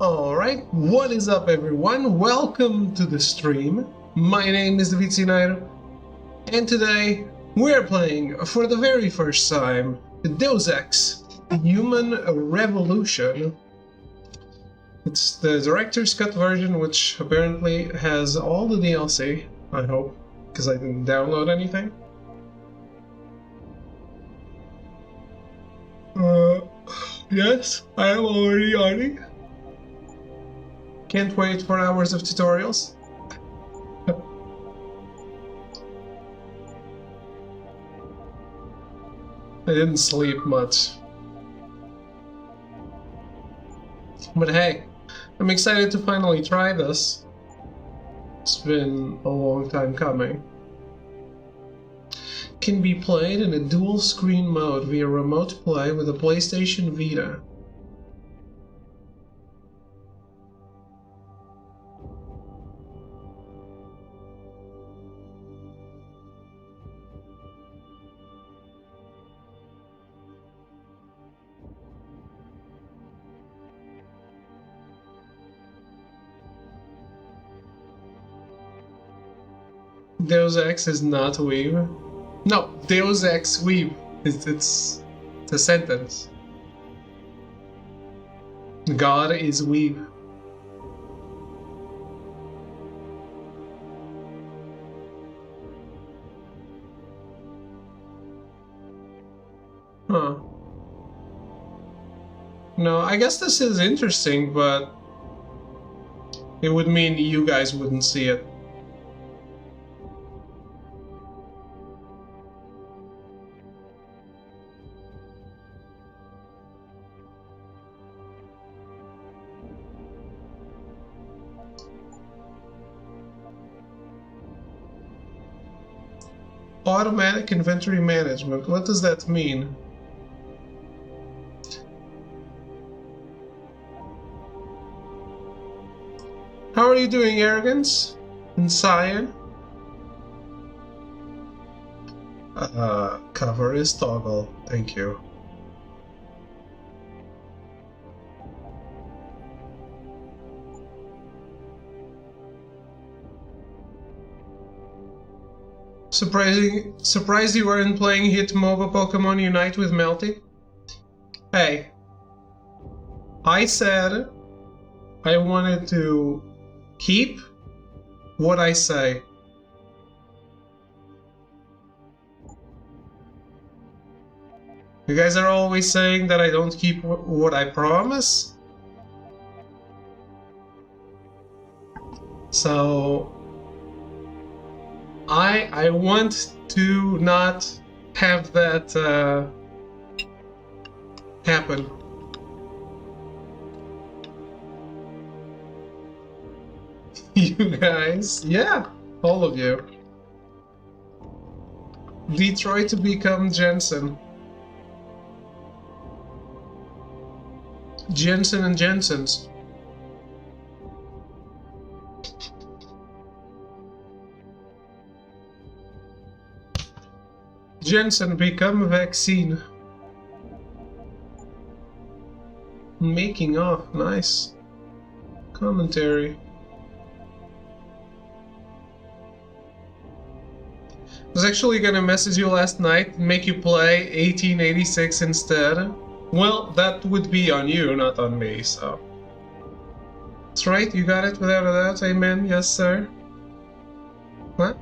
Alright, what is up everyone? Welcome to the stream. My name is Vicinair, and today we're playing for the very first time Deus Ex Human Revolution. It's the director's cut version, which apparently has all the DLC, I hope, because I didn't download anything. Yes, I am already on it. Can't wait for hours of tutorials. I didn't sleep much. But hey, I'm excited to finally try this. It's been a long time coming. Can be played in a dual screen mode via remote play with a PlayStation Vita. Deus Ex is not weeb. No, Deus Ex weeb. It's a sentence. God is weeb. Huh. No, I guess this is interesting, but it would mean you guys wouldn't see it. Automatic inventory management. What does that mean? How are you doing, Arrogance? And Cyan? Cover is toggle. Thank you. Surprised you weren't playing Hit MOBA Pokemon Unite with Melty? Hey, I said I wanted to keep what I say. You guys are always saying that I don't keep what I promise. So I want to not have that happen. You guys, yeah, all of you. Detroit to become Jensen. Jensen and Jensen's. Jensen become vaccine. Making off, nice. Commentary. I was actually gonna message you last night, make you play 1886 instead. Well, that would be on you, not on me, so. That's right, you got it without a doubt, amen, yes sir. What?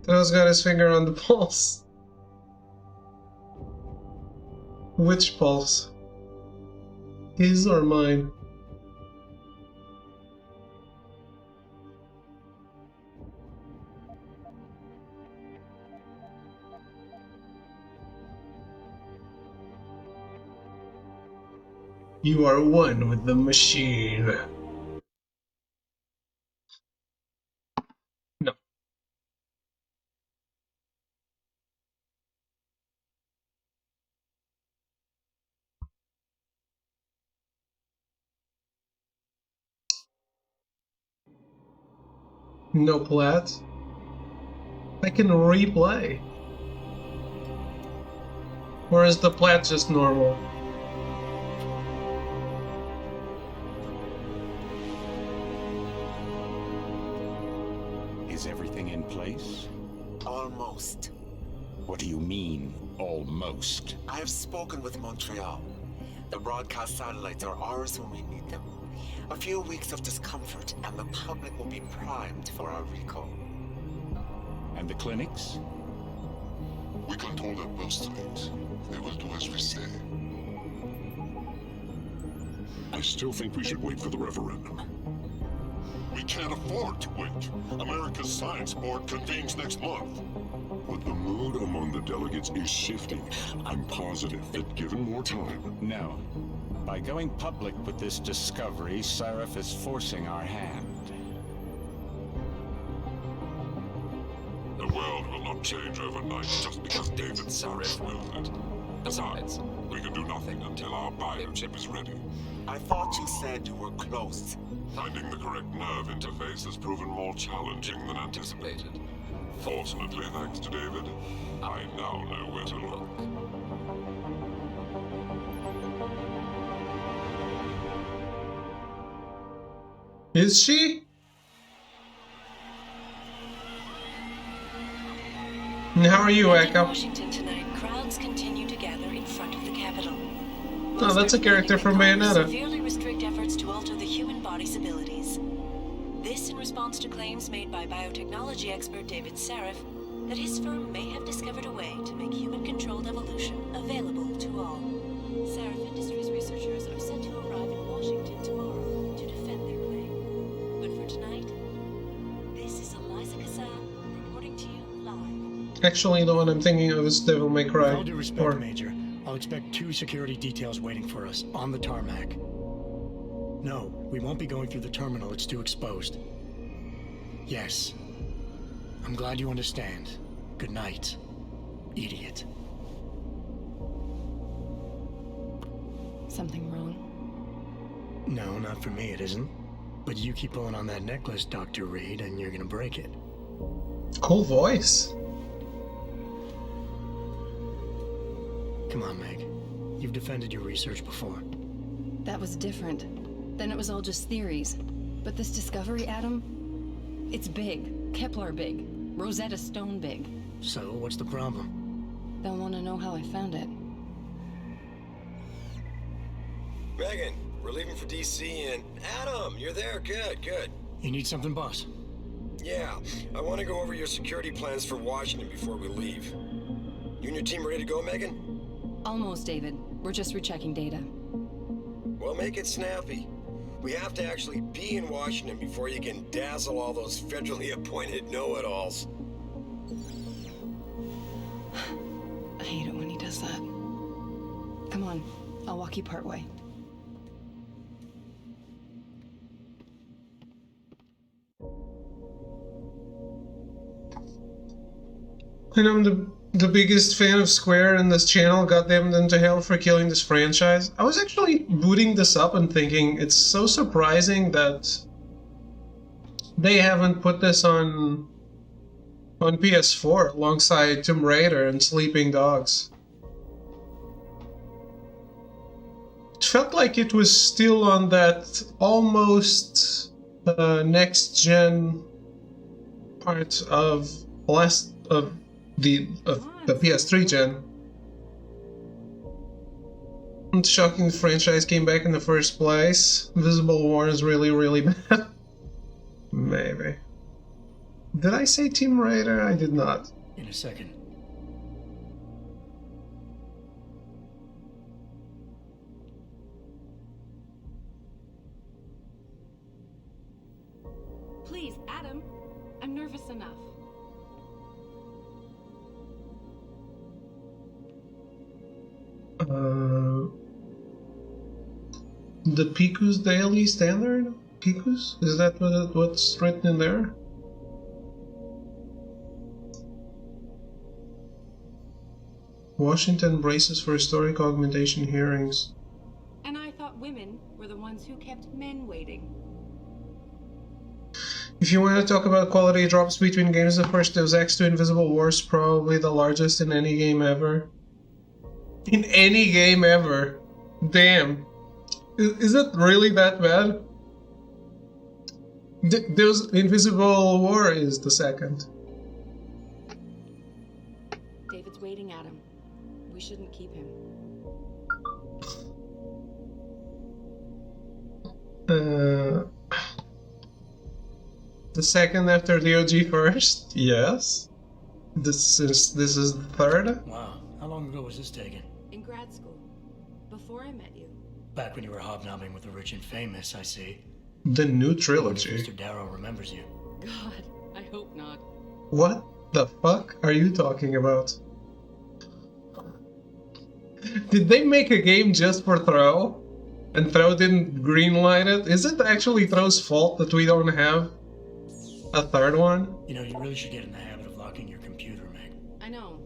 Those got his finger on the pulse. Which pulse? His or mine? You are one with the machine. No. No plat. I can replay. Or is the plat just normal? Is everything in place? Almost. What do you mean, almost? I have spoken with Montreal. The broadcast satellites are ours when we need them. A few weeks of discomfort, and the public will be primed for our recall. And the clinics? We control their birth rate. They will do as we say. I still think we should wait for the referendum. We can't afford to wait. America's Science Board convenes next month. But the mood among the delegates is shifting. I'm positive that given more time... No. By going public with this discovery, Sarif is forcing our hand. The world will not change overnight just because David Sarif willed it. Besides, we can do nothing until our biochip is ready. I thought you said you were close. Finding the correct nerve interface has proven more challenging than anticipated. Fortunately, thanks to David, I now know where to look. Is she? And how are you, In Echo? Washington tonight, crowds continue to gather in front of the Capitol. Oh, that's a character from Bayonetta. Severely restrict efforts to alter the human body's abilities. This in response to claims made by biotechnology expert David Sarif that his firm may have discovered a way to make human-controlled evolution available to all. Sarif Industries researchers are set to arrive in Washington tomorrow to defend their claim. But for tonight, this is Eliza Kassan reporting to you live. Actually, the one I'm thinking of is Devil May Cry. With all due respect, Major, I'll expect 2 security details waiting for us on the tarmac. No, we won't be going through the terminal. It's too exposed. Yes. I'm glad you understand. Good night, idiot. Something wrong? No, not for me, it isn't. But you keep pulling on that necklace, Dr. Reed, and you're gonna break it. Cool voice. Come on, Meg. You've defended your research before. That was different. Then it was all just theories. But this discovery, Adam, it's big. Kepler big. Rosetta Stone big. So, what's the problem? They'll want to know how I found it. Megan, we're leaving for DC and... Adam, you're there. Good, good. You need something, boss? Yeah, I want to go over your security plans for Washington before we leave. You and your team ready to go, Megan? Almost, David. We're just rechecking data. Well, make it snappy. We have to actually be in Washington before you can dazzle all those federally appointed know-it-alls. I hate it when he does that. Come on, I'll walk you part way. And I'm the biggest fan of Square and this channel got them into hell for killing this franchise. I was actually booting this up and thinking it's so surprising that they haven't put this on PS4 alongside Tomb Raider and Sleeping Dogs. It felt like it was still on that almost next gen part of the PS3 gen. And shocking the franchise came back in the first place. Visible War is really, really bad. Maybe. Did I say Tomb Raider? I did not. In a second. Please, Adam. I'm nervous enough. The Piku's Daily Standard? Piku's? Is that what's written in there? Washington braces for historic augmentation hearings. And I thought women were the ones who kept men waiting. If you want to talk about quality drops between games, the first Deus Ex to Invisible War is probably the largest in any game ever. In any game ever. Damn. Is it really that bad? Deus Invisible War is the second. David's waiting at him. We shouldn't keep him. The second after the OG first? Yes. This is the third? Wow, how long ago was this taken? In grad school. Before I met you. Back when you were hobnobbing with the rich and famous, I see. The new I wonder if trilogy. Mr. Darrow remembers you. God, I hope not. What the fuck are you talking about? Did they make a game just for Throw? And Throw didn't greenlight it? Is it actually Throw's fault that we don't have a third one? You know, you really should get in the habit of locking your computer, Meg. I know.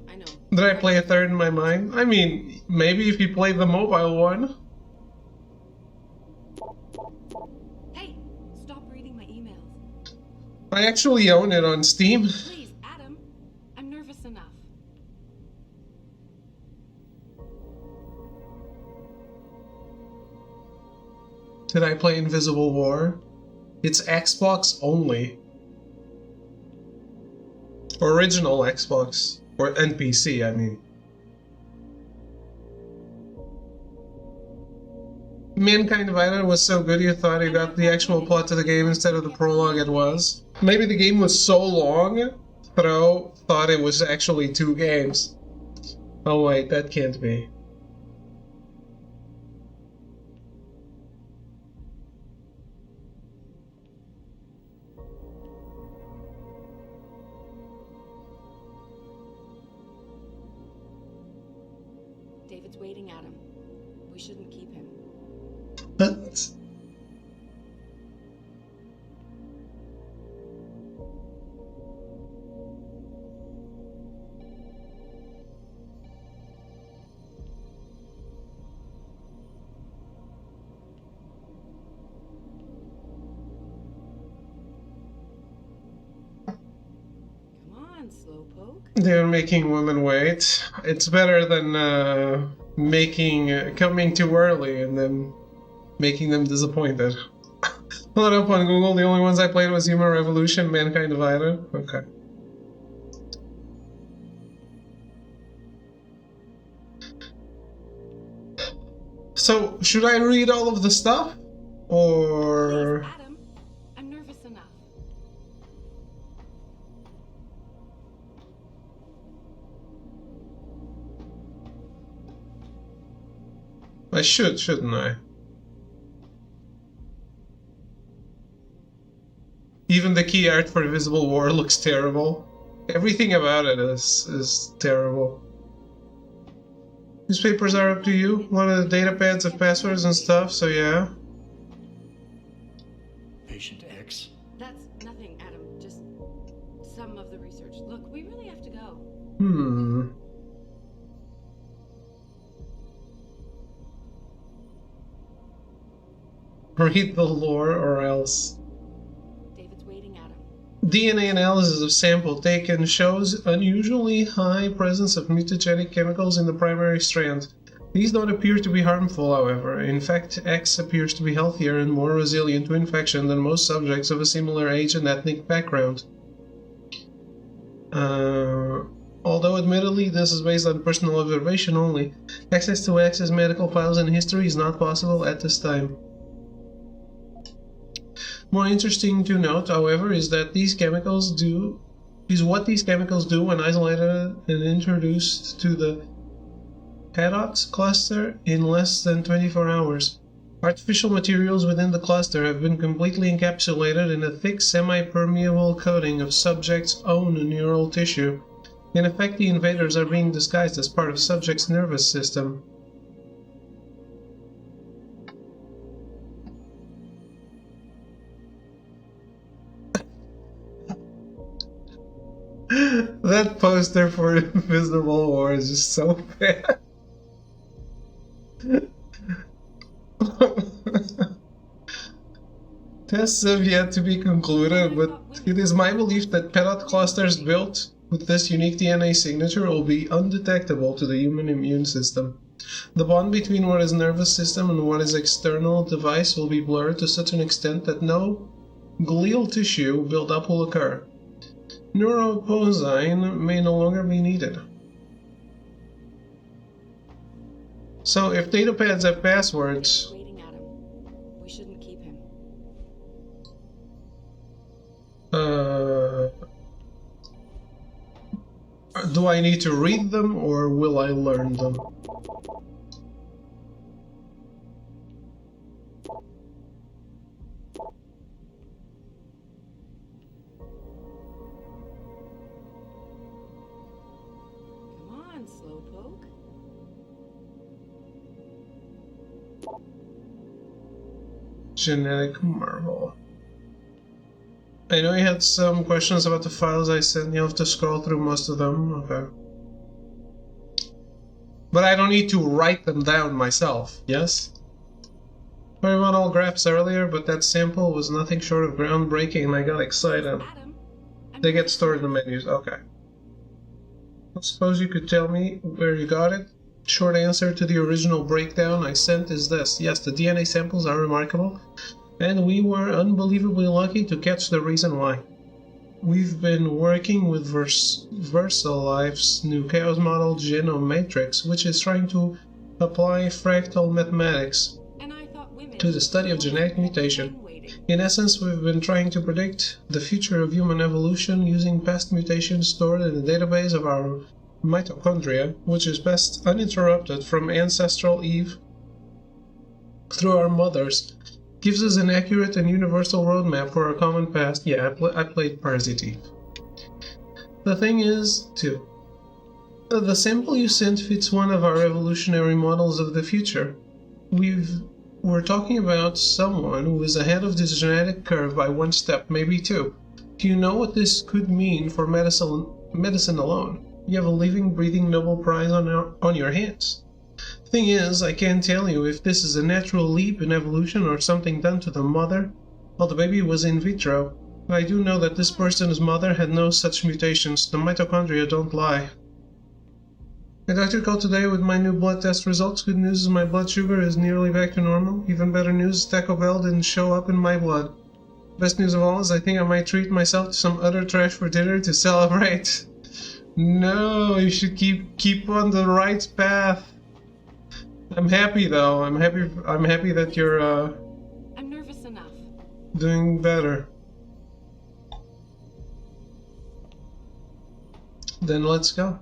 Did I play a third in my mind? I mean, maybe if you played the mobile one. Hey, stop reading my emails. I actually own it on Steam. Please, Adam. I'm nervous enough. Did I play Invisible War? It's Xbox only. Original Xbox. Or NPC, I mean. Mankind Divided was so good you thought you got the actual plot to the game instead of the prologue it was. Maybe the game was so long, Throw thought it was actually 2 games. Oh wait, that can't be. David's waiting at him. We shouldn't keep him. But Come on, Slowpoke. they're making women wait. It's better than coming too early and then making them disappointed. Pull it up on Google. The only ones I played was Human Revolution, Mankind Divided. Okay. So, should I read all of the stuff? Or... Please, Adam. I'm nervous enough. I should, shouldn't I? Even the key art for Invisible War looks terrible. Everything about it is terrible. Newspapers are up to you. One of the data pads of passwords and stuff, so yeah. Patient X. That's nothing, Adam. Just some of the research. Look, we really have to go. Read the lore or else. David's waiting at him. DNA analysis of sample taken shows unusually high presence of mutagenic chemicals in the primary strand. These don't appear to be harmful, however. In fact, X appears to be healthier and more resilient to infection than most subjects of a similar age and ethnic background. Although admittedly this is based on personal observation only, access to X's medical files and history is not possible at this time. More interesting to note, however, is that what these chemicals do when isolated and introduced to the Haddox cluster in less than 24 hours. Artificial materials within the cluster have been completely encapsulated in a thick semi-permeable coating of subject's own neural tissue. In effect, the invaders are being disguised as part of subject's nervous system. That poster for Invisible War is just so bad. Tests have yet to be concluded, but it is my belief that pellet clusters built with this unique DNA signature will be undetectable to the human immune system. The bond between what is nervous system and what is external device will be blurred to such an extent that no glial tissue buildup will occur. Neuroposine may no longer be needed. So if datapads have passwords... Waiting at him. We shouldn't keep him. Do I need to read them or will I learn them? Come on, Slowpoke. Genetic marvel. I know you had some questions about the files I sent. You'll have to scroll through most of them. Okay. But I don't need to write them down myself, yes? I won all graphs earlier, but that sample was nothing short of groundbreaking and I got excited. Adam, They get stored in the menus. Okay. I suppose you could tell me where you got it? Short answer to the original breakdown I sent is this. Yes, the DNA samples are remarkable, and we were unbelievably lucky to catch the reason why. We've been working with VersaLife's new chaos model genome matrix, which is trying to apply fractal mathematics to the study of genetic mutation. In essence, we've been trying to predict the future of human evolution using past mutations stored in the database of our mitochondria, which is best uninterrupted from ancestral Eve through our mothers. Gives us an accurate and universal roadmap for our common past. Yeah, I played Parasitive. The thing is, too, the sample you sent fits one of our evolutionary models of the future. We're talking about someone who is ahead of this genetic curve by one step, maybe two. Do you know what this could mean for medicine alone? You have a living, breathing Nobel Prize on your hands. Thing is, I can't tell you if this is a natural leap in evolution or something done to the mother. Well, the baby was in vitro. But I do know that this person's mother had no such mutations. The mitochondria don't lie. My doctor called today with my new blood test results. Good news is my blood sugar is nearly back to normal. Even better news, Taco Bell didn't show up in my blood. Best news of all is I think I might treat myself to some utter trash for dinner to celebrate. No, you should keep on the right path. I'm happy though. I'm happy that you're I'm nervous enough. doing better. Then let's go.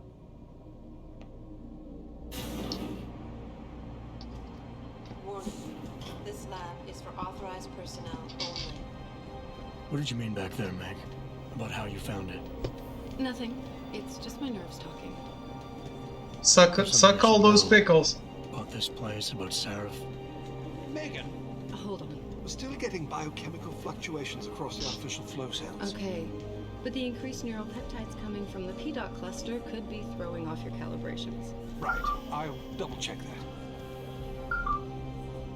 Warning. This lab is for authorized personnel only. What did you mean back there, Meg? About how you found it? Nothing. It's just my nerves talking. Suck all those pickles. About this place, about Sarif. Megan, Hold on. we're still getting biochemical fluctuations across the artificial flow cells. Okay. But the increased neural peptides coming from the PDOT cluster could be throwing off your calibrations. Right, I'll double check that.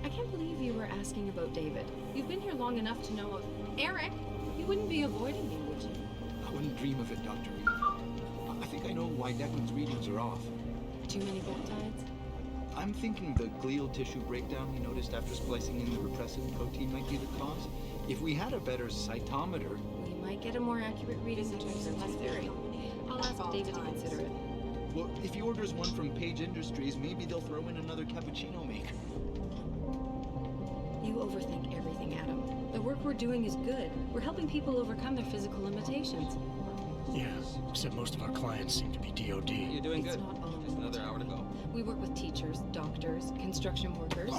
I can't believe you were asking about David. You've been here long enough to know of Eric. You wouldn't be avoiding me, would you? I wouldn't dream of it, Dr. Reed. I think I know why Declan's readings are off. Too many peptides? I'm thinking the glial tissue breakdown we noticed after splicing in the repressive protein might be the cause. If we had a better cytometer... We might get a more accurate reading in terms of my theory. I'll ask David to consider it. Well, if he orders one from Page Industries, maybe they'll throw in another cappuccino maker. You overthink everything, Adam. The work we're doing is good. We're helping people overcome their physical limitations. Yeah, except most of our clients seem to be DOD. You're doing It's good. not all Just another hour to go. We work with teachers, doctors, construction workers.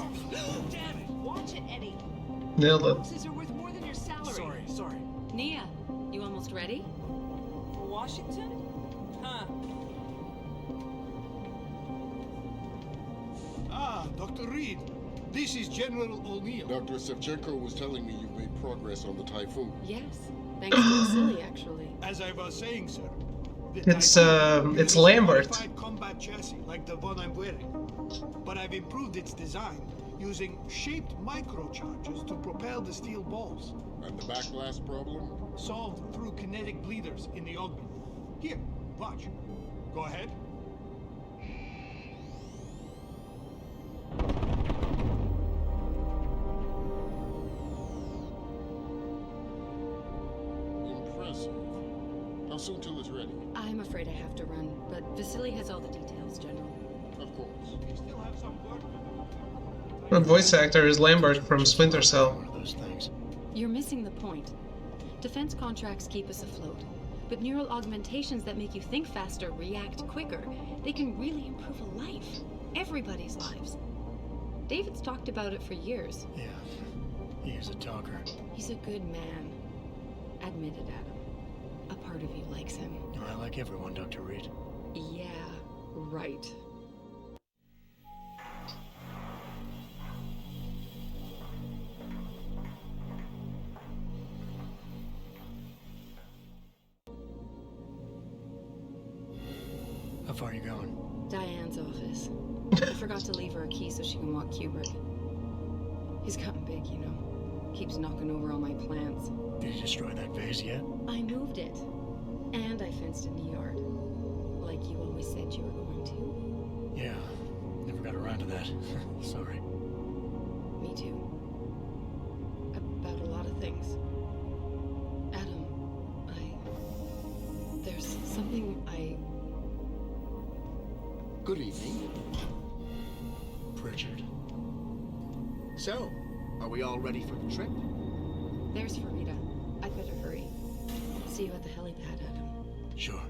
Damn it! Watch it, Eddie. Nailed it. Boxes are worth more than your salary. Sorry. Nia, you almost ready? Washington? Huh. Ah, Dr. Reed. This is General O'Neill. Dr. Sevchenko was telling me you've made progress on the Typhoon. Yes. Thanks to Vasily, actually. As I was saying, sir. It's Lambert. Modified combat chassis like the one I'm wearing. But I've improved its design, using shaped microcharges to propel the steel balls. And the backblast problem? Solved through kinetic bleeders in the augment. Here, watch. Go ahead. Impressive. How soon till it's ready? I'm afraid I have to run, but Vasily has all the details, General. Of course. We still have some work to do. The voice actor is Lambert from Splinter Cell. One of those things. You're missing the point. Defense contracts keep us afloat, but neural augmentations that make you think faster, react quicker, they can really improve a life. Everybody's lives. David's talked about it for years. Yeah, he is a talker. He's a good man. Admit it, Adam. A part of you likes him. I like everyone, Dr. Reed. Yeah, right. How far are you going? Diane's office. I forgot to leave her a key so she can walk Kubrick. He's gotten big, you know. Keeps knocking over all my plants. Did you destroy that vase yet? I moved it. And I fenced in the yard. Like you always said you were going to. Yeah, never got around to that. Sorry. Me too. About a lot of things. Adam, there's something Good evening. Pritchard. So, are we all ready for the trip? There's Farida. I'd better hurry. See you at the helipad, Adam. Sure.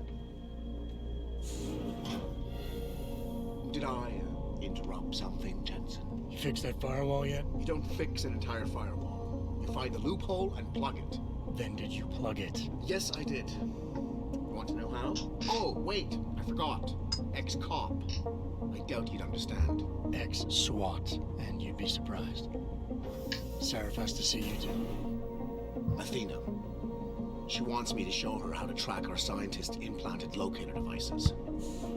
Did I interrupt something, Jensen? You fixed that firewall yet? You don't fix an entire firewall. You find the loophole and plug it. Then did you plug it? Yes, I did. Want to know how? Oh, wait, I forgot. Ex-cop. I doubt you'd understand. Ex-SWAT, and you'd be surprised. Sarif has to see you too. Athena. She wants me to show her how to track our scientist-implanted locator devices.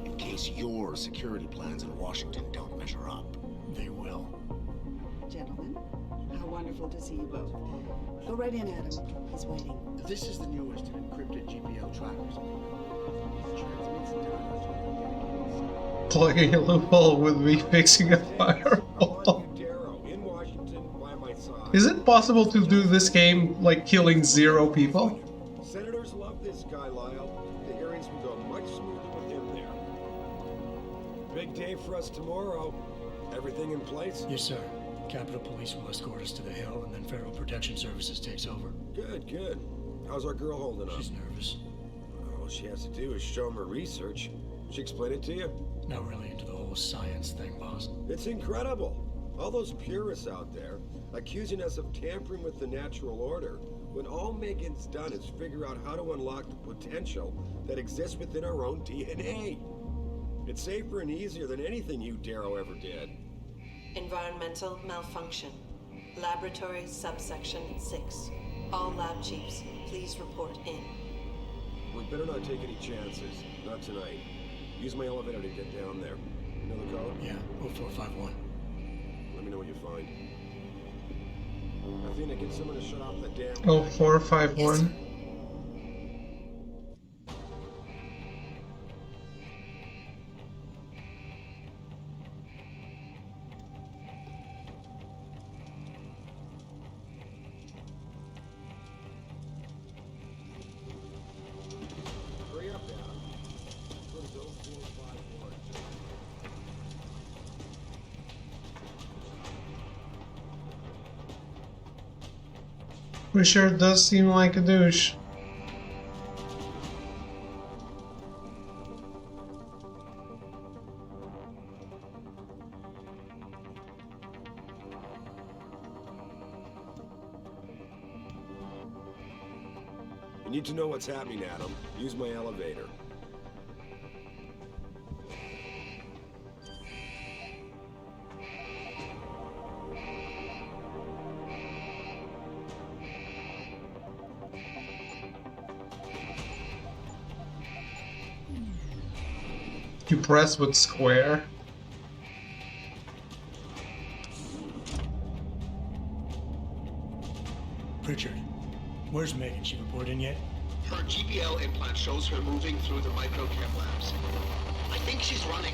In case your security plans in Washington don't measure up. They will. Gentlemen, how wonderful to see you both. Go right in, Adam. He's waiting. This is the newest in encrypted GPL trackers. Transmits data. Plugging a loophole would be fixing a firewall. In Washington, by my side. Is it possible to do this game like killing 0 people? Senators love this guy, Lyle. The hearings will go much smoother with him there. Big day for us tomorrow. Everything in place? Yes, sir. Capitol Police will escort us to the Hill, and then Federal Protection Services takes over. Good, good. How's our girl holding up? She's nervous. All she has to do is show him her research. She explain it to you? Not really into the whole science thing, boss. It's incredible. All those purists out there accusing us of tampering with the natural order, when all Megan's done is figure out how to unlock the potential that exists within our own DNA. It's safer and easier than anything you, Darrow, ever did. Environmental malfunction. Laboratory subsection 6. All lab chiefs, please report in. We better not take any chances. Not tonight. Use my elevator to get down there. You know the code? Yeah, 0451. Let me know what you find. Athena, get someone to shut off the damn... Oh, 451. Hurry up, Adam. Go to those 451. We sure does seem like a douche. You need to know what's happening, Adam. Use my elevator. You press with square. Where's Megan? She report in yet? Her GPL implant shows her moving through the microchem labs. I think she's running.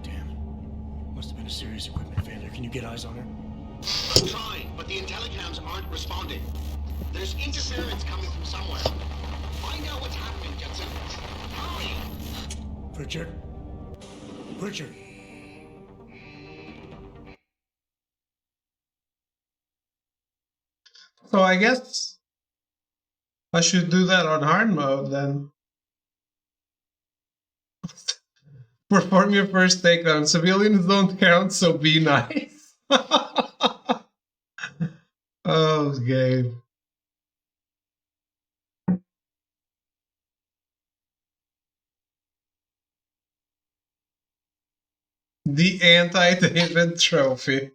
Damn. Must have been a serious equipment failure. Can you get eyes on her? I'm trying, but the intellicams aren't responding. There's interference coming from somewhere. Find out what's happening, Jensen. Hurry! Pritchard? Pritchard! So I guess I should do that on hard mode then. Perform your first takedown. Civilians don't count, so be nice. Oh, game. The anti-David trophy.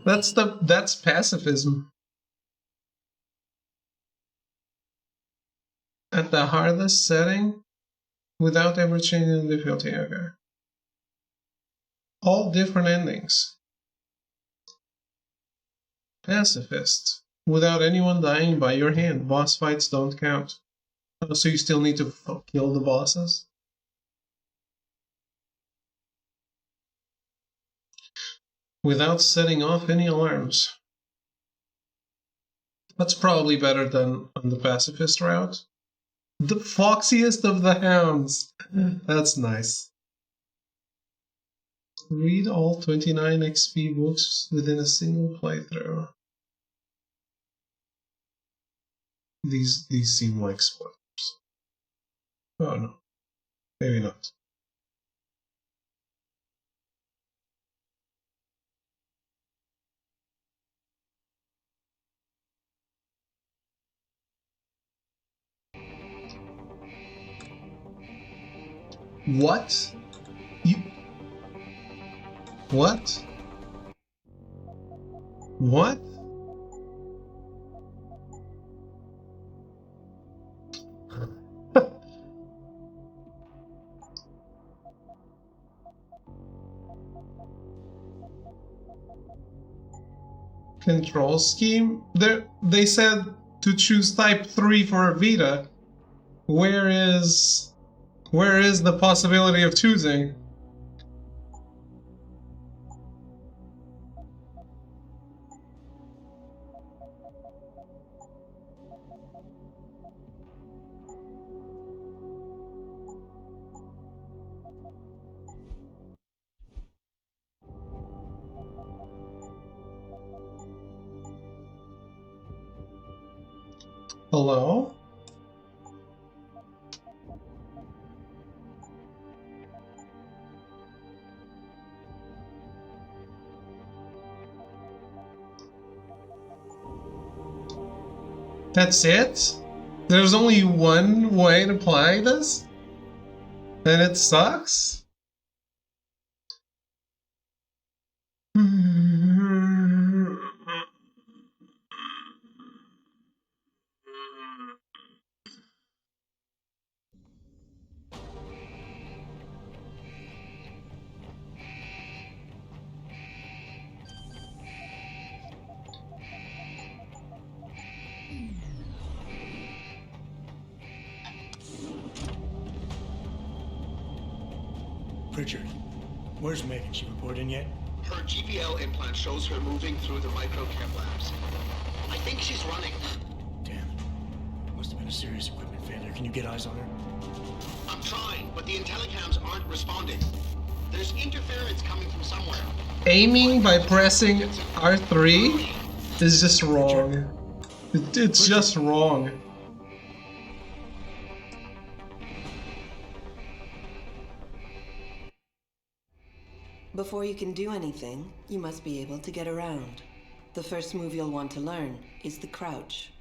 That's pacifism. At the hardest setting, without ever changing the difficulty. Okay. All different endings. Pacifist. Without anyone dying by your hand. Boss fights don't count. Oh, so you still need to kill the bosses? Without setting off any alarms. That's probably better than on the pacifist route. The foxiest of the hounds. That's nice. Read all 29 XP books within a single playthrough. These seem like spoilers. Oh no. Maybe not. What? You... What? What? Control scheme? They said to choose type 3 for a Vita. Where is the possibility of choosing? Hello? That's it? There's only one way to play this? And it sucks? Pritchard, where's Megan? She report in yet? Her GPL implant shows her moving through the microchem labs. I think she's running. Damn. Must have been a serious equipment failure. Can you get eyes on her? I'm trying, but the intellicams aren't responding. There's interference coming from somewhere. Aiming by pressing R3 is just wrong. It's just wrong. Before you can do anything, you must be able to get around. The first move you'll want to learn is the crouch.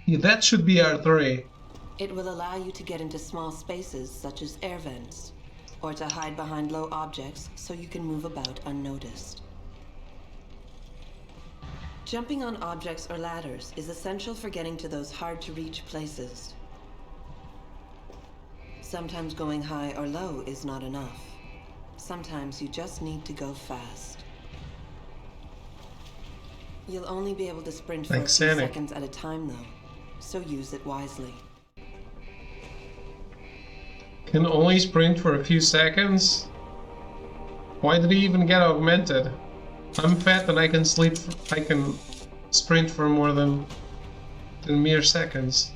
Yeah, that should be R3. It will allow you to get into small spaces such as air vents, or to hide behind low objects so you can move about unnoticed. Jumping on objects or ladders is essential for getting to those hard-to-reach places. Sometimes going high or low is not enough. Sometimes you just need to go fast. You'll only be able to sprint for Like a few Sonic. seconds at a time, though. So use it wisely. Can only sprint for a few seconds? Why did he even get augmented? I'm fat and I can I can sprint for more than mere seconds.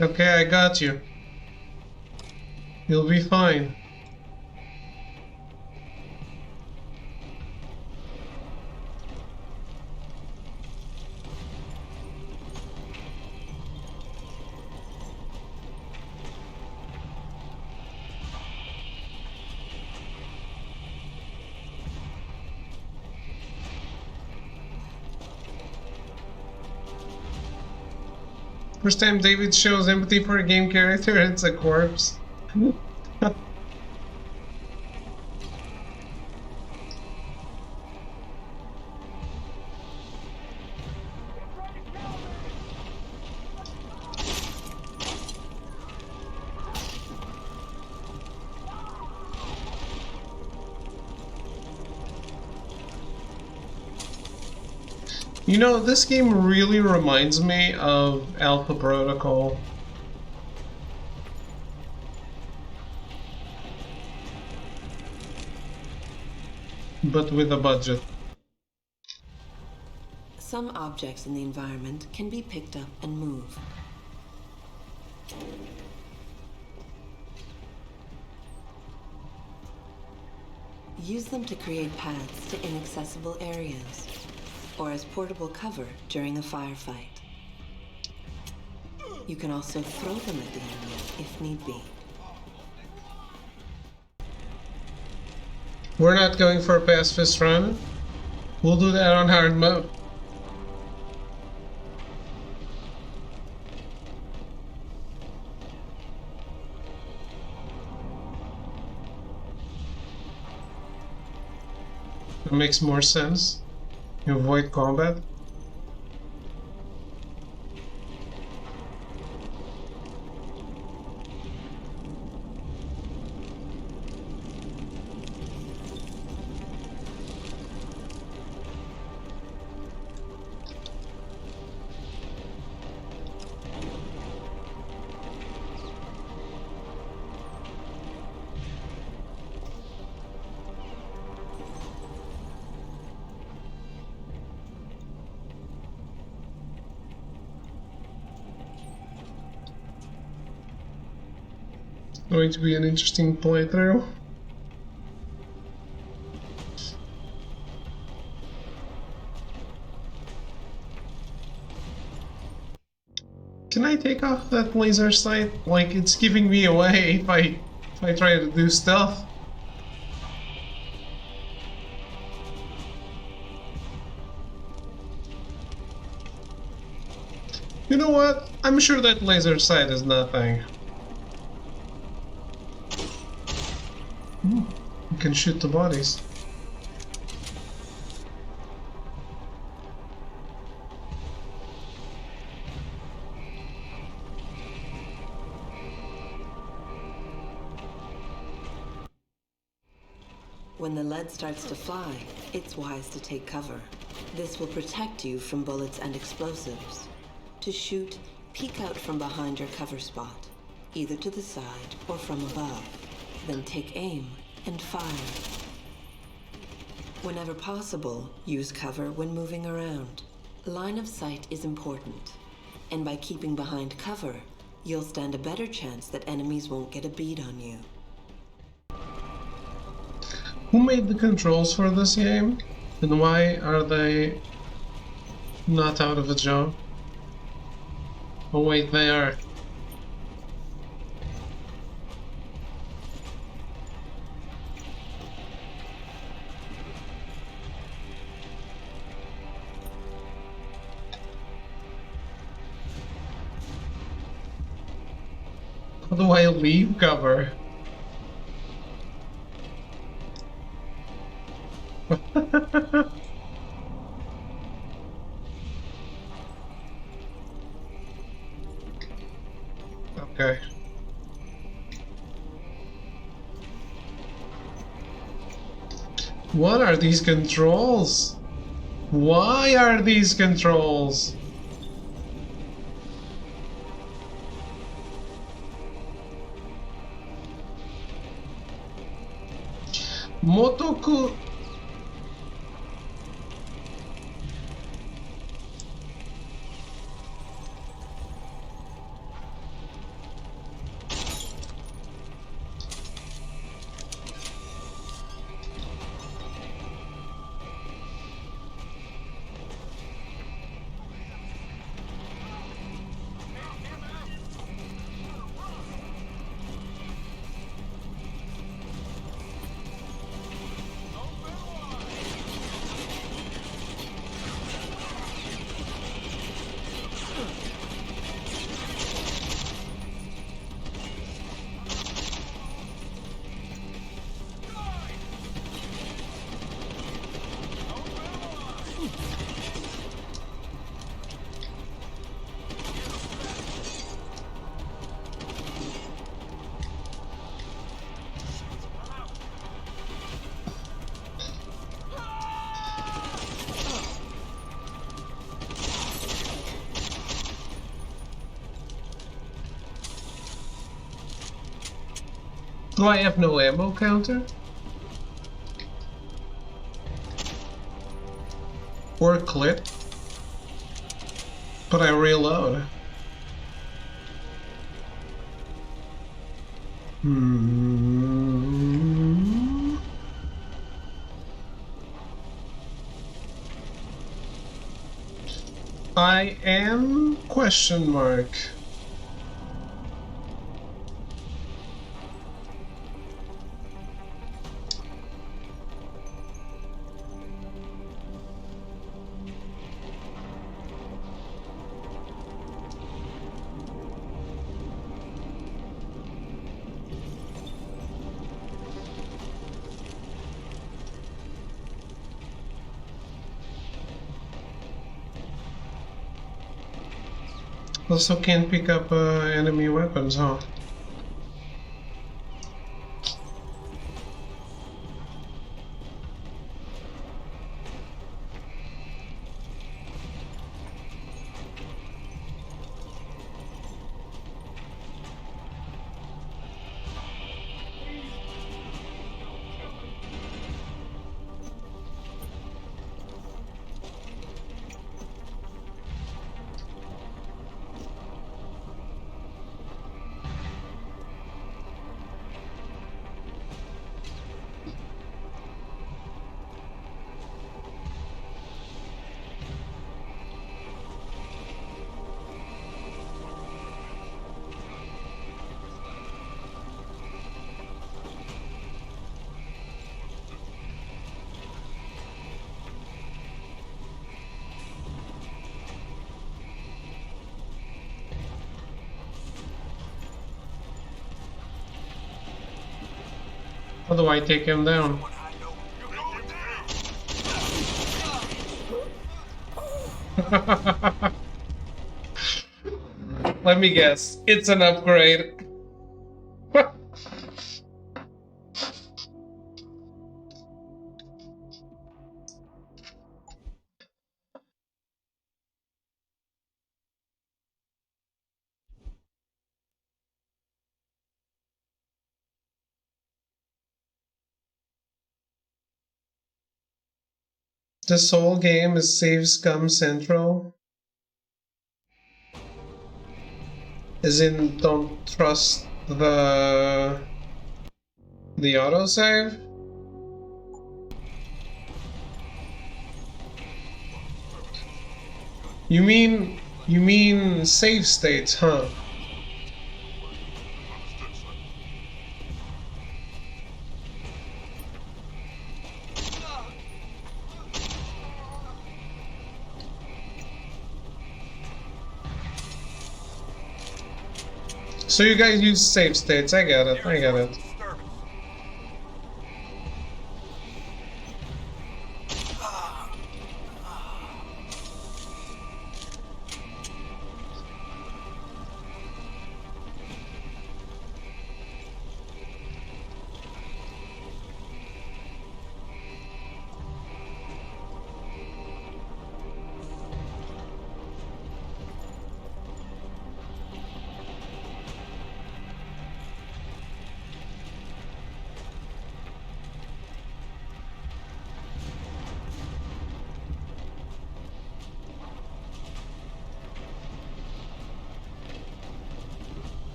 Okay, I got you. You'll be fine. First time David shows empathy for a game character, it's a corpse. You know, this game really reminds me of Alpha Protocol. But with a budget. Some objects in the environment can be picked up and moved. Use them to create paths to inaccessible areas, or as portable cover during a firefight. You can also throw them at the enemy if need be. We're not going for a pacifist run. We'll do that on hard mode. It makes more sense. You avoid combat. Going to be an interesting playthrough. Can I take off that laser sight? Like, it's giving me away if I try to do stuff. You know what? I'm sure that laser sight is nothing. You can shoot the bodies. When the lead starts to fly, it's wise to take cover. This will protect you from bullets and explosives. To shoot, peek out from behind your cover spot, either to the side or from above. Then take aim and fire. Whenever possible, use cover when moving around. Line of sight is important, and by keeping behind cover, you'll stand a better chance that enemies won't get a bead on you. Who made the controls for this game? And why are they not out of a job? Oh wait, they are. How do I leave cover? Okay. What are these controls? Why are these controls? Motoku. Do I have no ammo counter? Or clip? But I reload. I am question mark. Also can't pick up enemy weapons, huh? How do I take him down? Let me guess. It's an upgrade. This whole game is save scum central. As in, don't trust the autosave? You mean save states, huh? So you guys use save states, I get it, I get it.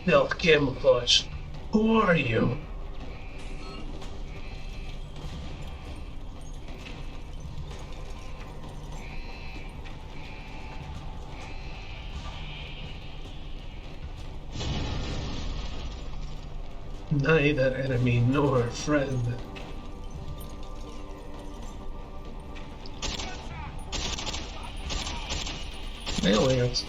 Stealth camouflage. Who are you? Neither enemy nor friend. Aliens.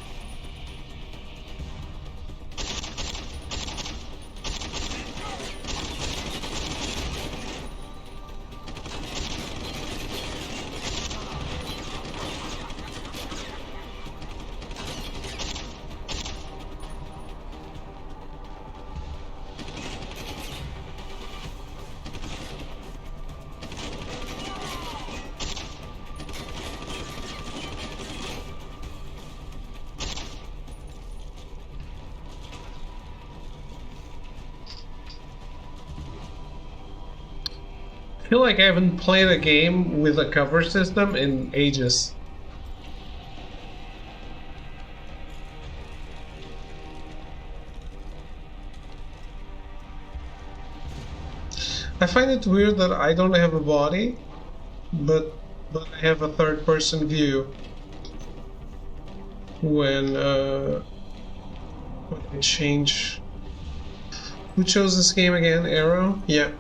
I feel like I haven't played a game with a cover system in ages. I find it weird that I don't have a body, but I have a third-person view when I change. Who chose this game again? Arrow? Yeah.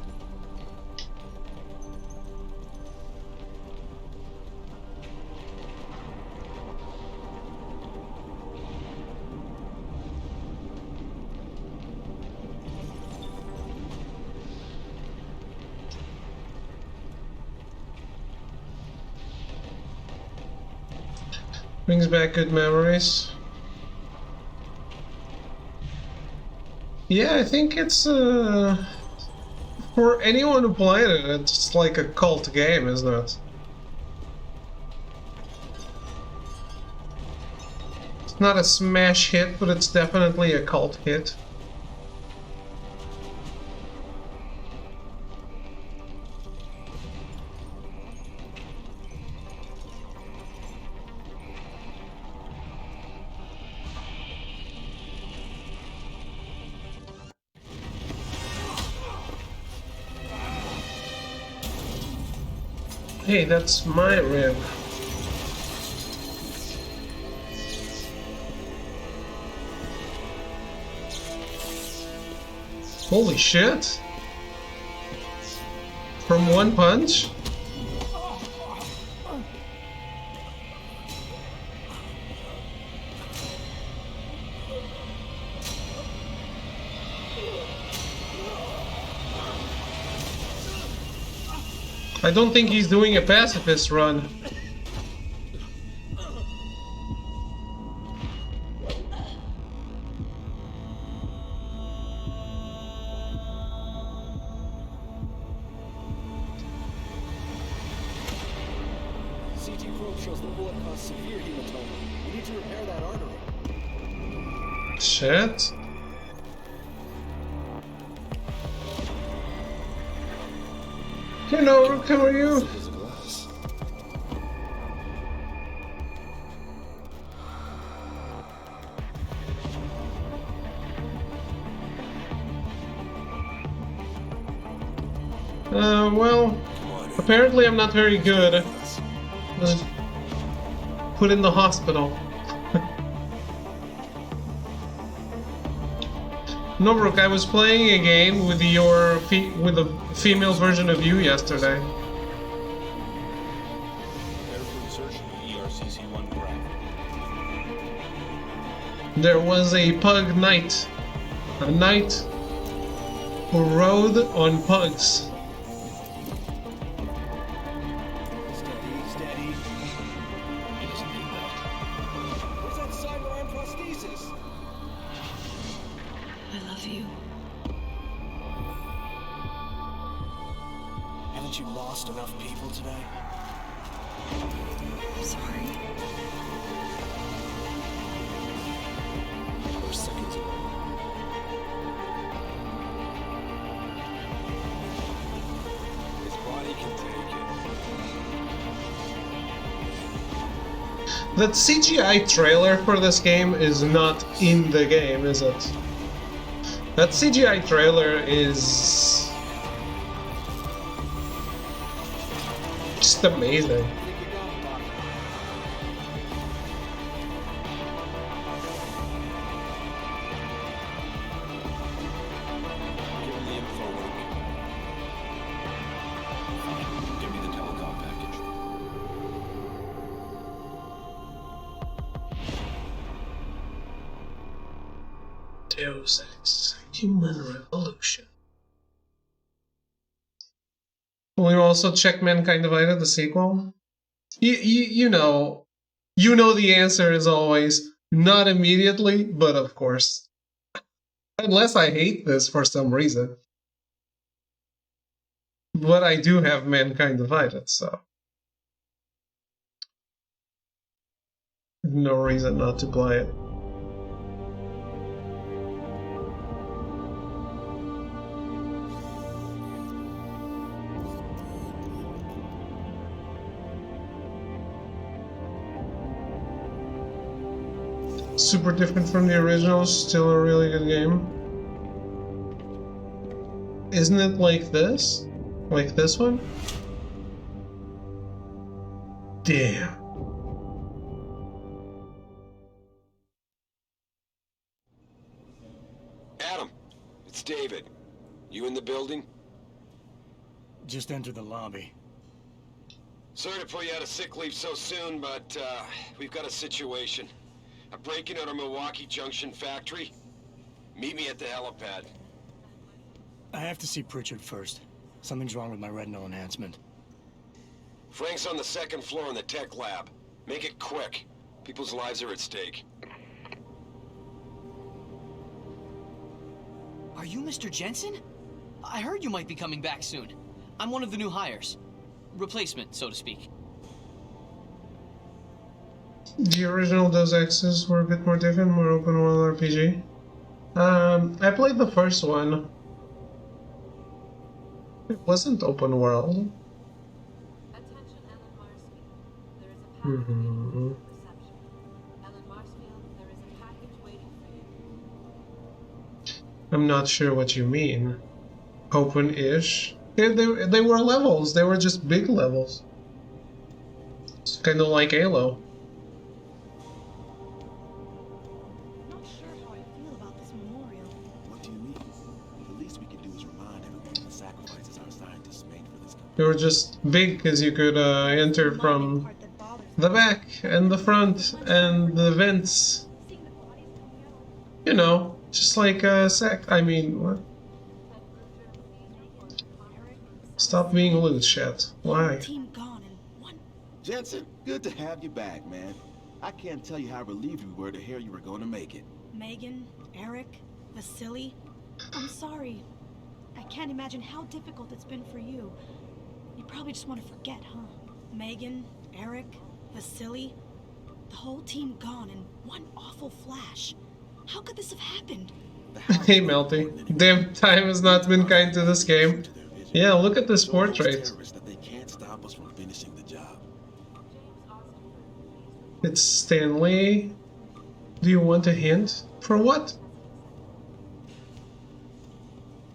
Brings back good memories. Yeah, I think it's for anyone who played it, it's like a cult game, isn't it? It's not a smash hit, but it's definitely a cult hit. Hey, that's my rib. Holy shit! From one punch? I don't think he's doing a pacifist run. CT probe shows the bullet caused severe hematoma. We need to repair that artery. Shit. Hello, how are you? Well, apparently I'm not very good. Put in the hospital. Nobruk, I was playing a game with with a female version of you yesterday. There was a pug knight. A knight who rode on pugs. Steady. He doesn't need that. Where's that sidearm prosthesis? I love you. Haven't you lost enough people today? I'm sorry. Or seconds ago. His body can take That CGI trailer for this game is not in the game, is it? That CGI trailer is just amazing. Give me the telecom package. Deus Ex Human Revolution. Will you also check Mankind Divided, the sequel? You know the answer is always not immediately, but of course. Unless I hate this for some reason. But I do have Mankind Divided, so no reason not to play it. Super different from the original, still a really good game. Isn't it like this? Like this one? Damn. Adam, it's David. You in the building? Just enter the lobby. Sorry to pull you out of sick leave so soon, but we've got a situation. A break-in at our Milwaukee Junction factory. Meet me at the helipad. I have to see Pritchard first. Something's wrong with my retinal enhancement. Frank's on the second floor in the tech lab. Make it quick. People's lives are at stake. Are you Mr. Jensen? I heard you might be coming back soon. I'm one of the new hires. Replacement, so to speak. The original Deus Exes were a bit more different, more open world RPG. I played the first one. It wasn't open world. Attention, Ellen Marsfield. There is a package waiting for you at reception. Ellen Marsfield, there is a package waiting for you. I'm not sure what you mean. Open-ish? They were levels. They were just big levels. It's kind of like Halo. Not sure how I feel about this memorial. What do you mean? The least we They were just big because you could enter from the back and the front and the vents. You know, just like a I mean, what? Stop being loose, shit. Why? Jensen, good to have you back, man. I can't tell you how relieved we were to hear you were going to make it. Megan, Eric, Vasily, I'm sorry. I can't imagine how difficult it's been for you. You probably just want to forget, huh? Megan, Eric, Vasily, the whole team gone in one awful flash. How could this have happened? Hey, Melty. Damn, time has not been kind to this game. Yeah, look at this portrait. They can't stop us from finishing the job. It's Stanley. Do you want a hint? For what?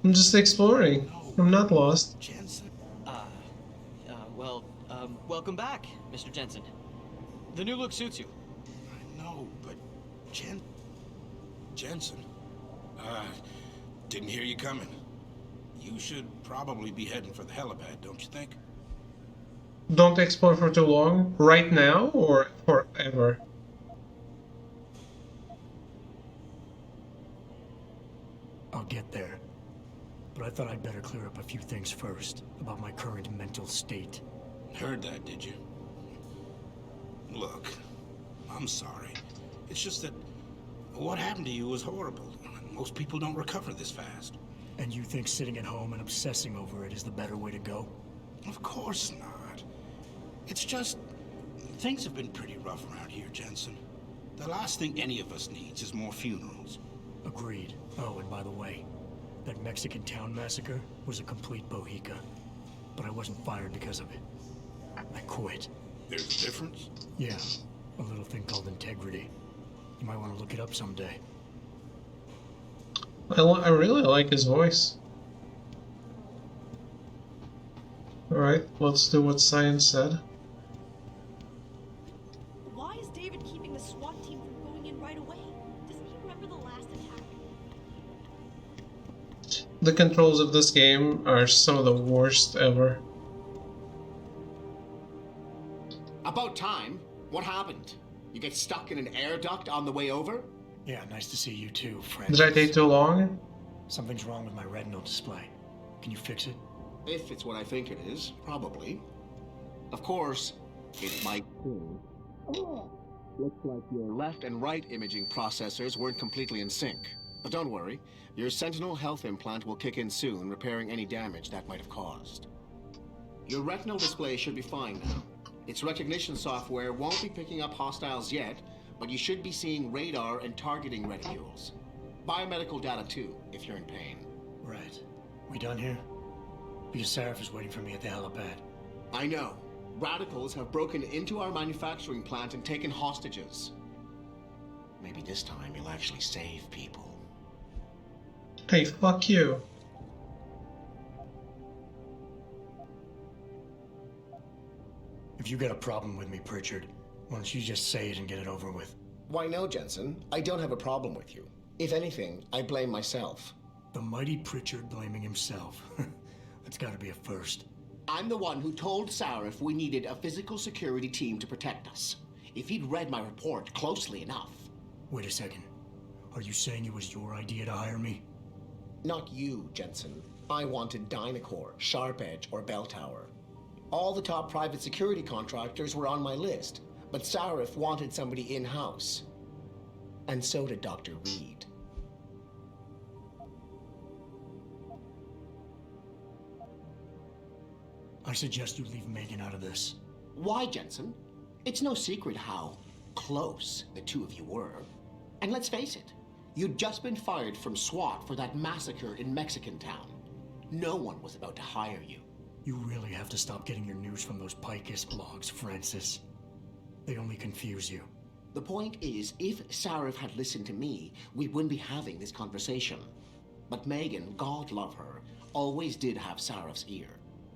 I'm just exploring. I'm not lost. Welcome back, Mr. Jensen. The new look suits you. I know, but Jensen, didn't hear you coming. You should probably be heading for the helipad, don't you think? Don't explore for too long. Right now or forever? I'll get there. But I thought I'd better clear up a few things first about my current mental state. Heard that, did you? Look, I'm sorry. It's just that what happened to you was horrible. Most people don't recover this fast. And you think sitting at home and obsessing over it is the better way to go? Of course not. It's just, things have been pretty rough around here, Jensen. The last thing any of us needs is more funerals. Agreed. Oh, and by the way, that Mexican town massacre was a complete bohica. But I wasn't fired because of it. I quit. There's a difference? Yeah, a little thing called integrity. You might want to look it up someday. I really like his voice. Alright, let's do what science said. Why is David keeping the SWAT team from going in right away? Doesn't he remember the last attack? The controls of this game are some of the worst ever. About time. What happened? You get stuck in an air duct on the way over? Yeah, nice to see you too, Francis. Did I take too long? Something's wrong with my retinal display. Can you fix it? If it's what I think it is, probably. Of course, it might too. Looks like your left and right imaging processors weren't completely in sync. But don't worry, your Sentinel health implant will kick in soon, repairing any damage that might have caused. Your retinal display should be fine now. Its recognition software won't be picking up hostiles yet, but you should be seeing radar and targeting reticules. Biomedical data too, if you're in pain. Right. We done here? Because Sarif is waiting for me at the helipad. I know. Radicals have broken into our manufacturing plant and taken hostages. Maybe this time you'll actually save people. Hey, fuck you. If you got a problem with me, Pritchard, why don't you just say it and get it over with? Why no, Jensen. I don't have a problem with you. If anything, I blame myself. The mighty Pritchard blaming himself. That's gotta be a first. I'm the one who told Sarif we needed a physical security team to protect us. If he'd read my report closely enough. Wait a second. Are you saying it was your idea to hire me? Not you, Jensen. I wanted Dynacore, Sharp Edge, or Bell Tower. All the top private security contractors were on my list, but Sarif wanted somebody in-house. And so did Dr. Reed. I suggest you leave Megan out of this. Why, Jensen? It's no secret how close the two of you were. And let's face it, you'd just been fired from SWAT for that massacre in Mexican town. No one was about to hire you. You really have to stop getting your news from those Picus blogs, Francis. They only confuse you. The point is, if Sarif had listened to me, we wouldn't be having this conversation. But Megan, God love her, always did have Sarif's ear.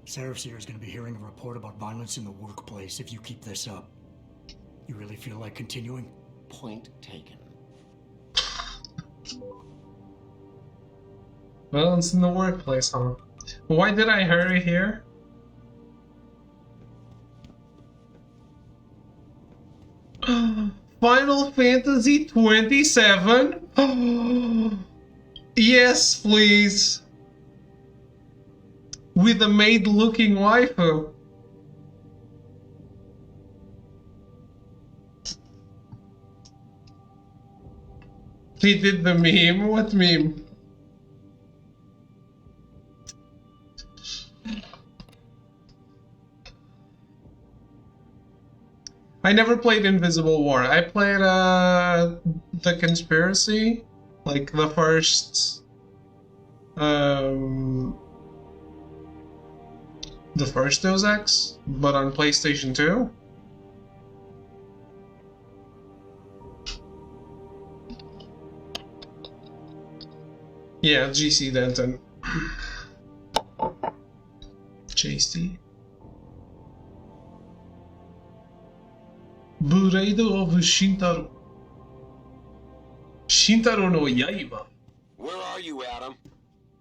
Sarif's ear is going to be hearing a report about violence in the workplace if you keep this up. You really feel like continuing? Point taken. Violence in the workplace, huh? Why did I hurry here? Final Fantasy 27? Yes, please. With a maid-looking waifu. He did the meme? What meme? I never played Invisible War. I played The Conspiracy, like the first Deus Ex, but on PlayStation 2. Yeah, GC Denton. JC. Bureido of Shintaro. Shintaro no Yaiba. Where are you, Adam?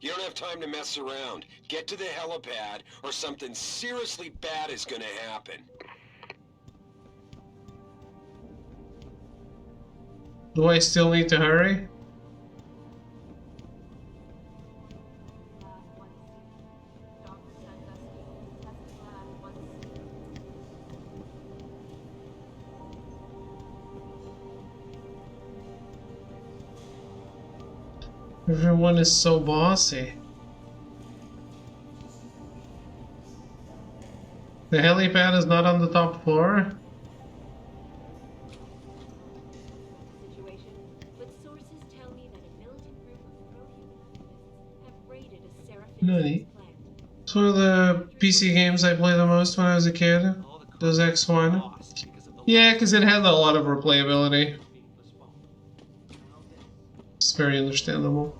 You don't have time to mess around. Get to the helipad, or something seriously bad is gonna happen. Do I still need to hurry? Everyone is so bossy. The helipad is not on the top floor? Nutty. It's one of the PC games I played the most when I was a kid. Deus Ex 1. Yeah, because it had a lot of replayability. It's very understandable.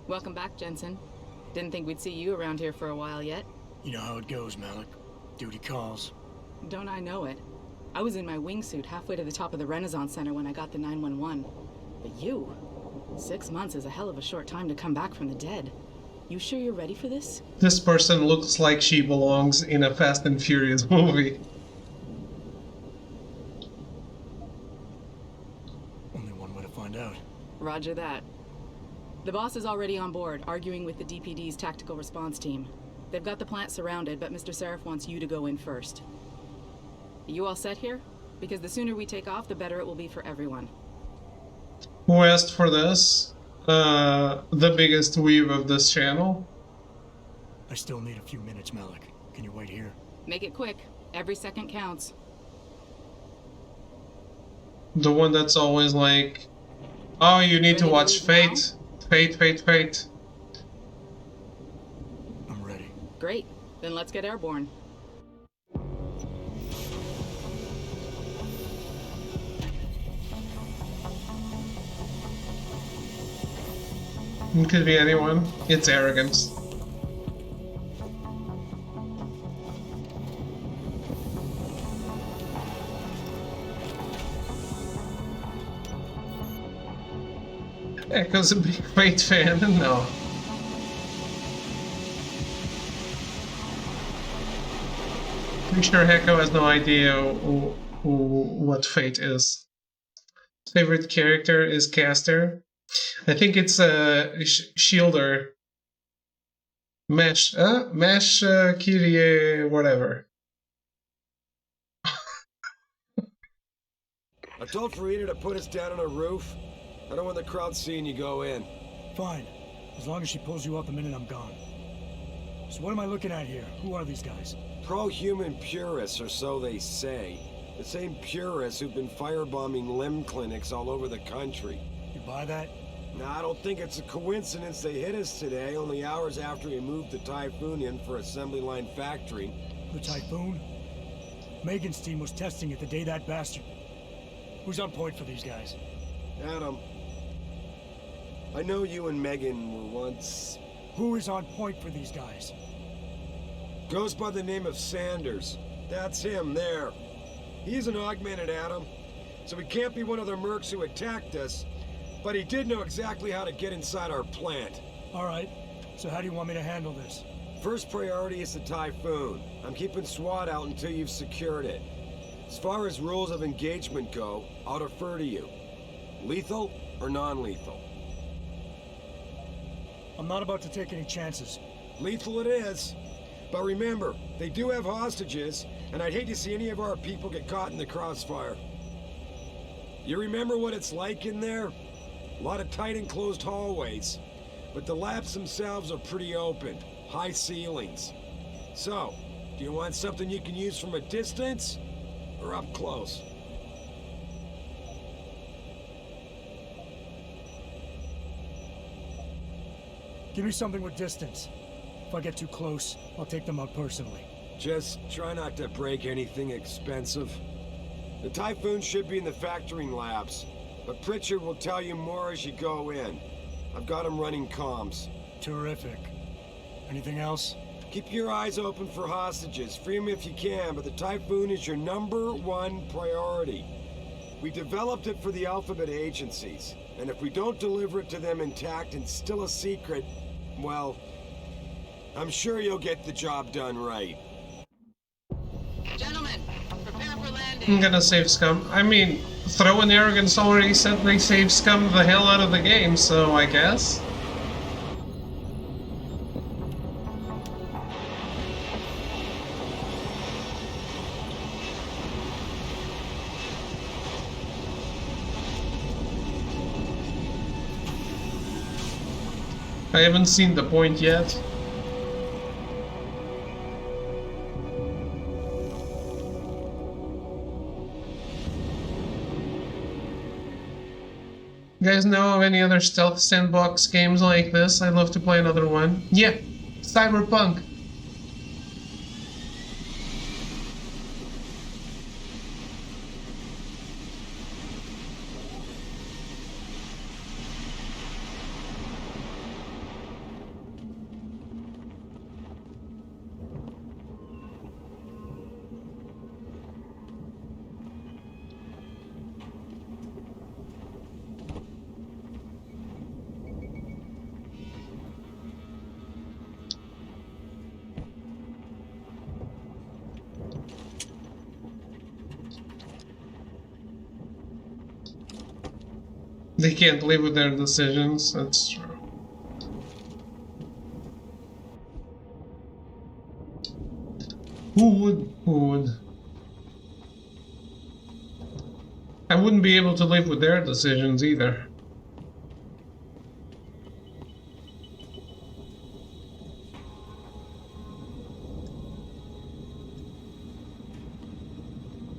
Welcome back, Jensen. Didn't think we'd see you around here for a while yet. You know how it goes, Malik. Duty calls. Don't I know it? I was in my wingsuit halfway to the top of the Renaissance Center when I got the 911. But you? 6 months is a hell of a short time to come back from the dead. You sure you're ready for this? This person looks like she belongs in a Fast and Furious movie. Only one way to find out. Roger that. The boss is already on board, arguing with the DPD's tactical response team. They've got the plant surrounded, but Mr. Seraph wants you to go in first. You all set here? Because the sooner we take off, the better it will be for everyone. Who asked for this? The biggest weeb of this channel? I still need a few minutes, Malik. Can you wait here? Make it quick. Every second counts. The one that's always like, oh, you need to watch Fate. Fate. I'm ready. Great. Then let's get airborne. It could be anyone. It's arrogance. Echo's a big Fate fan. No. Pretty sure Echo has no idea what Fate is. Favorite character is Caster. I think it's Shielder. Mesh Kyrie, whatever. I told Farida to put us down on a roof. I don't want the crowd seeing you go in. Fine. As long as she pulls you up the minute I'm gone. So what am I looking at here? Who are these guys? Pro-human purists, or so they say. The same purists who've been firebombing limb clinics all over the country. You buy that? Nah, I don't think it's a coincidence they hit us today, only hours after we moved the Typhoon in for assembly line factory. The Typhoon? Megan's team was testing it the day that bastard... Who's on point for these guys? Adam. I know you and Megan were once... Who is on point for these guys? Goes by the name of Sanders. That's him, there. He's an augmented Adam, so he can't be one of the mercs who attacked us, but he did know exactly how to get inside our plant. All right, so how do you want me to handle this? First priority is the Typhoon. I'm keeping SWAT out until you've secured it. As far as rules of engagement go, I'll defer to you. Lethal or non-lethal? I'm not about to take any chances. Lethal it is. But remember, they do have hostages, and I'd hate to see any of our people get caught in the crossfire. You remember what it's like in there? A lot of tight enclosed hallways. But the labs themselves are pretty open. High ceilings. So, do you want something you can use from a distance? Or up close? Give me something with distance. If I get too close, I'll take them out personally. Just try not to break anything expensive. The Typhoon should be in the factoring labs, but Pritchard will tell you more as you go in. I've got him running comms. Terrific. Anything else? Keep your eyes open for hostages. Free them if you can, but the Typhoon is your #1 priority. We developed it for the Alphabet agencies, and if we don't deliver it to them intact and still a secret, well, I'm sure you'll get the job done right. Gentlemen, prepare for landing. I'm gonna save scum. I mean, Throw and Arrogance already said they save scum the hell out of the game, so I guess. I haven't seen the point yet. You guys know of any other stealth sandbox games like this? I'd love to play another one. Yeah, Cyberpunk. They can't live with their decisions, that's true. Who would? I wouldn't be able to live with their decisions either.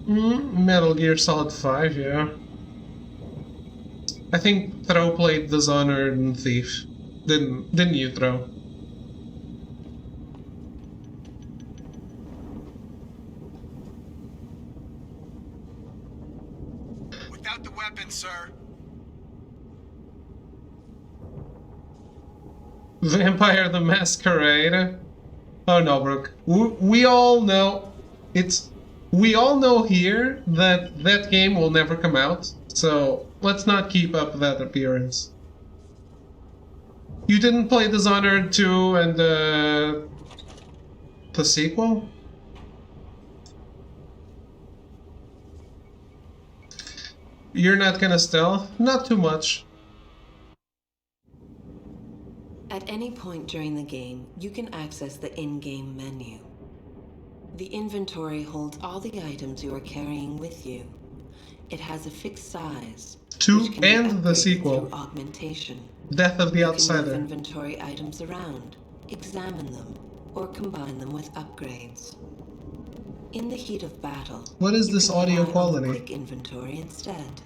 Metal Gear Solid 5, yeah. I think Throw played Dishonored and Thief. Didn't you, Throw? Without the weapon, sir. Vampire the Masquerade? Oh no, Brooke. We all know we all know here that that game will never come out, so let's not keep up that appearance. You didn't play Dishonored 2 and the sequel? You're not gonna stealth? Not too much. At any point during the game, you can access the in-game menu. The inventory holds all the items you are carrying with you. It has a fixed size. 2 and the sequel. Augmentation. Death of the Outsider. You can move inventory items around, examine them, or combine them with upgrades. In the heat of battle, what is this audio quality? Quick inventory instead.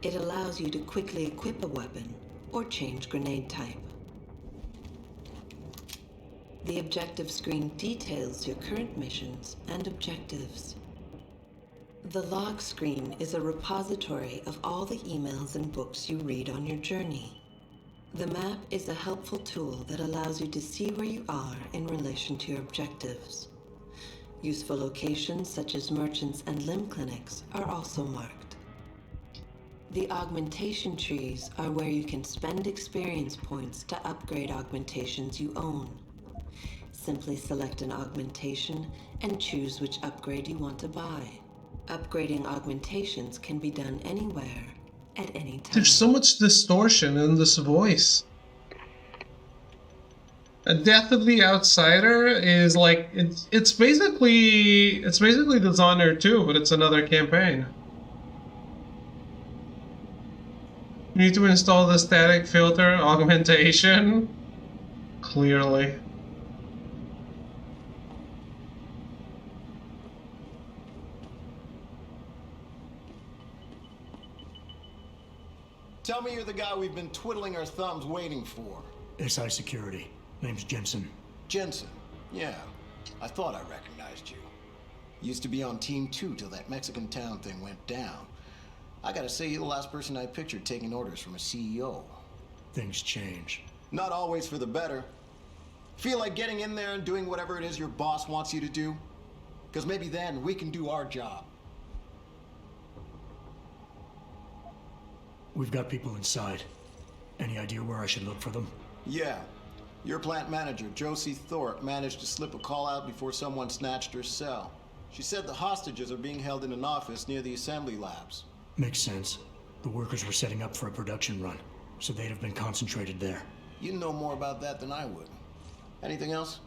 It allows you to quickly equip a weapon or change grenade type. The objective screen details your current missions and objectives. The log screen is a repository of all the emails and books you read on your journey. The map is a helpful tool that allows you to see where you are in relation to your objectives. Useful locations such as merchants and limb clinics are also marked. The augmentation trees are where you can spend experience points to upgrade augmentations you own. Simply select an augmentation and choose which upgrade you want to buy. Upgrading augmentations can be done anywhere, at any time. There's so much distortion in this voice. A Death of the Outsider is like it's basically Dishonored 2, but it's another campaign. You need to install the static filter augmentation. Clearly. Tell me you're the guy we've been twiddling our thumbs waiting for. SI Security. Name's Jensen. Jensen. Yeah. I thought I recognized you. Used to be on Team 2 till that Mexican town thing went down. I gotta say, you're the last person I pictured taking orders from a CEO. Things change. Not always for the better. Feel like getting in there and doing whatever it is your boss wants you to do? Because maybe then we can do our job. We've got people inside. Any idea where I should look for them? Yeah. Your plant manager, Josie Thorpe, managed to slip a call out before someone snatched her cell. She said the hostages are being held in an office near the assembly labs. Makes sense. The workers were setting up for a production run, so they'd have been concentrated there. You know more about that than I would. Anything else?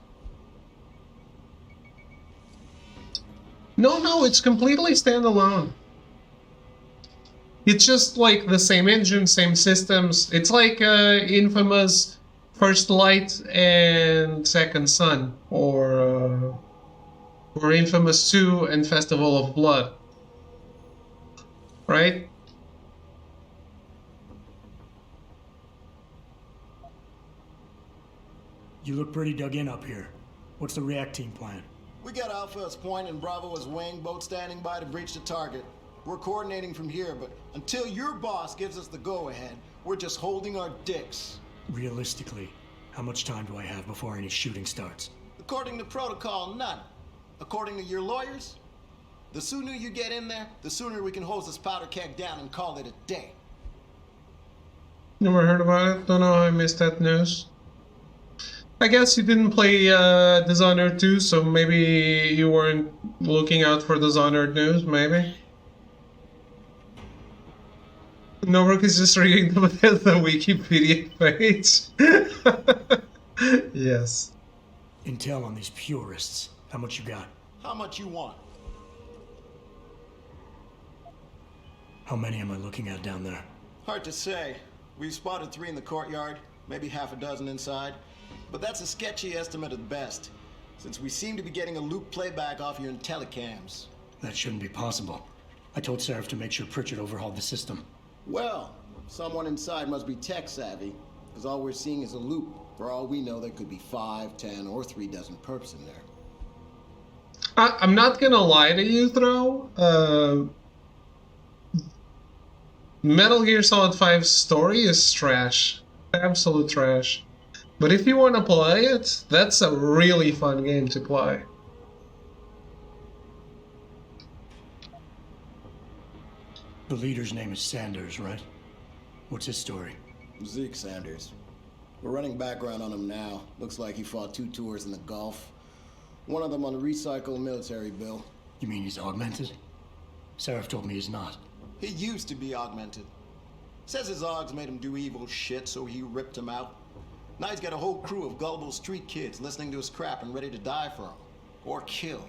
No, it's completely standalone. It's just like the same engine, same systems. It's like Infamous First Light and Second Son, or Infamous 2 and Festival of Blood. Right? You look pretty dug in up here. What's the react team plan? We got Alpha as point and Bravo as wing, both standing by to breach the target. We're coordinating from here, but until your boss gives us the go-ahead, we're just holding our dicks. Realistically, how much time do I have before any shooting starts? According to protocol, none. According to your lawyers, the sooner you get in there, the sooner we can hose this powder keg down and call it a day. Never heard about it. Don't know how I missed that news. I guess you didn't play Dishonored 2, so maybe you weren't looking out for Dishonored news, maybe? Norbrook is just reading the Wikipedia page. Yes. Intel on these purists. How much you got? How much you want? How many am I looking at down there? Hard to say. We've spotted 3 in the courtyard, maybe half a dozen inside. But that's a sketchy estimate at best, since we seem to be getting a loop playback off your telecams. That shouldn't be possible. I told Seraph to make sure Pritchard overhauled the system. Well, someone inside must be tech savvy, because all we're seeing is a loop. For all we know, there could be 5, 10, or 3 dozen perps in there. I'm not gonna lie to you, though. Metal Gear Solid 5's story is trash. Absolute trash. But if you want to play it, that's a really fun game to play. The leader's name is Sanders, right? What's his story? Zeke Sanders. We're running background on him now. Looks like he fought 2 tours in the Gulf. One of them on a recycled military bill. You mean he's augmented? Seraph told me he's not. He used to be augmented. Says his augs made him do evil shit, so he ripped him out. Now he's got a whole crew of gullible street kids listening to his crap and ready to die for him. Or kill.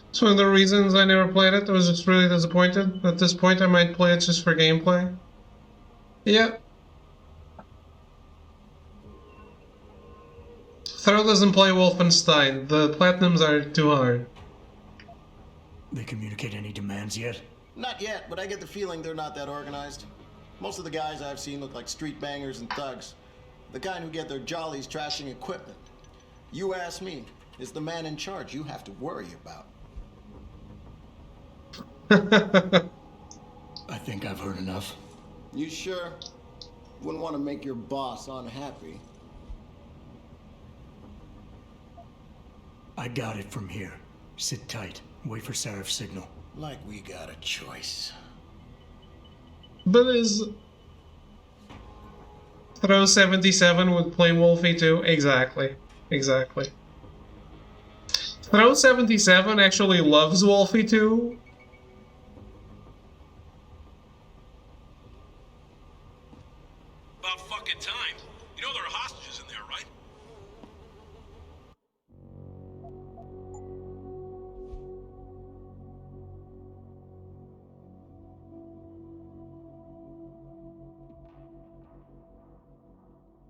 It's one of the reasons I never played it. I was just really disappointed. At this point, I might play it just for gameplay. Yeah. Throw doesn't play Wolfenstein. The Platinums are too hard. They communicate any demands yet? Not yet, but I get the feeling they're not that organized. Most of the guys I've seen look like street bangers and thugs. The kind who get their jollies trashing equipment. You ask me, is the man in charge you have to worry about. I think I've heard enough. You sure? Wouldn't want to make your boss unhappy. I got it from here. Sit tight. Wait for Seraph's signal. Like we got a choice. But is Throw 77 with Plain Wolfie too? Exactly. exactly. Throw 77 actually loves Wolfie too. About fucking time. You know there are hostages in there, right?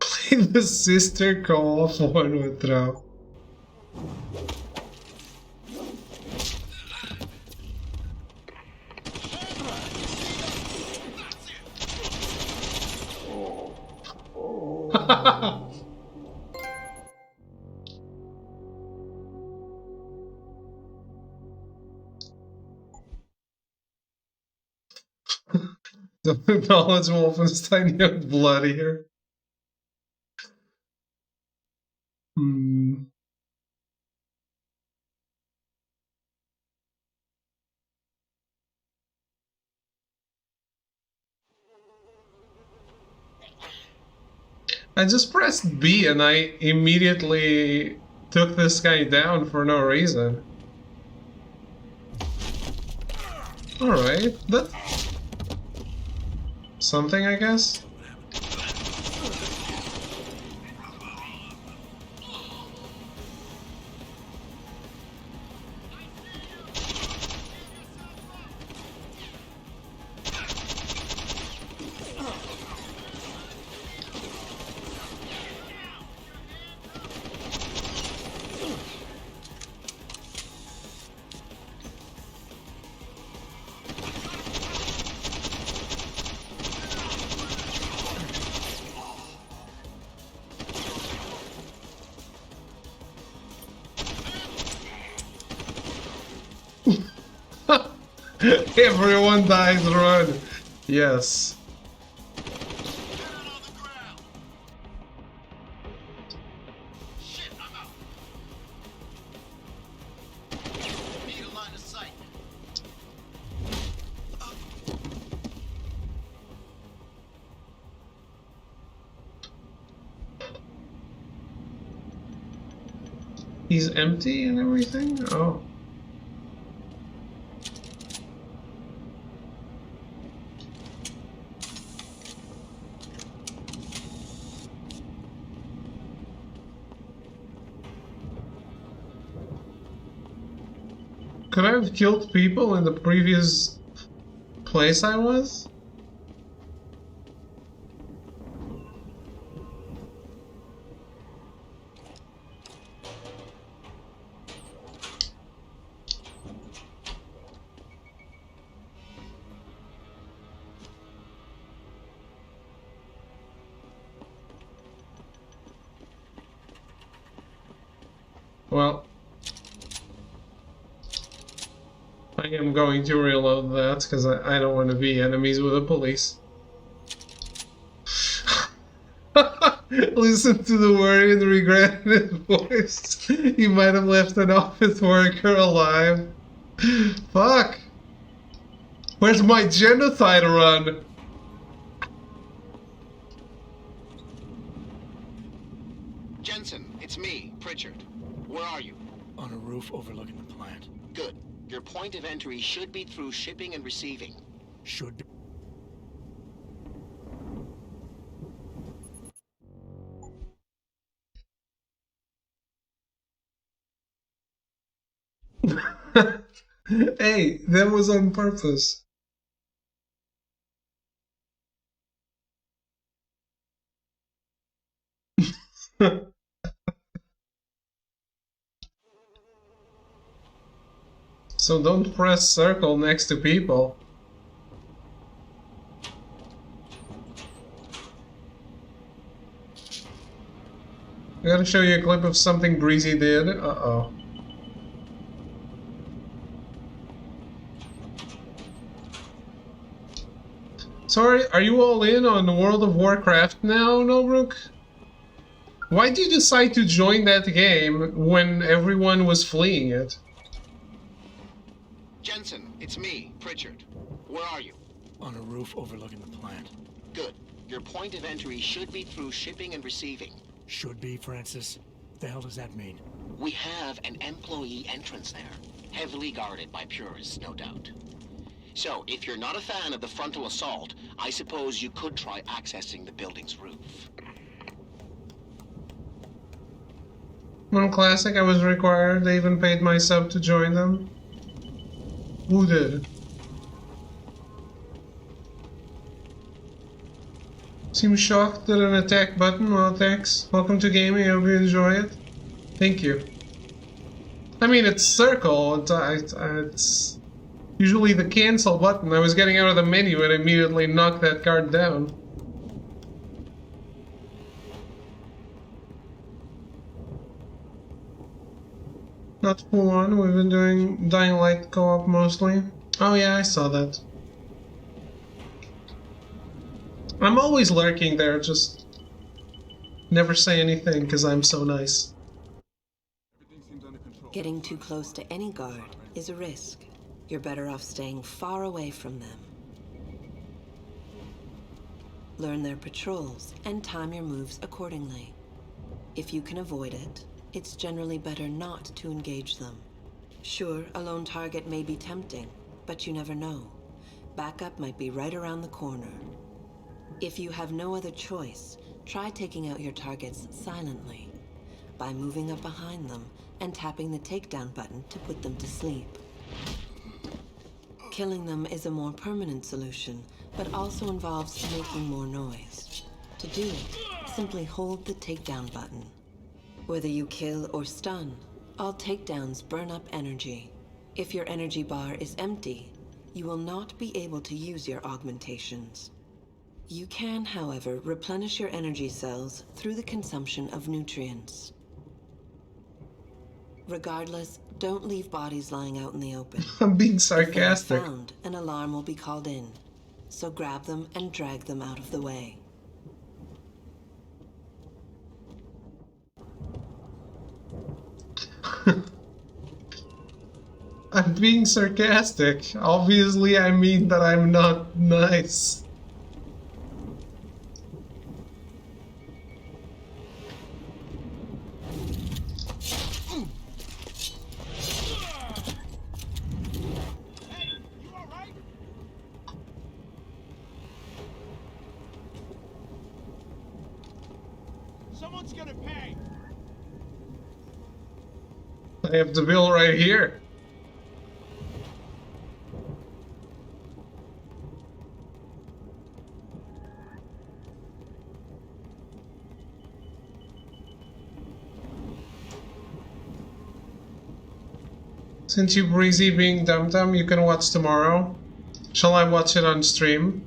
Play the sister co-op one with Throw. Don't acknowledge Wolfenstein, young bloody here. I just pressed B and I immediately took this guy down for no reason. Alright, that's something, I guess. Everyone dies, run! Yes. He's empty and everything? Oh. Could I have killed people in the previous place I was? Well, I am going to reload that because I don't want to be enemies with the police. Listen to the worry and regret in his voice. He might have left an office worker alive. Fuck! Where's my genocide run? Jensen, it's me, Pritchard. Where are you? On a roof overlooking the plant. Good. Your point of entry should be through shipping and receiving. Should be. Hey, that was on purpose. So don't press circle next to people. I gotta show you a clip of something Breezy did. Uh-oh. Sorry, are you all in on World of Warcraft now, Nobrook? Why did you decide to join that game when everyone was fleeing it? Jensen, it's me, Pritchard. Where are you? On a roof overlooking the plant. Good. Your point of entry should be through shipping and receiving. Should be, Francis. The hell does that mean? We have an employee entrance there, heavily guarded by purists, no doubt. So, if you're not a fan of the frontal assault, I suppose you could try accessing the building's roof. On Classic, I was required. They even paid my sub to join them. Who did? Seem shocked at an attack button. Well, thanks. Welcome to gaming. I hope you enjoy it. Thank you. I mean, it's circle. It's usually the cancel button. I was getting out of the menu and immediately knocked that card down. Not full on. We've been doing Dying Light co-op mostly. Oh yeah, I saw that. I'm always lurking there, just never say anything because I'm so nice. Getting too close to any guard is a risk. You're better off staying far away from them. Learn their patrols and time your moves accordingly. If you can avoid it, it's generally better not to engage them. Sure, a lone target may be tempting, but you never know. Backup might be right around the corner. If you have no other choice, try taking out your targets silently by moving up behind them and tapping the takedown button to put them to sleep. Killing them is a more permanent solution, but also involves making more noise. To do it, simply hold the takedown button. Whether you kill or stun, all takedowns burn up energy. If your energy bar is empty, you will not be able to use your augmentations. You can, however, replenish your energy cells through the consumption of nutrients. Regardless, don't leave bodies lying out in the open. I'm being sarcastic. If they are found, an alarm will be called in, so grab them and drag them out of the way. I'm being sarcastic. Obviously, I mean that I'm not nice. Someone's gonna pay. I have the bill right here. Since you Breezy being Dum Dum, you can watch tomorrow. Shall I watch it on stream?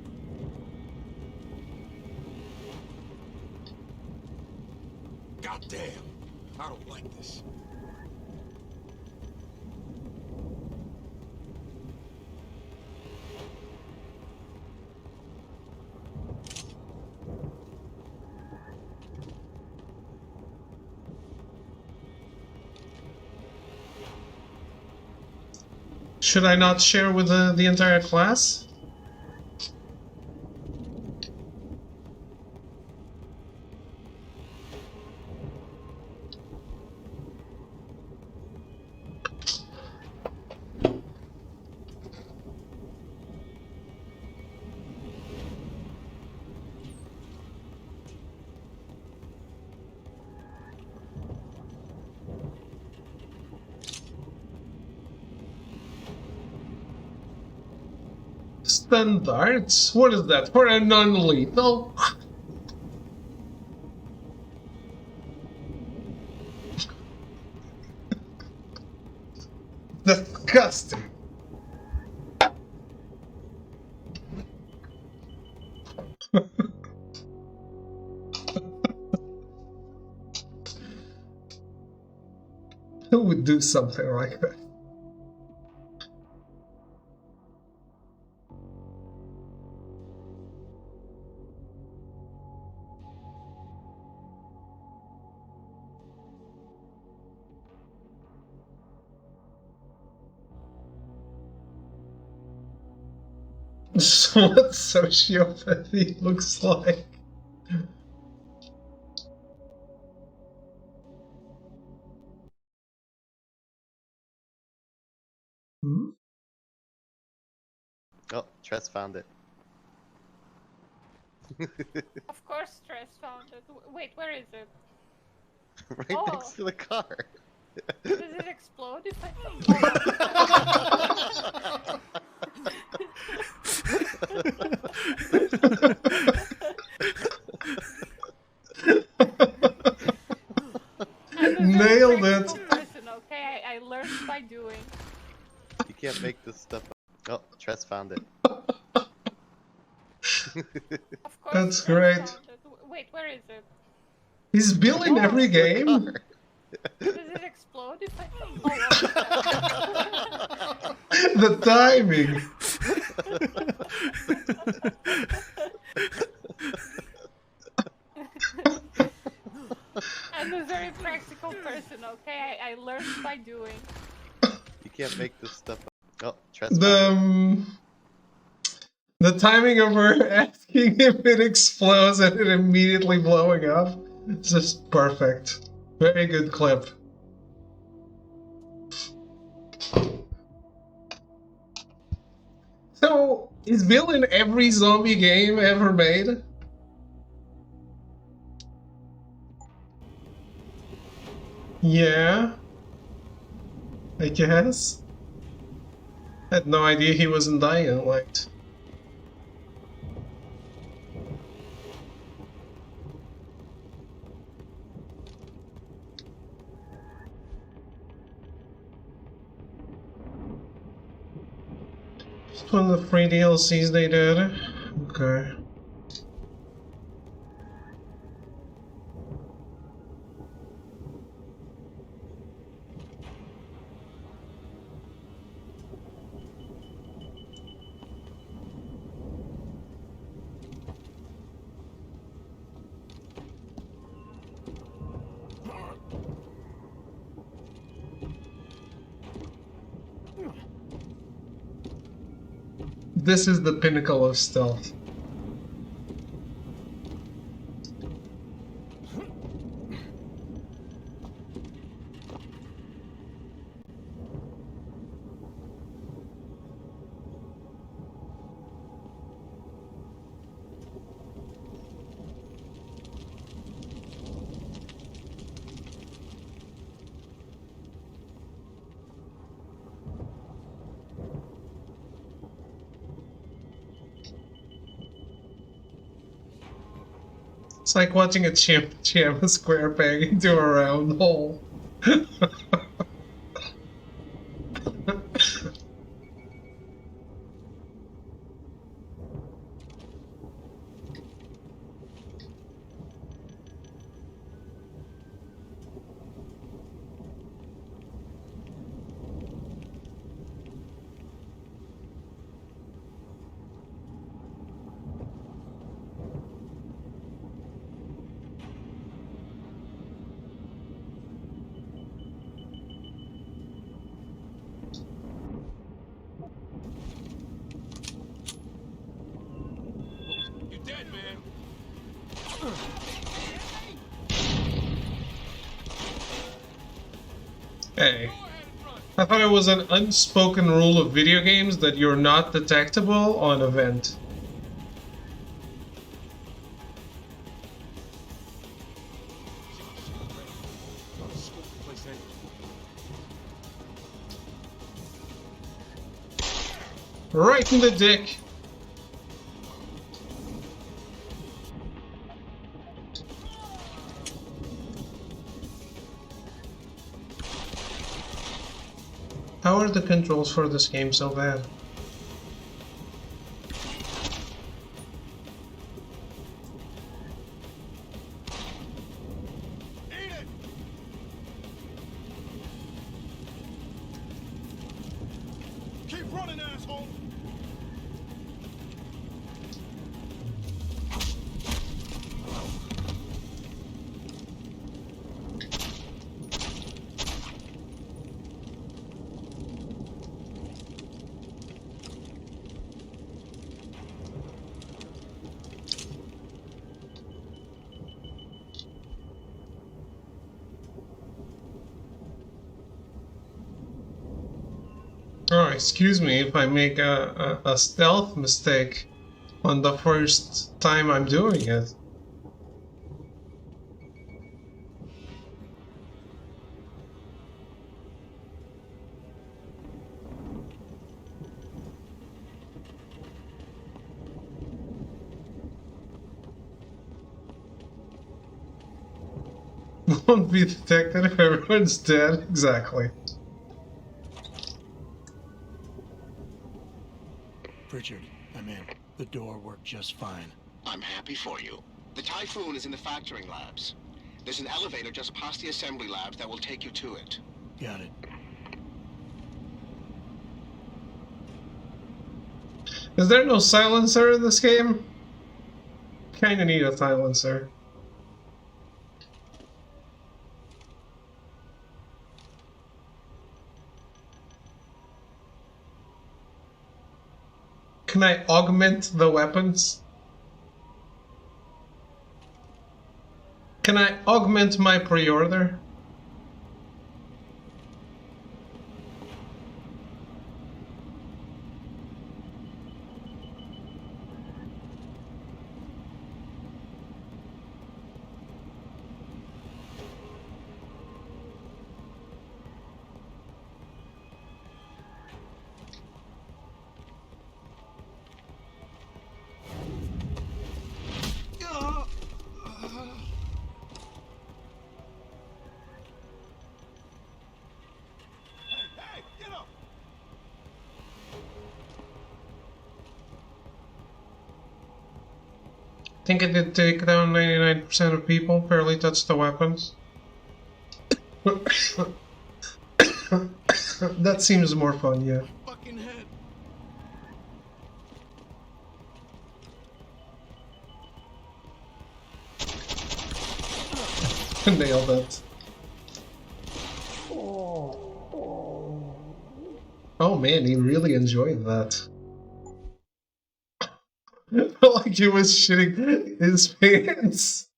Goddamn, I don't like this. Should I not share with the entire class? Standards? What is that? For a non-lethal? Disgusting. Who would do something like that? So what sociopathy looks like. Hmm? Oh, Tress found it. Of course, Tress found it. Wait, where is it? Right next to the car. Does it explode if I... I'm a very Nailed it. practical person, okay? I learned by doing. You can't make this stuff up. Oh, Tress found it. Of course, That's Tress great. found it. Wait, where is it? He's building every game. Does it explode if I... The timing. I'm a very practical person, okay? I learned by doing. You can't make this stuff up. Oh, Tress found The timing of her asking if it explodes and it immediately blowing up. It's just perfect. Very good clip. So, is Bill in every zombie game ever made? Yeah. I guess. Had no idea he was in Dying Light. Just one of the free DLCs they did. Okay. This is the pinnacle of stealth. It's like watching a jam a square peg into a round hole. You're dead, man. Hey. I thought it was an unspoken rule of video games that you're not detectable on event. Right in the dick. How are the controls for this game so bad? Keep running, asshole. Alright. excuse me if I make a stealth mistake on the first time I'm doing it. Won't be detected if everyone's dead. Exactly. Pritchard, I'm in. The door worked just fine. I'm happy for you. The Typhoon is in the factoring labs. There's an elevator just past the assembly labs that will take you to it. Got it. Is there no silencer in this game? Kinda need a silencer. Can I augment the weapons? Can I augment my pre-order? I think it did take down 99% of people, barely touched the weapons. That seems more fun, yeah. Fucking head. Nailed it. Oh man, he really enjoyed that. Like he was shitting his pants.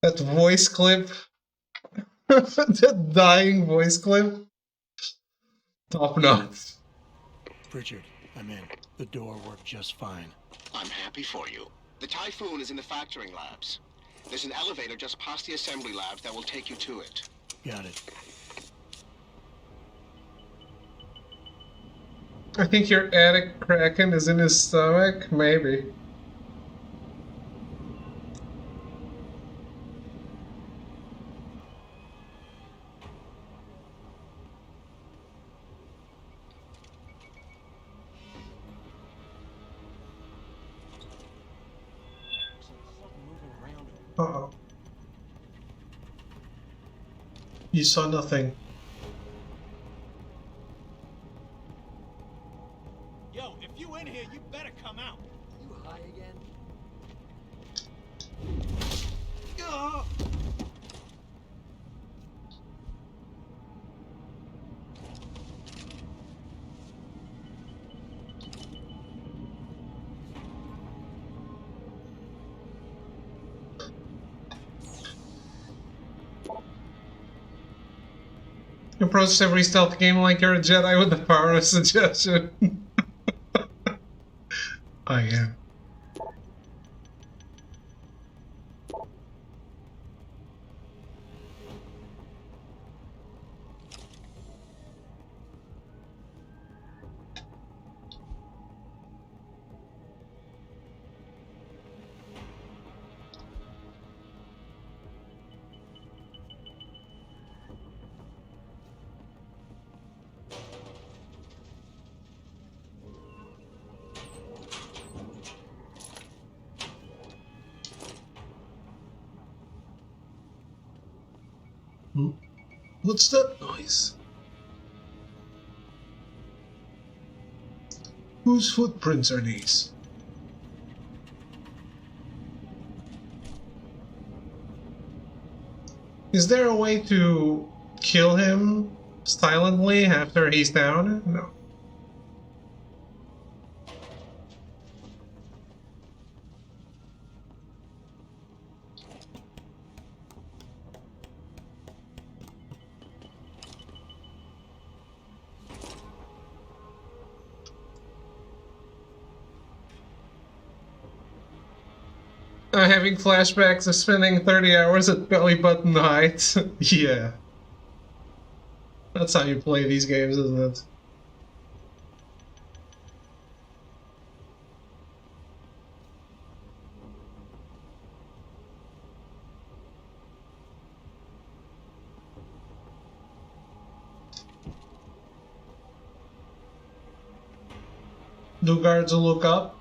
That voice clip. That dying voice clip. Top notch. Pritchard, I'm in. The door worked just fine. I'm happy for you. The Typhoon is in the factoring labs. There's an elevator just past the assembly labs that will take you to it. Got it. I think your attic kraken is in his stomach, maybe. Uh-oh. You saw nothing. Yo, if you in here, you better come out. You high again? You approach every stealth game like you're a Jedi with the power of suggestion. I am. What's that noise? Whose footprints are these? Is there a way to kill him silently after he's down? No. I having flashbacks of spending 30 hours at Belly Button Heights? Yeah. That's how you play these games, isn't it? Do guards look up?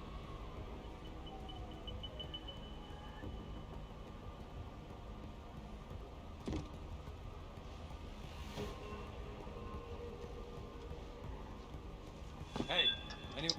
Hey, anyone?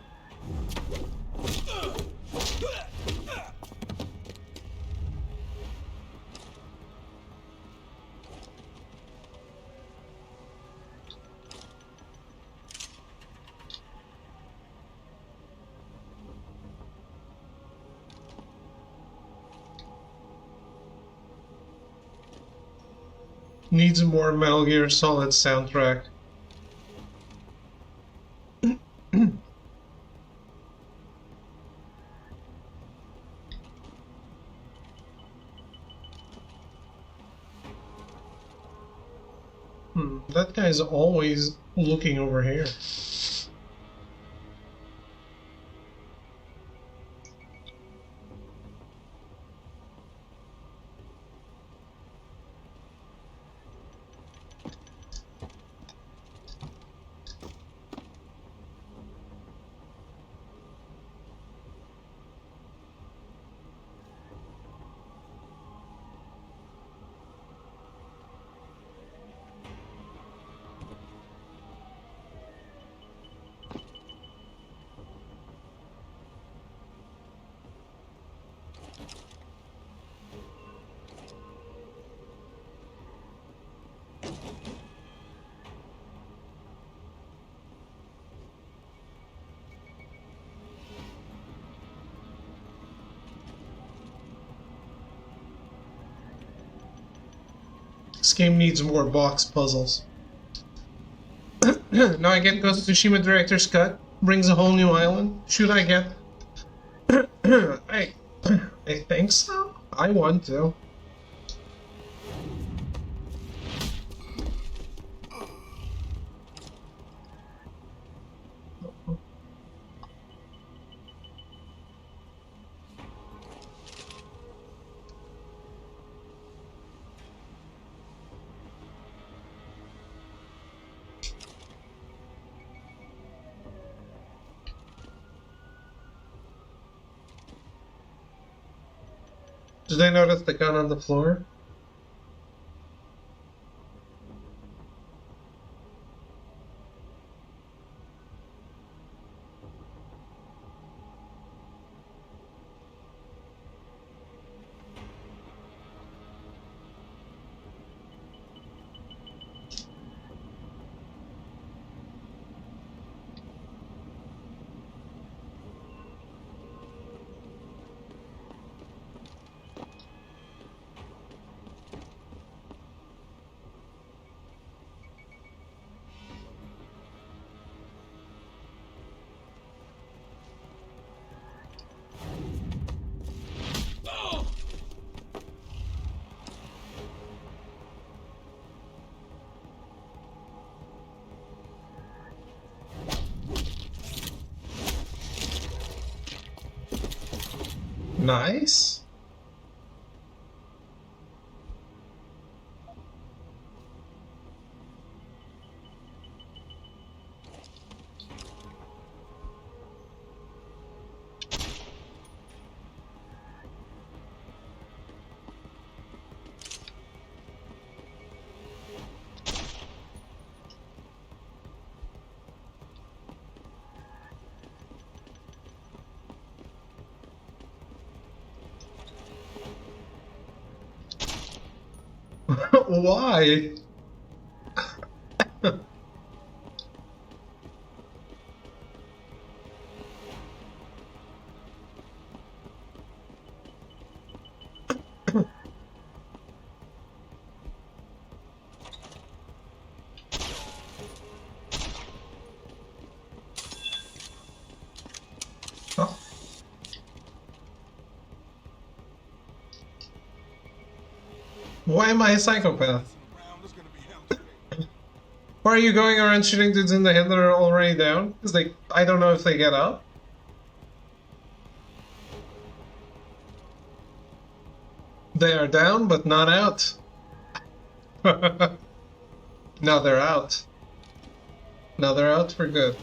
Needs more Metal Gear Solid soundtrack. That guy's always looking over here. This game needs more box puzzles. Now I get Ghost of Tsushima Director's Cut. Brings a whole new island. Should I get... I think so. I want to. Did I notice the gun on the floor? Nice. Why? Why am I a psychopath? Why are you going around shooting dudes in the head that are already down? Because I don't know if they get up. They are down, but not out. Now they're out. Now they're out for good.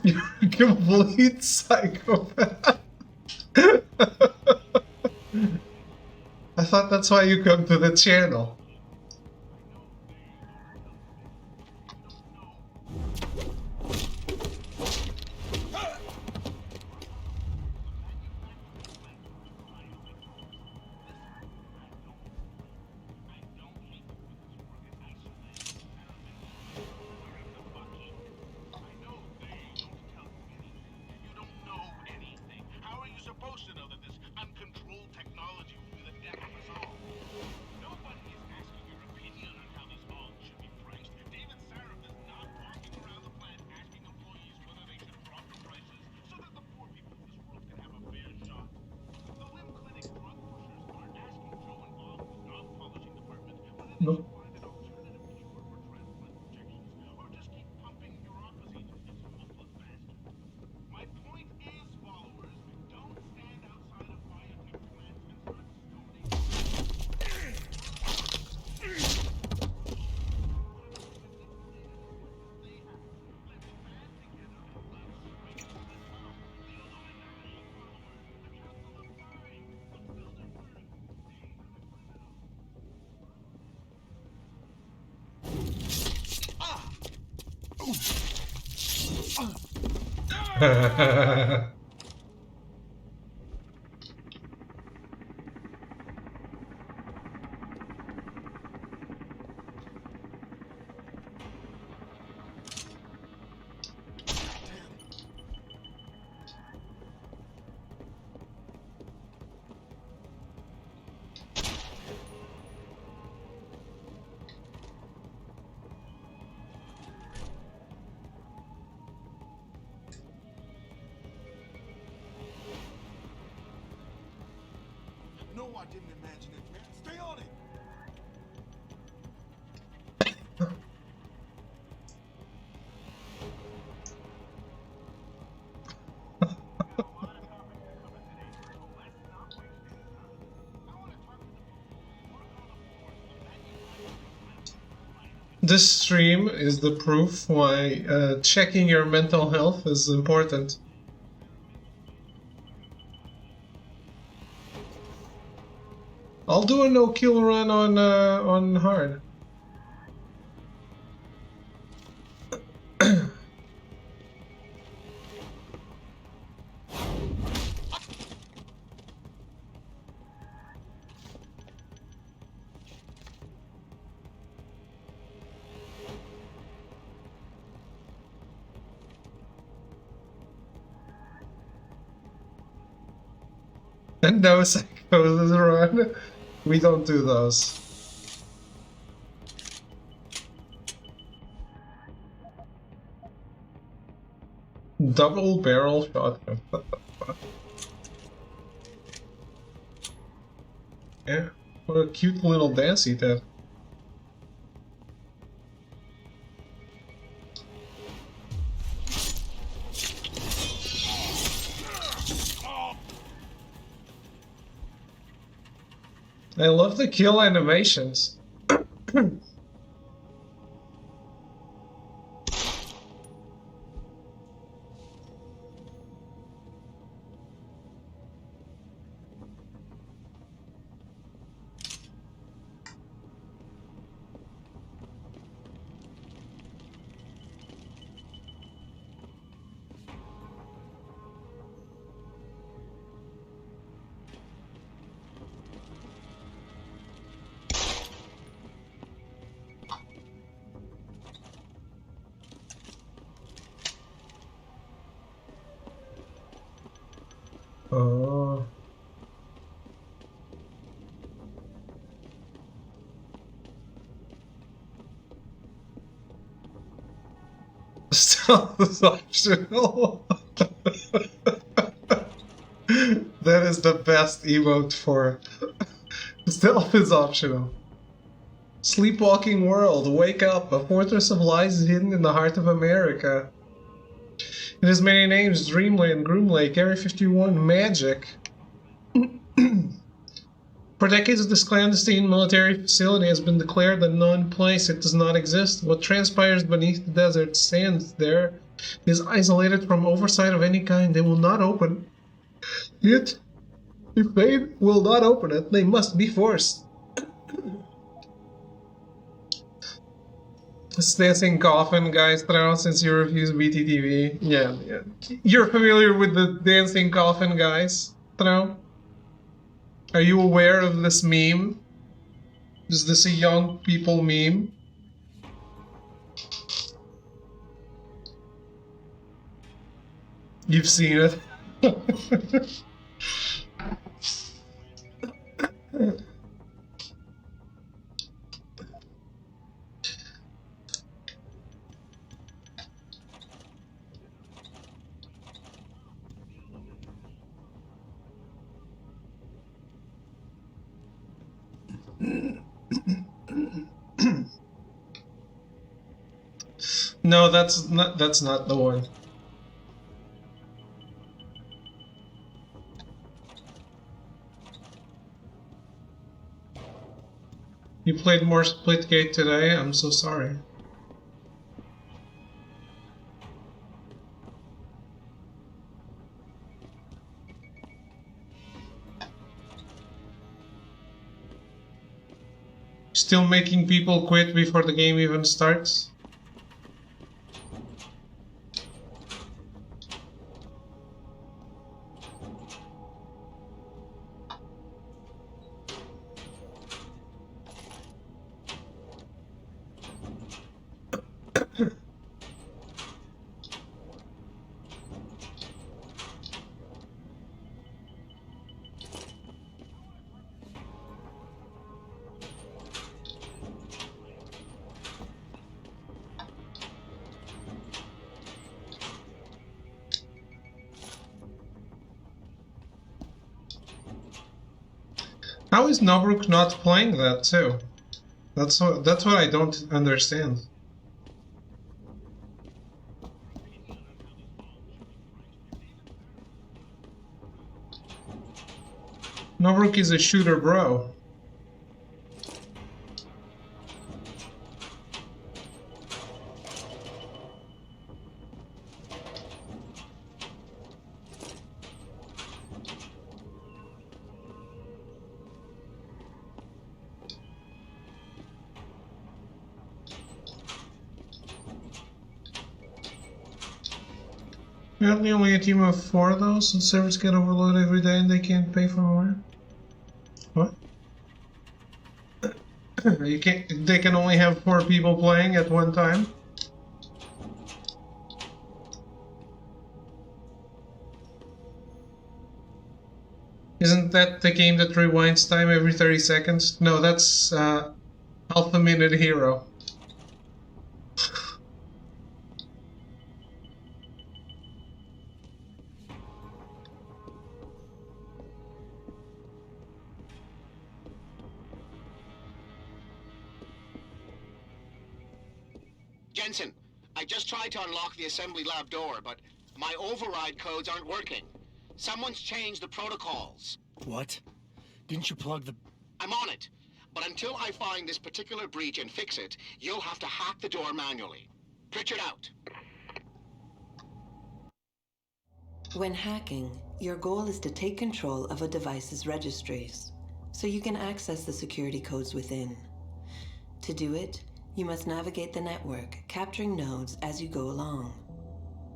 You're a complete psychopath. I thought that's why you come to the channel. No. No, I didn't imagine it, man. Stay on it. This stream is the proof why checking your mental health is important. I'll do a no-kill run on hard. And no psychosis run. We don't do those. Double barrel shotgun. What the fuck? Yeah, what a cute little dance he did. I love the kill animations. Oh. Stealth is optional. That is the best emote for stealth is optional. Sleepwalking world, wake up! A fortress of lies is hidden in the heart of America. It has many names: Dreamland, Groom Lake, Area 51, Magic. For decades, this clandestine military facility has been declared a known place. It does not exist. What transpires beneath the desert sands there is isolated from oversight of any kind. They will not open it. If they will not open it, they must be forced. This dancing coffin, guys, throw since you refuse BTTV. Yeah. You're familiar with the dancing coffin, guys? Throw? Are you aware of this meme? Is this a young people meme? You've seen it. No, that's not the one. You played more Splitgate today? I'm so sorry. Still making people quit before the game even starts? How is Nobruk not playing that too? That's what I don't understand. Nobruk is a shooter bro. Apparently only a team of 4 though, so servers get overloaded every day and they can't pay for more. What? You can't. They can only have 4 people playing at one time. Isn't that the game that rewinds time every 30 seconds? No, that's Half a Minute Hero. Jensen, I just tried to unlock the assembly lab door, but my override codes aren't working. Someone's changed the protocols. What? Didn't you plug the... I'm on it. But until I find this particular breach and fix it, you'll have to hack the door manually. Pritchard out. When hacking, your goal is to take control of a device's registries, so you can access the security codes within. To do it, you must navigate the network, capturing nodes as you go along.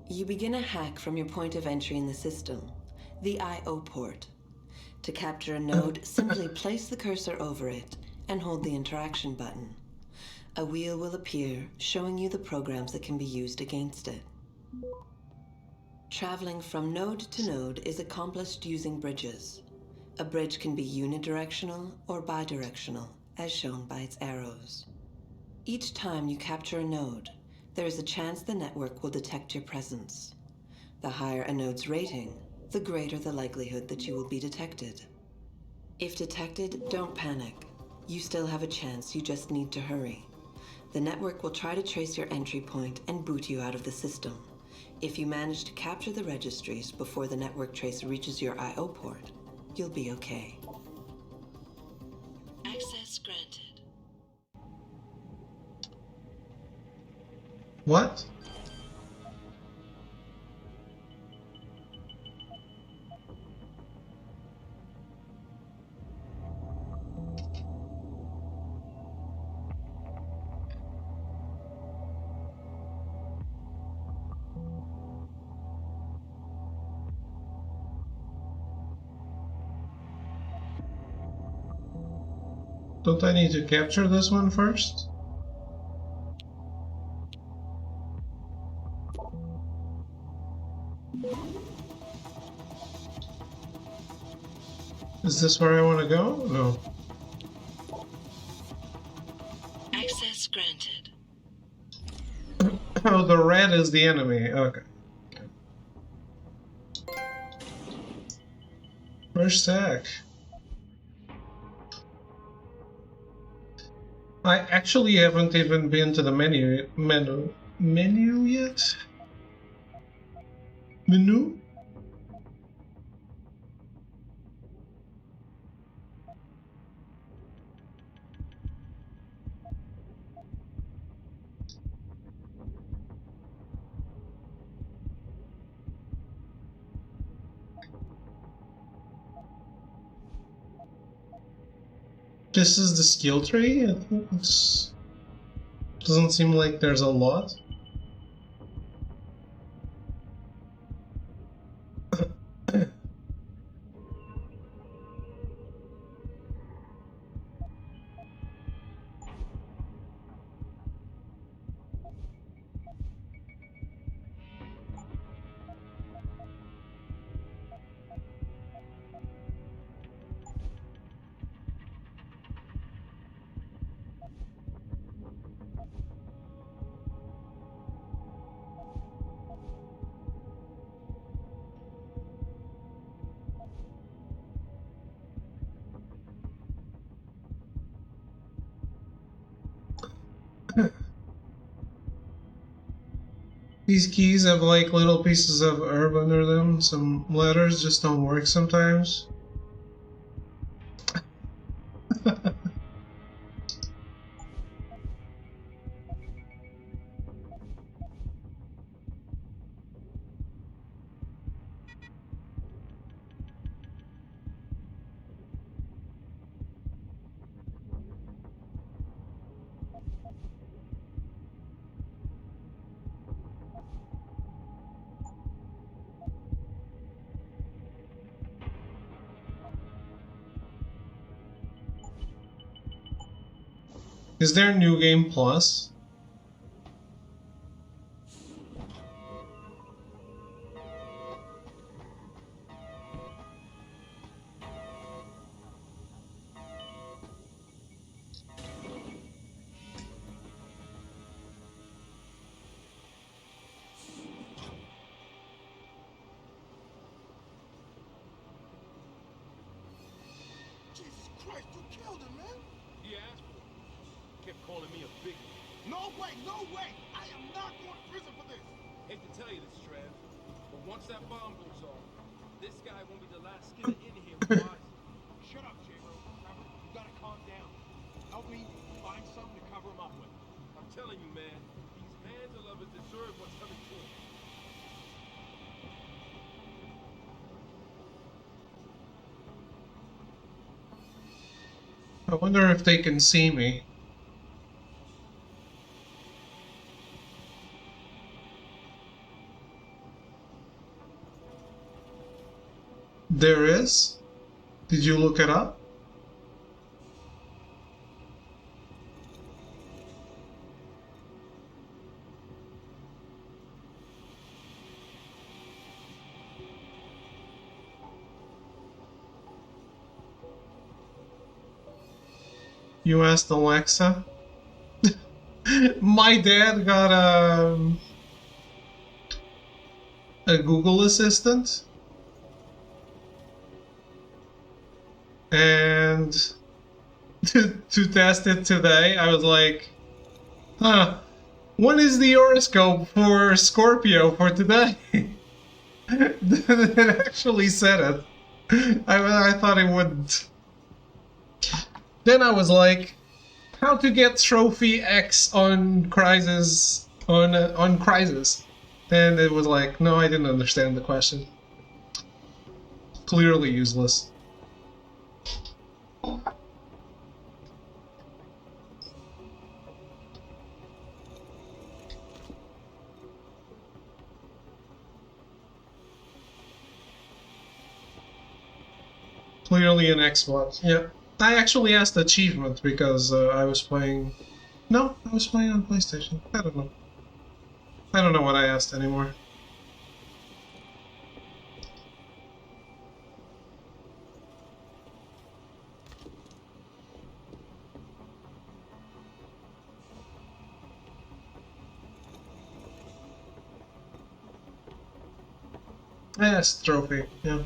You begin a hack from your point of entry in the system, the I/O port. To capture a node, simply place the cursor over it and hold the interaction button. A wheel will appear, showing you the programs that can be used against it. Traveling from node to node is accomplished using bridges. A bridge can be unidirectional or bidirectional, as shown by its arrows. Each time you capture a node, there is a chance the network will detect your presence. The higher a node's rating, the greater the likelihood that you will be detected. If detected, don't panic. You still have a chance, you just need to hurry. The network will try to trace your entry point and boot you out of the system. If you manage to capture the registries before the network trace reaches your I/O port, you'll be okay. Access granted. What? Don't I need to capture this one first? Is this where I want to go? No. Access granted. Oh, the red is the enemy. Okay. First stack. I actually haven't even been to the menu yet. Menu? This is the skill tree? It's doesn't seem like there's a lot. These keys have like little pieces of herb under them. Some letters just don't work sometimes. Is there New Game Plus? Jesus Christ, you killed him, man! He asked for it. Kept calling me a big one. No way, no way! I am not going to prison for this! Hate to tell you this, Trev, but once that bomb goes off, this guy won't be the last skiller in here with eyes. Shut up, J-Ro. Robert, you gotta calm down. Help me find something to cover him up with. I'm telling you, man, these Hansa lovers deserve what's coming to them. I wonder if they can see me. There is? Did you look it up? You asked Alexa. My dad got a Google Assistant, and to test it today, I was like, huh, what is the horoscope for Scorpio for today? It actually said it. I thought it wouldn't. Then I was like, how to get trophy X on Crysis on Crysis, and it was like, no, I didn't understand the question. Clearly useless. Clearly an Xbox. Yeah. I actually asked achievement because I was playing... No, I was playing on PlayStation. I don't know. I don't know what I asked anymore. I asked trophy, yeah.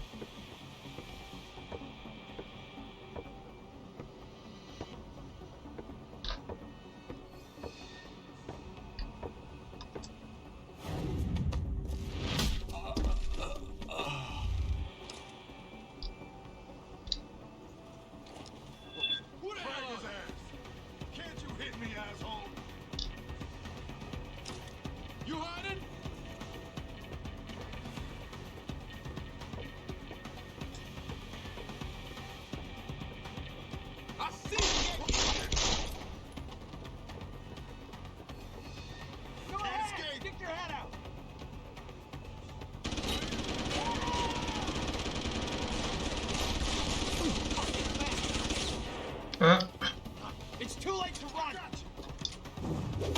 It's too late to run.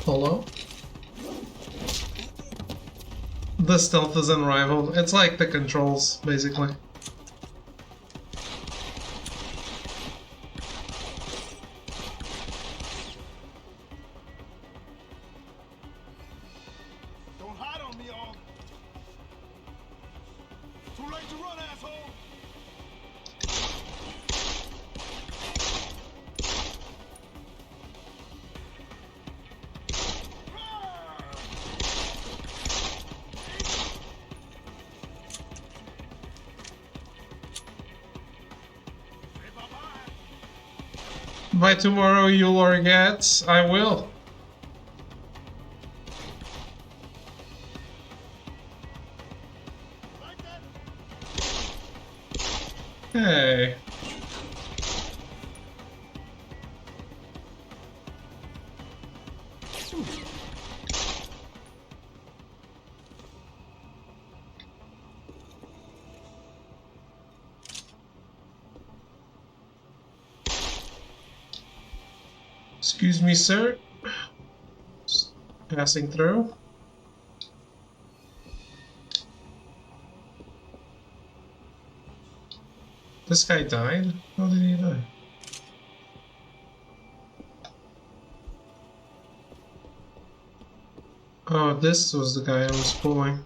Hello? The stealth is unrivaled. It's like the controls, basically. Don't hide on me, all. Too late to run, asshole. By tomorrow you'll forget. I will. Hey. Excuse me, sir. Passing through. This guy died? How did he die? Oh, this was the guy I was pulling.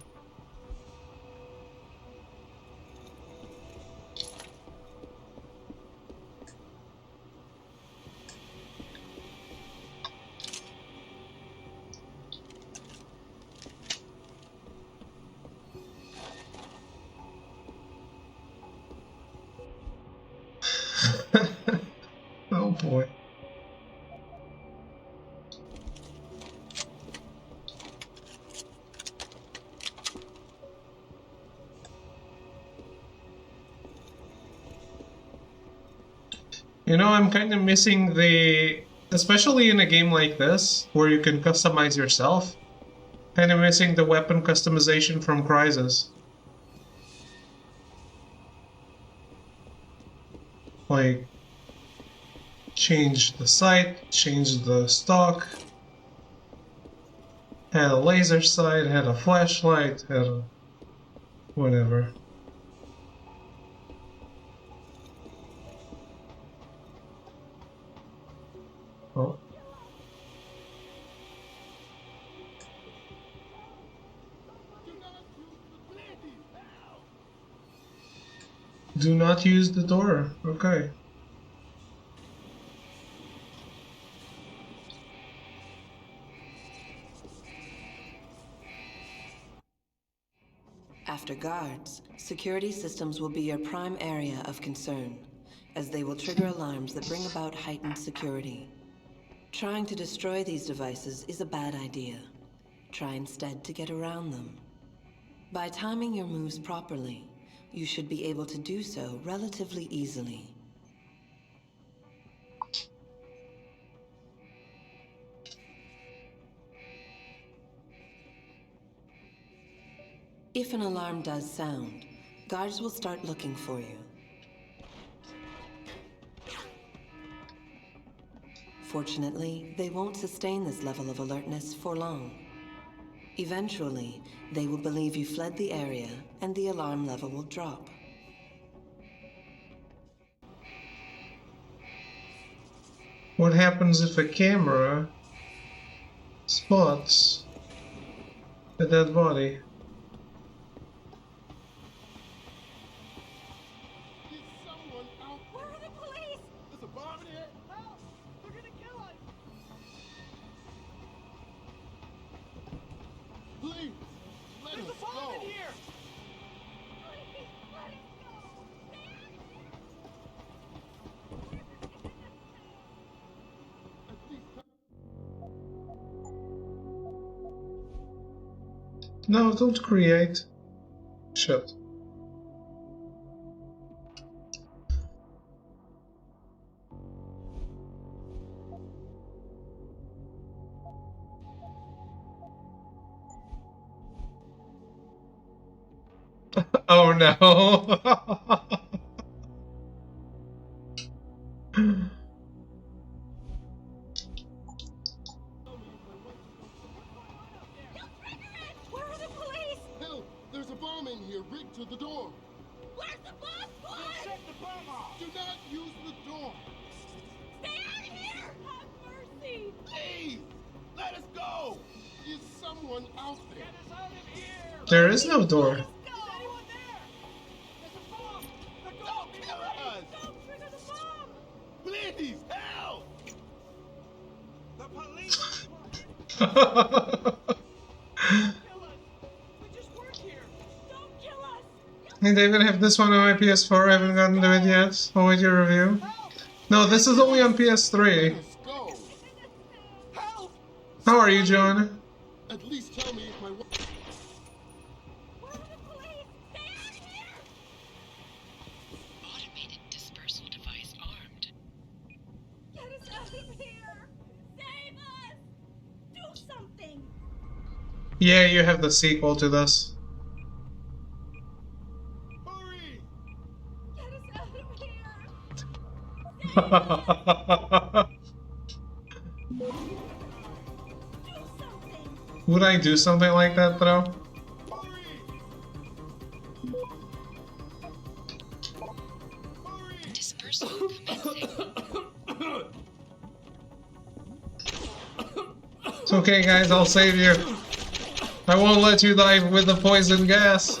Oh boy. You know, I'm kind of missing the... Especially in a game like this, where you can customize yourself. Kind of missing the weapon customization from Crysis. Like... Change the sight, change the stock. Had a laser sight, had a flashlight, had a... whatever. Do not use the door. Okay. After guards, security systems will be your prime area of concern, as they will trigger alarms that bring about heightened security. Trying to destroy these devices is a bad idea. Try instead to get around them. By timing your moves properly, you should be able to do so relatively easily. If an alarm does sound, guards will start looking for you. Fortunately, they won't sustain this level of alertness for long. Eventually, they will believe you fled the area, and the alarm level will drop. What happens if a camera spots a dead body? Where are the police? There's a bomb in here. Help! They're gonna kill us. Please, let us go. In here. Please, let us go. No, don't create. Shit. Oh no. Where are the police? Help! There's a bomb in here rigged to the door. Where's the bomb squad? Set the bomb off. Do not use the door. Stay out of here! Have mercy! Please, let us go. Is someone out there? Get us out of here. There is no door. Is anyone there? There's a bomb. Don't kill us. Don't trigger the bomb! Please, help! The police. Hey David, I have this one on my PS4. I haven't gotten to it yet. I'll wait your review. No, this is only on PS3. How are you, John? At least tell me if my Automated dispersal device armed. Get us out of here! Save us! Do something! Yeah, you have the sequel to this. Get us out of here! Would I do something like that, though? Dispersal It's okay, guys, I'll save you. I won't let you die with the poison gas.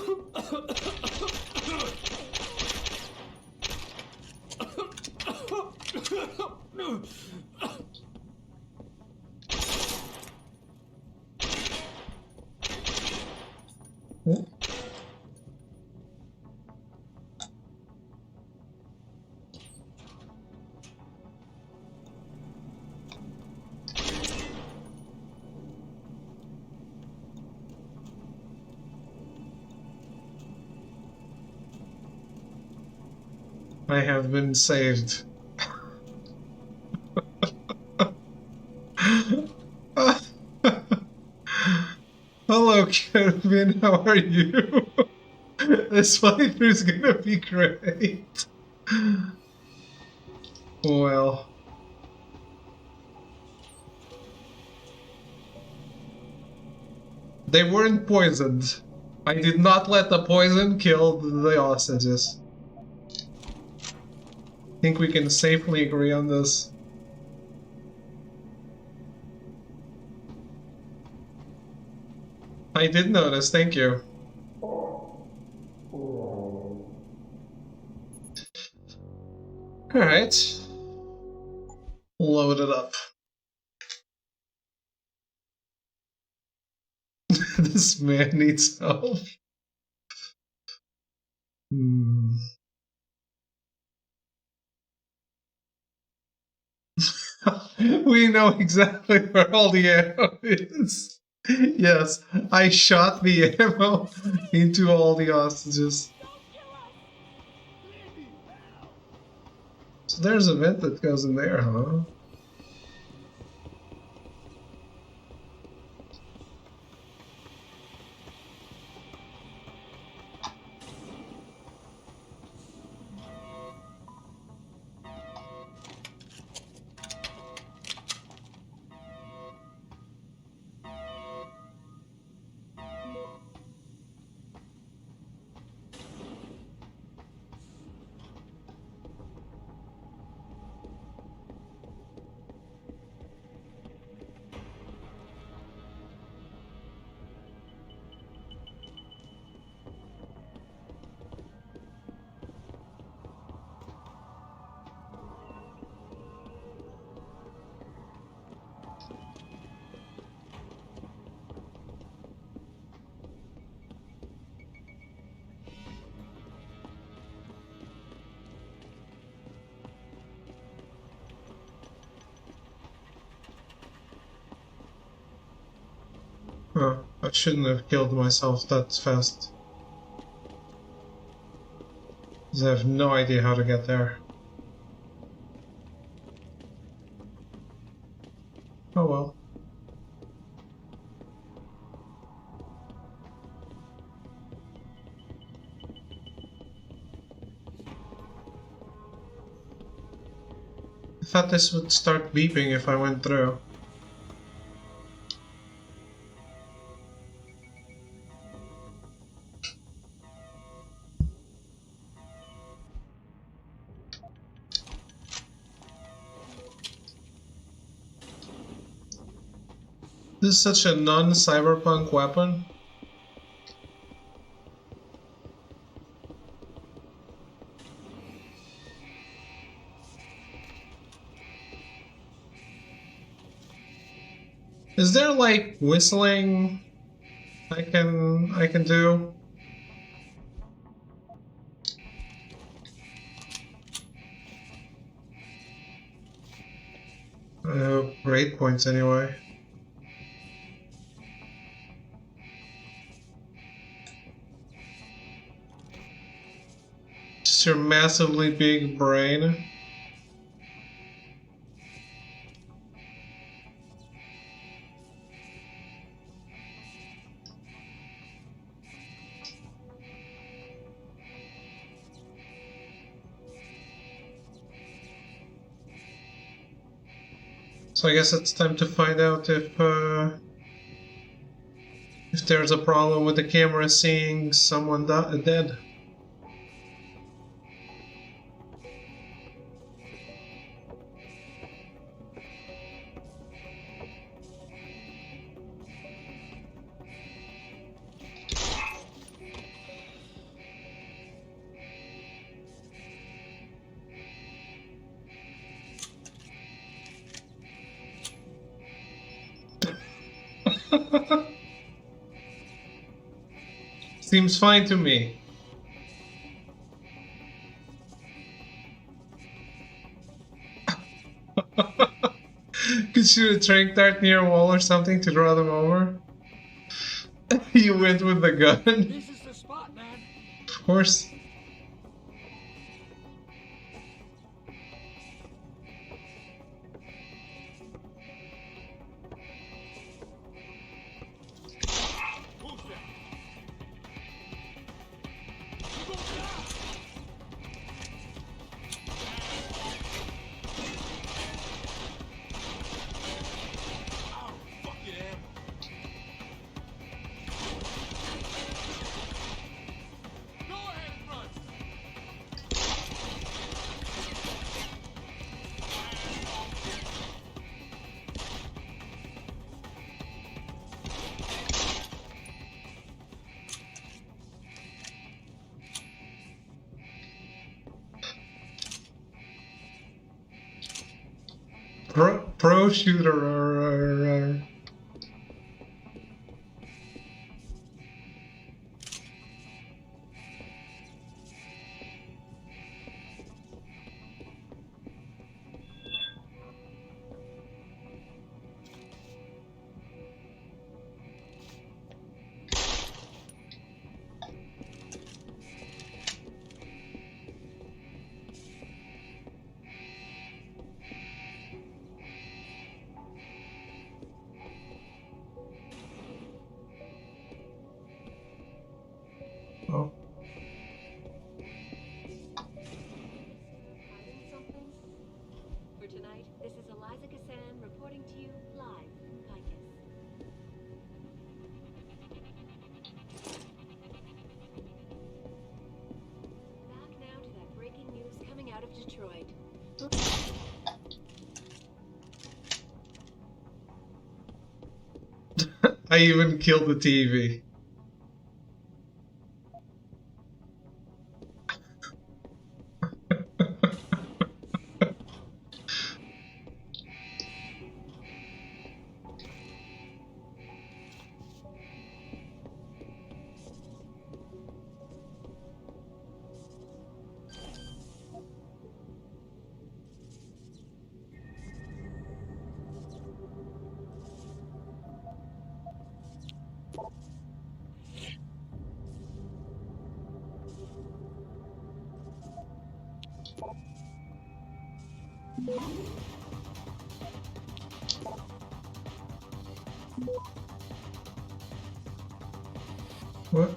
I have been saved. Hello, Kevin. How are you? This playthrough's gonna be great. Well. They weren't poisoned. I did not let the poison kill the hostages. I think we can safely agree on this. I did notice, thank you. Alright. Load it up. This man needs help. We know exactly where all the ammo is. Yes, I shot the ammo into all the hostages. So there's a vent that goes in there, huh? Oh, I shouldn't have killed myself that fast. 'Cause I have no idea how to get there. Oh well. I thought this would start beeping if I went through. This is such a non-cyberpunk weapon. Is there like whistling I can do? Grade points anyway. Just your massively big brain. So I guess it's time to find out if there's a problem with the camera seeing someone dead. Seems fine to me. Could shoot a tranq dart near a wall or something to draw them over. You went with the gun. This is the spot, man. Of course. Pro shooter. Oh. For tonight, this is Eliza Kassan reporting to you live, Picus. Back now to that breaking news coming out of Detroit. I even killed the TV. What?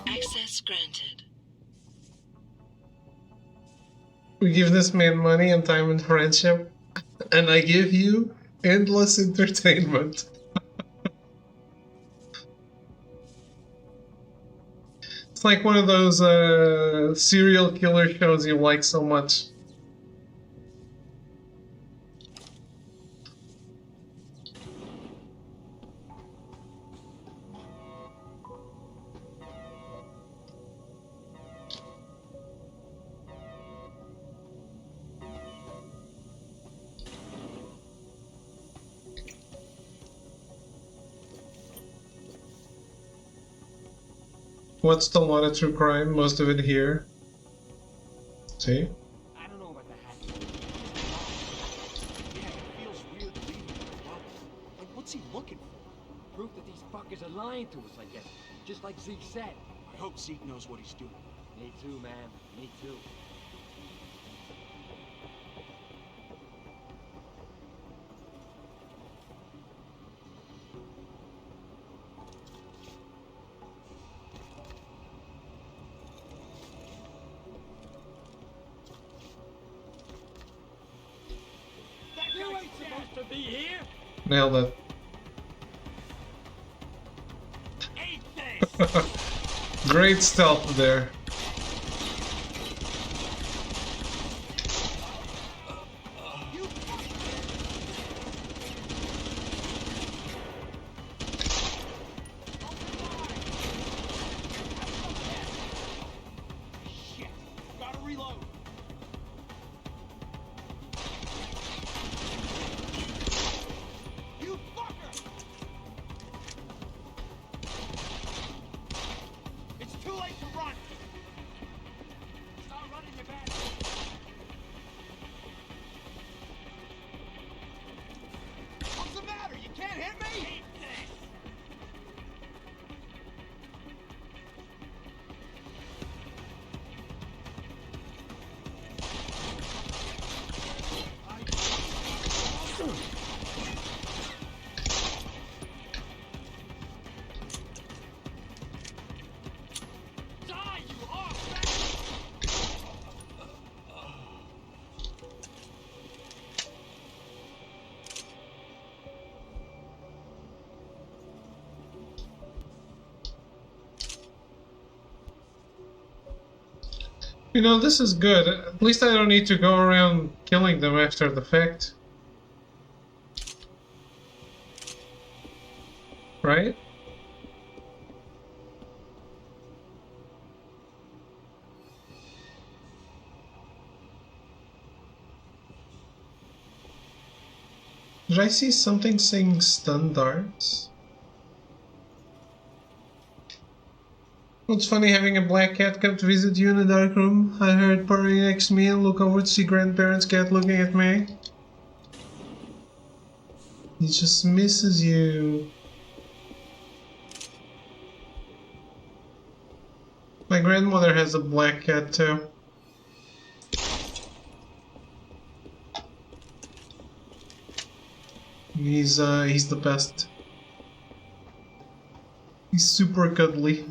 Access granted. We give this man money and time and friendship, and I give you endless entertainment. It's like one of those serial killer shows you like so much. What's the lot of true crime? Most of it here. See? I don't know about the hat. Yeah, it feels weird leaving the bubble. Like, what's he looking for? Proof that these fuckers are lying to us, I guess. Just like Zeke said. I hope Zeke knows what he's doing. Me too, man. Me too. You ain't supposed to be here. Nailed it. Great stealth there. Shit. Gotta reload. You fucker! It's too late to run. Start running, you bastard. What's the matter? You can't hit me? Die, you off! You know, this is good. At least I don't need to go around killing them after the fact. Right? Did I see something saying stun darts? Well, it's funny having a black cat come to visit you in a dark room. I heard purring next to me and look over to see grandparents' cat looking at me. He just misses you. My grandmother has a black cat too. He's the best. He's super cuddly.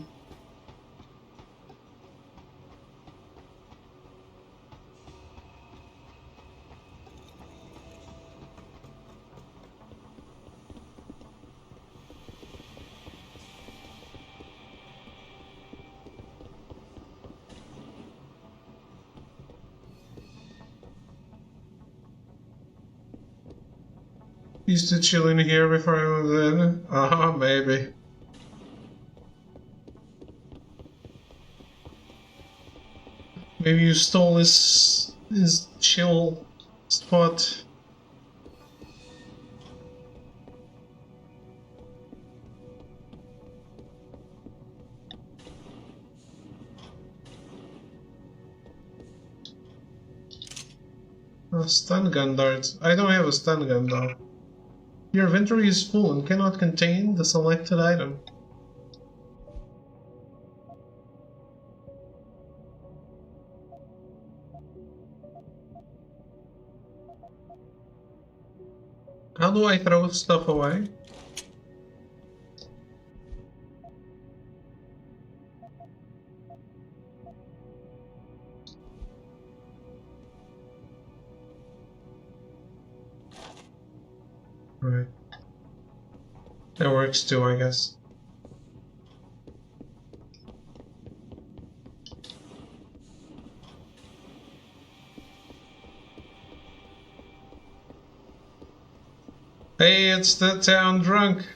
Used to chill in here before I moved in. Maybe. Maybe you stole his chill spot. Stun gun darts. I don't have a stun gun though. Your inventory is full and cannot contain the selected item. How do I throw stuff away? Right. That works too, I guess. Hey, it's the town drunk.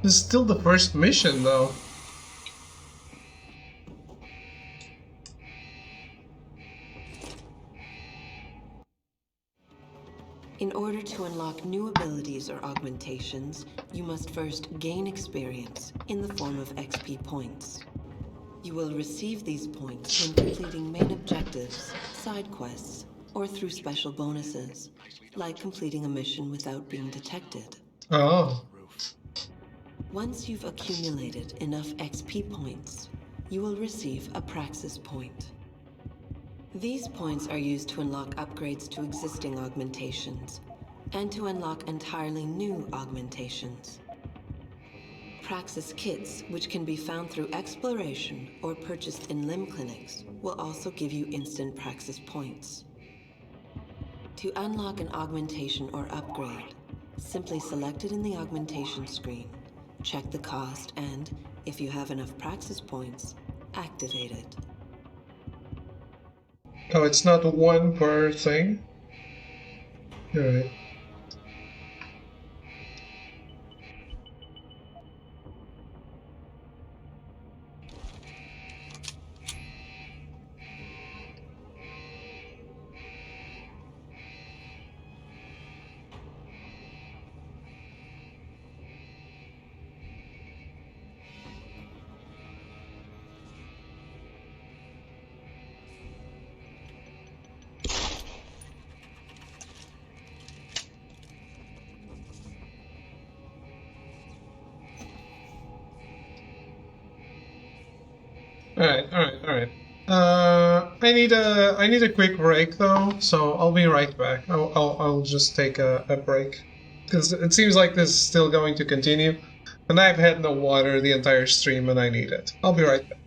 This is still the first mission, though. In order to unlock new abilities or augmentations, you must first gain experience in the form of XP points. You will receive these points when completing main objectives, side quests, or through special bonuses, like completing a mission without being detected. Oh. Once you've accumulated enough XP points, you will receive a Praxis point. These points are used to unlock upgrades to existing augmentations, and to unlock entirely new augmentations. Praxis kits, which can be found through exploration or purchased in limb clinics, will also give you instant Praxis points. To unlock an augmentation or upgrade, simply select it in the augmentation screen, check the cost, and, if you have enough Praxis points, activate it. Oh, it's not one per thing? Alright. Alright. I need a quick break though, so I'll be right back. I'll just take a break. Because it seems like this is still going to continue. And I've had no water the entire stream and I need it. I'll be right back.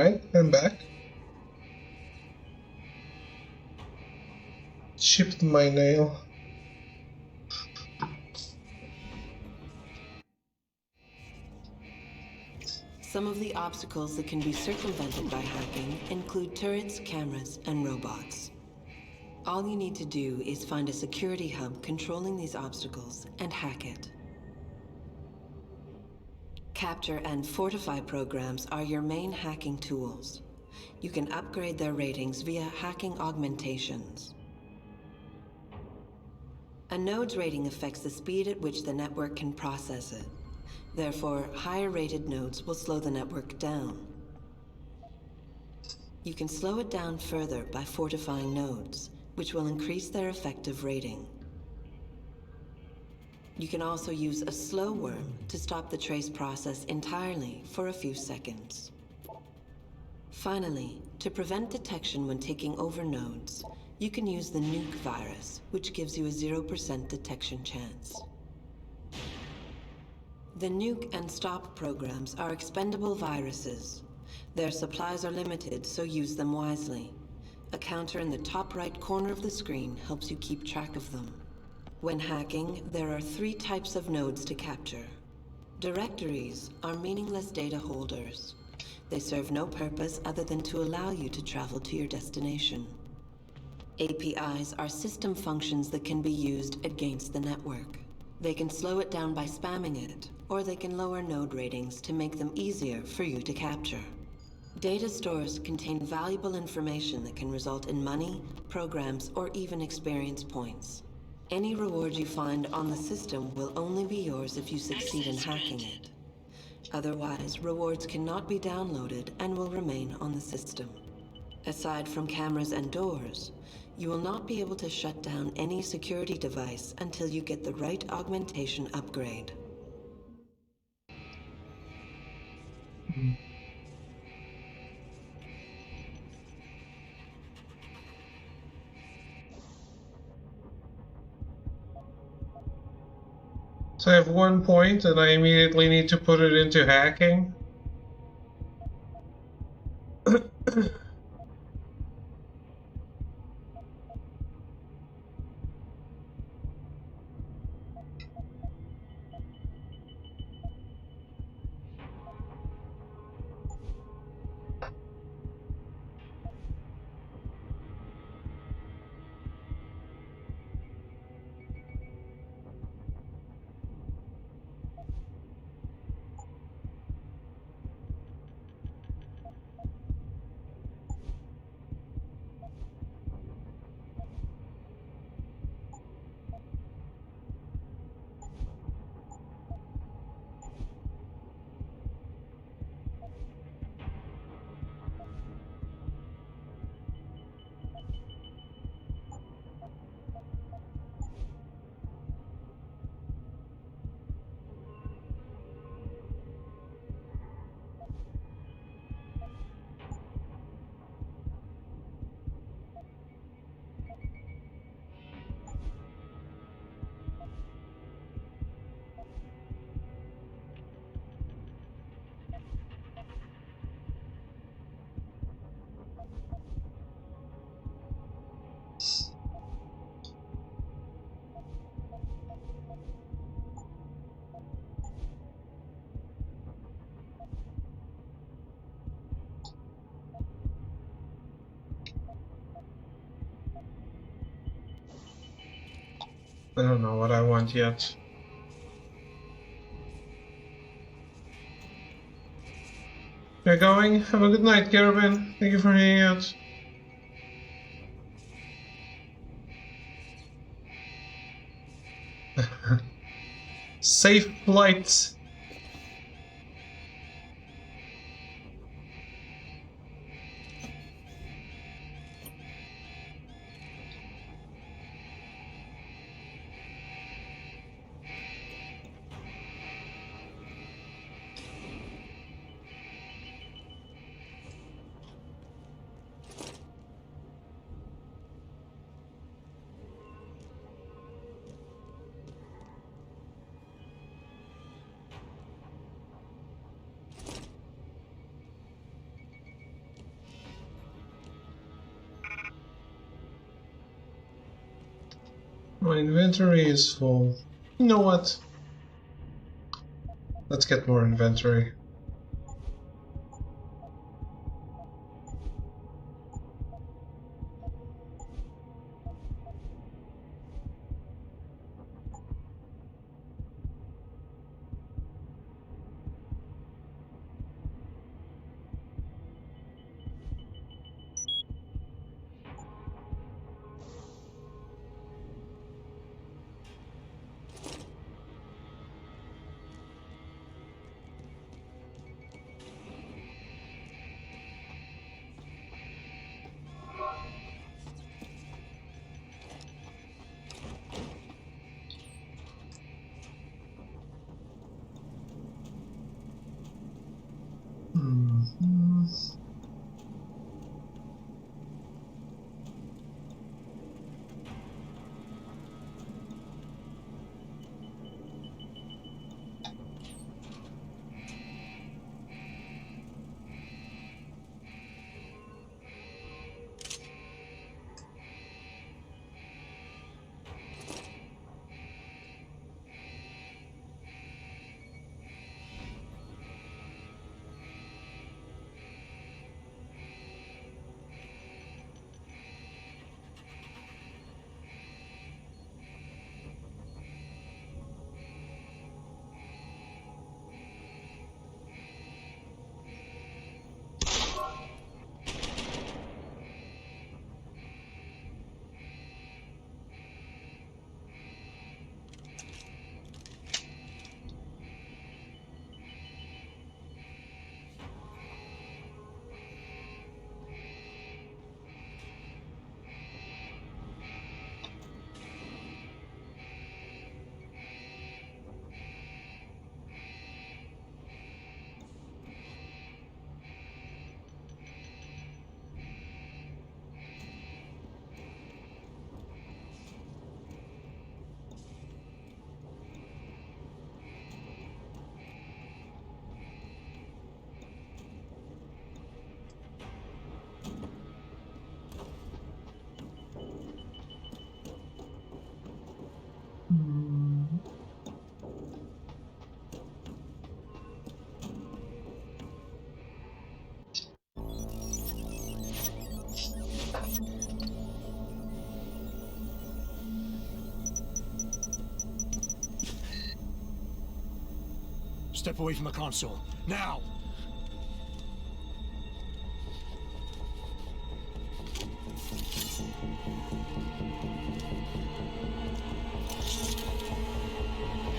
Alright, I'm back. Chipped my nail. Some of the obstacles that can be circumvented by hacking include turrets, cameras, and robots. All you need to do is find a security hub controlling these obstacles and hack it. Capture and fortify programs are your main hacking tools. You can upgrade their ratings via hacking augmentations. A node's rating affects the speed at which the network can process it. Therefore, higher-rated nodes will slow the network down. You can slow it down further by fortifying nodes, which will increase their effective rating. You can also use a slow worm to stop the trace process entirely for a few seconds. Finally, to prevent detection when taking over nodes, you can use the nuke virus, which gives you a 0% detection chance. The nuke and stop programs are expendable viruses. Their supplies are limited, so use them wisely. A counter in the top right corner of the screen helps you keep track of them. When hacking, there are 3 types of nodes to capture. Directories are meaningless data holders. They serve no purpose other than to allow you to travel to your destination. APIs are system functions that can be used against the network. They can slow it down by spamming it, or they can lower node ratings to make them easier for you to capture. Data stores contain valuable information that can result in money, programs, or even experience points. Any reward you find on the system will only be yours if you succeed in hacking it. Otherwise, rewards cannot be downloaded and will remain on the system. Aside from cameras and doors, you will not be able to shut down any security device until you get the right augmentation upgrade. So I have 1 point and I immediately need to put it into hacking. I don't know what I want yet. We're going. Have a good night, Caravan. Thank you for hanging out. Safe flight. My inventory is full. You know what? Let's get more inventory. Step away from the console. Now!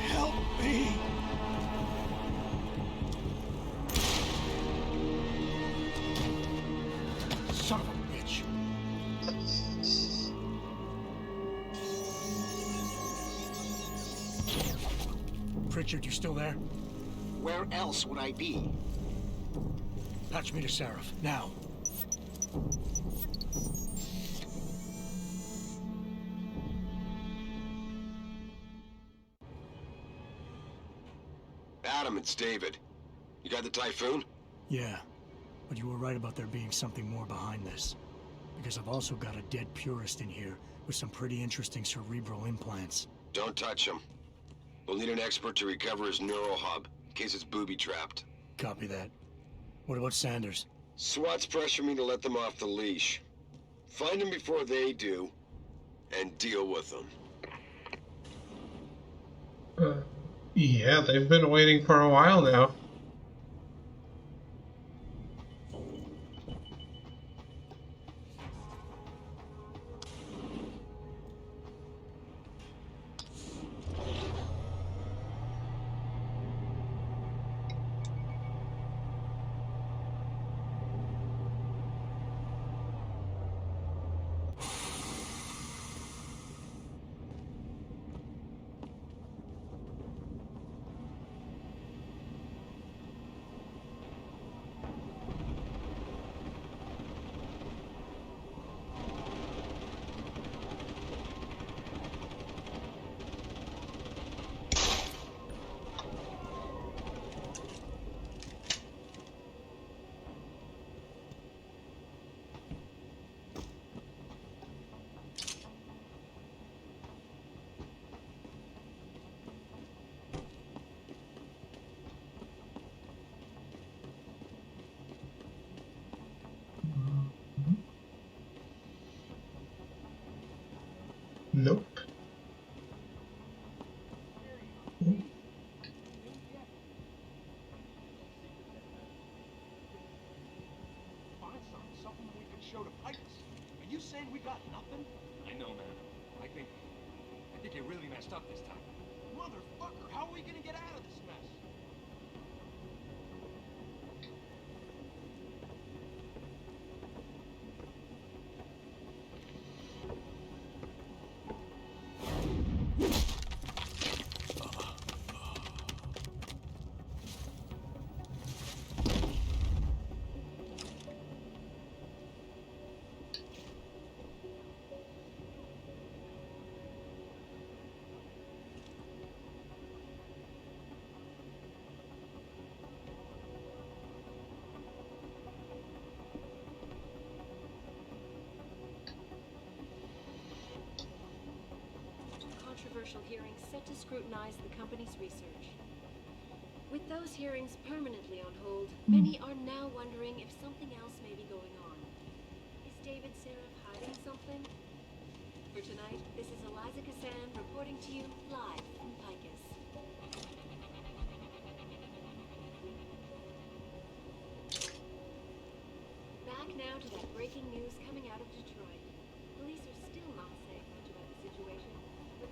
Help me! Son of a bitch! Pritchard, you still there? Where else would I be? Patch me to Seraph, now. Adam, it's David. You got the Typhoon? Yeah, but you were right about there being something more behind this. Because I've also got a dead purist in here with some pretty interesting cerebral implants. Don't touch him. We'll need an expert to recover his neural hub, in case it's booby-trapped. Copy that. What about Sanders? SWAT's pressuring me to let them off the leash. Find them before they do, and deal with them. Yeah, they've been waiting for a while now. Nope. Something we can show to Pipes. Are you saying we got nothing? I know, man. I think you really messed up this time. Motherfucker, how are we gonna get out of this mess? Controversial hearings set to scrutinize the company's research. With those hearings permanently on hold, many are now wondering if something else may be going on. Is David Seraph hiding something? For tonight, this is Eliza Kazan reporting to you live from Picus. Back now to that breaking news coming out of Detroit. Police are still not saying much about the situation, but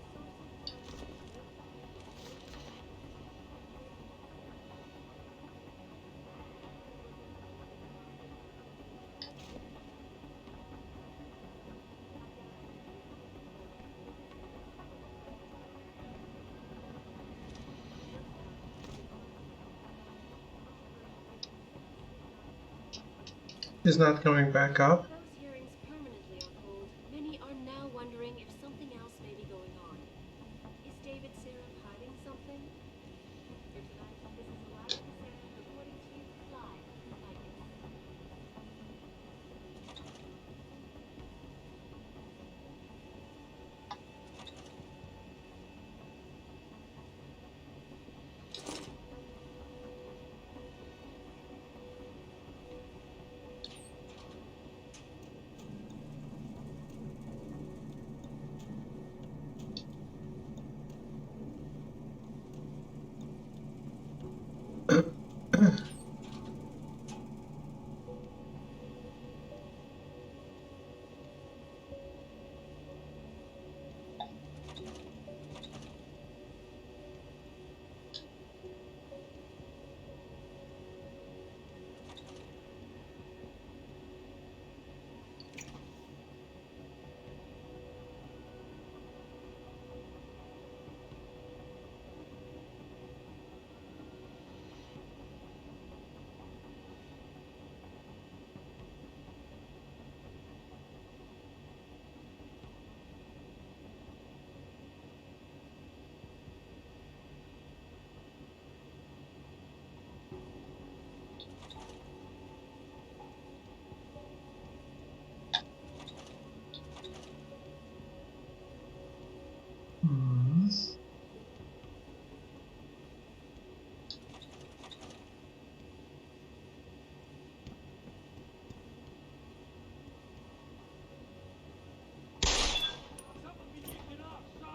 Is not coming back up. those hearings permanently on hold, many are now wondering if something else may be going on. Is David Seraph hiding something? For tonight, this is Eliza Kazan reporting to you live from Picus.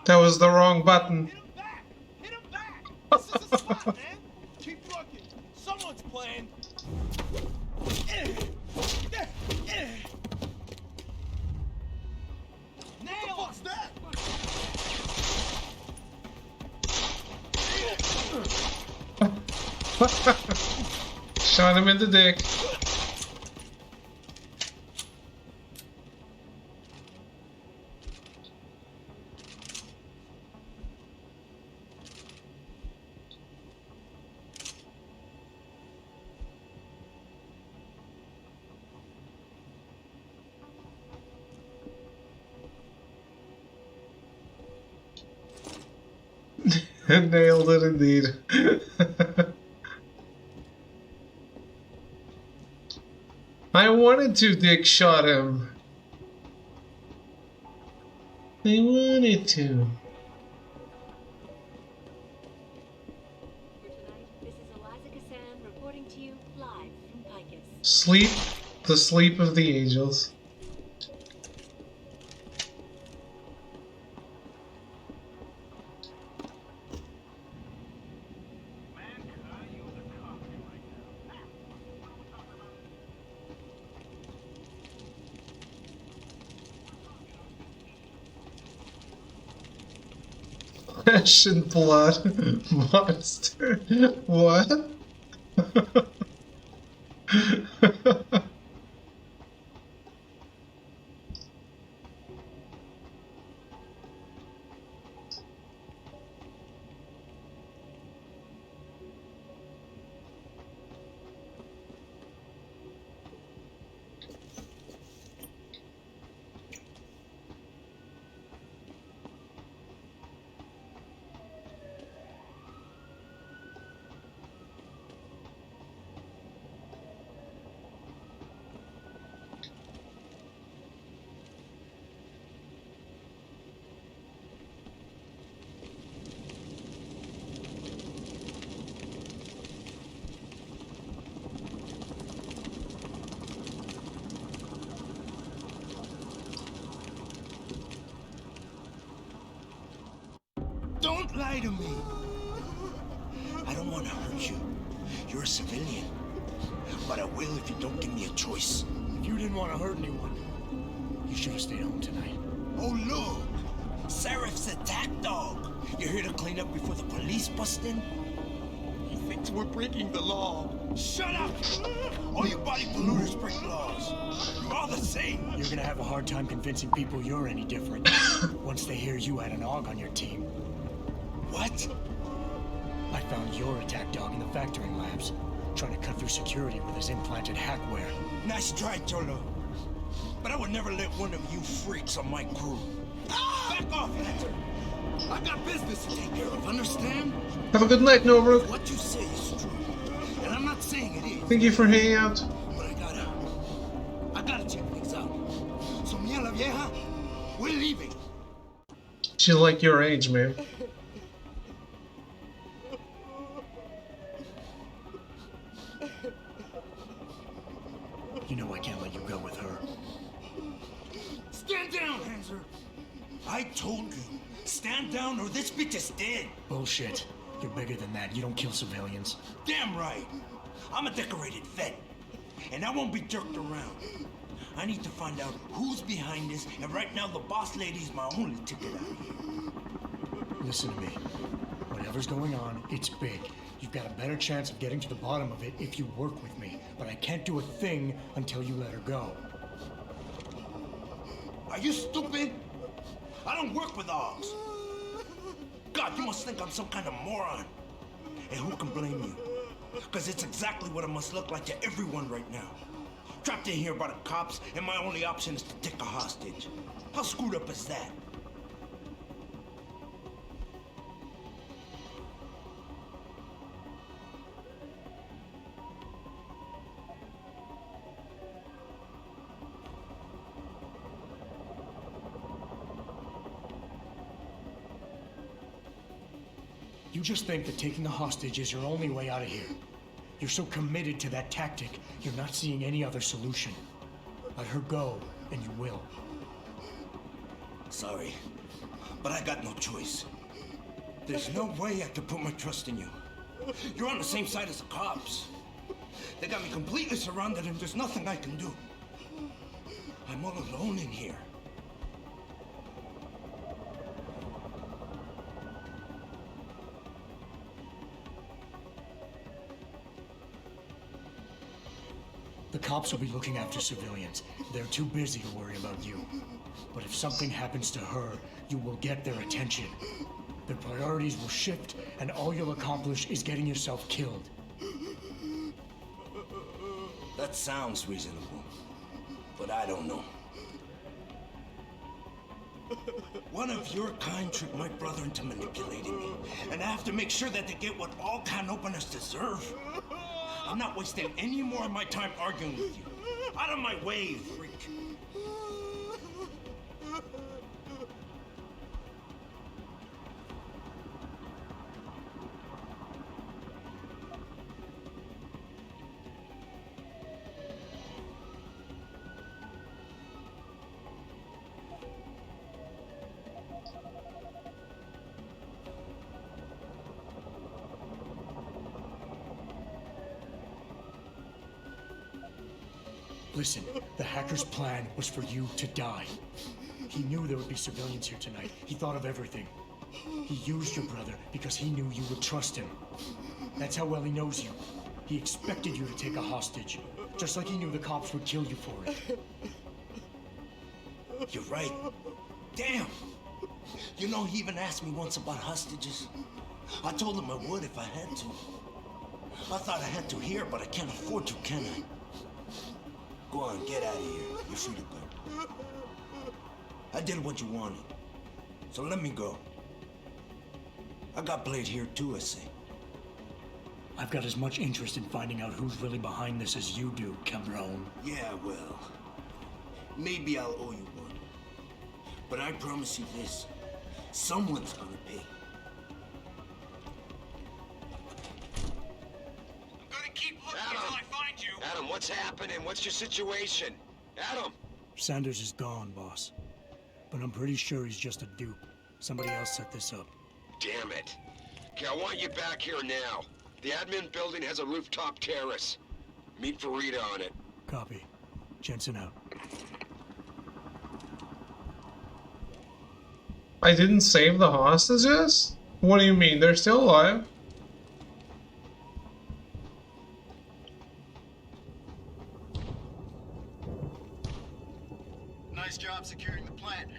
That was the wrong button. This is a spot, man. Keep looking. Someone's playing. Nail. What's that? Shot him in the dick. Nailed it indeed. I wanted to dick shot him. I wanted to. For tonight, this is Eliza Kazan reporting to you live from Picus. Sleep, the sleep of the angels. Flesh and blood monster. What? Don't lie to me. I don't want to hurt you. You're a civilian. But I will if you don't give me a choice. If you didn't want to hurt anyone, you should have stayed home tonight. Oh, look! Serif's attack dog. You're here to clean up before the police bust in? He thinks we're breaking the law. Shut up! All you body polluters break laws. You're all the same. You're gonna have a hard time convincing people you're any different once they hear you had an AUG on your team. What? I found your attack dog in the factoring labs, trying to cut through security with his implanted hackware. Nice try, Cholo. But I would never let one of you freaks on my crew. Back off, Lantern! I got business to take care of, understand? Have a good night, Norbrook. What you say is true. And I'm not saying it is. Thank you for hanging out. But I gotta check things out. So, mia la vieja, we're leaving. She's like your age, man. You know I can't let you go with her. Stand down, Hanser! I told you, stand down or this bitch is dead. Bullshit. You're bigger than that. You don't kill civilians. Damn right. I'm a decorated vet, and I won't be jerked around. I need to find out who's behind this, and right now the boss lady's my only ticket out of here. Listen to me. Whatever's going on, it's big. You've got a better chance of getting to the bottom of it if you work with me, but I can't do a thing until you let her go. Are you stupid? I don't work with dogs. God, you must think I'm some kind of moron. And who can blame you? Because it's exactly what it must look like to everyone right now. Trapped in here by the cops, and my only option is to take a hostage. How screwed up is that? You just think that taking a hostage is your only way out of here. You're so committed to that tactic, you're not seeing any other solution. Let her go, and you will. Sorry, but I got no choice. There's no way I can put my trust in you. You're on the same side as the cops. They got me completely surrounded and there's nothing I can do. I'm all alone in here. The cops will be looking after civilians. They're too busy to worry about you. But if something happens to her, you will get their attention. Their priorities will shift, and all you'll accomplish is getting yourself killed. That sounds reasonable, but I don't know. One of your kind tricked my brother into manipulating me, and I have to make sure that they get what all can openers deserve. I'm not wasting any more of my time arguing with you. Out of my way, freak. Listen, the hacker's plan was for you to die. He knew there would be civilians here tonight. He thought of everything. He used your brother because he knew you would trust him. That's how well he knows you. He expected you to take a hostage, just like he knew the cops would kill you for it. You're right. Damn! You know, he even asked me once about hostages. I told him I would if I had to. I thought I had to here, but I can't afford to, can I? Go on, get out of here. You're free to go. I did what you wanted, so let me go. I got Blade here too, I say. I've got as much interest in finding out who's really behind this as you do, Cabron. Yeah, well, maybe I'll owe you one. But I promise you this, someone's gonna pay. I'm gonna keep looking until I find you. Adam, what's happening? What's your situation? Adam! Sanders is gone, boss. But I'm pretty sure he's just a dupe. Somebody else set this up. Damn it. Okay, I want you back here now. The admin building has a rooftop terrace. Meet Farida on it. Copy. Jensen out. I didn't save the hostages? What do you mean? They're still alive? Nice job securing the plant.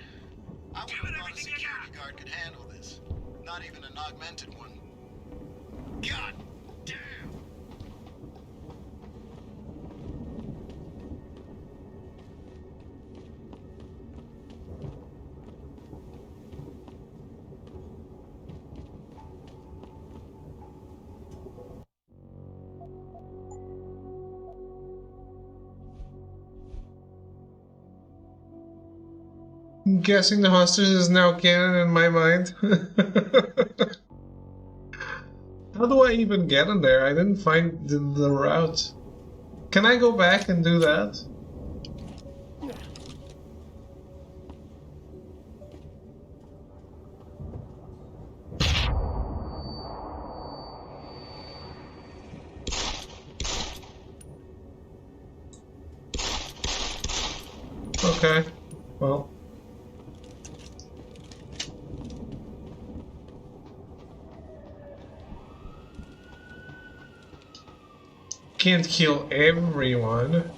I would have thought a security guard could handle this. Not even an augmented one. God damn! I'm guessing the hostage is now canon in my mind. How do I even get in there? I didn't find the route. Can I go back and do that? Okay, well. Can't kill everyone.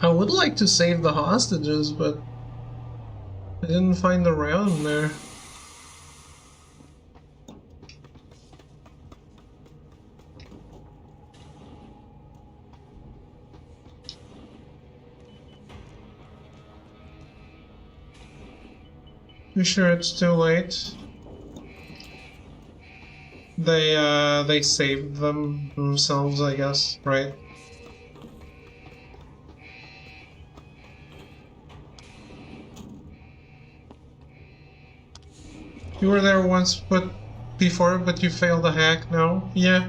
I would like to save the hostages, but I didn't find the route in there. You sure it's too late? They saved themselves, I guess, right? You were there once before, but you failed the hack, no? Yeah.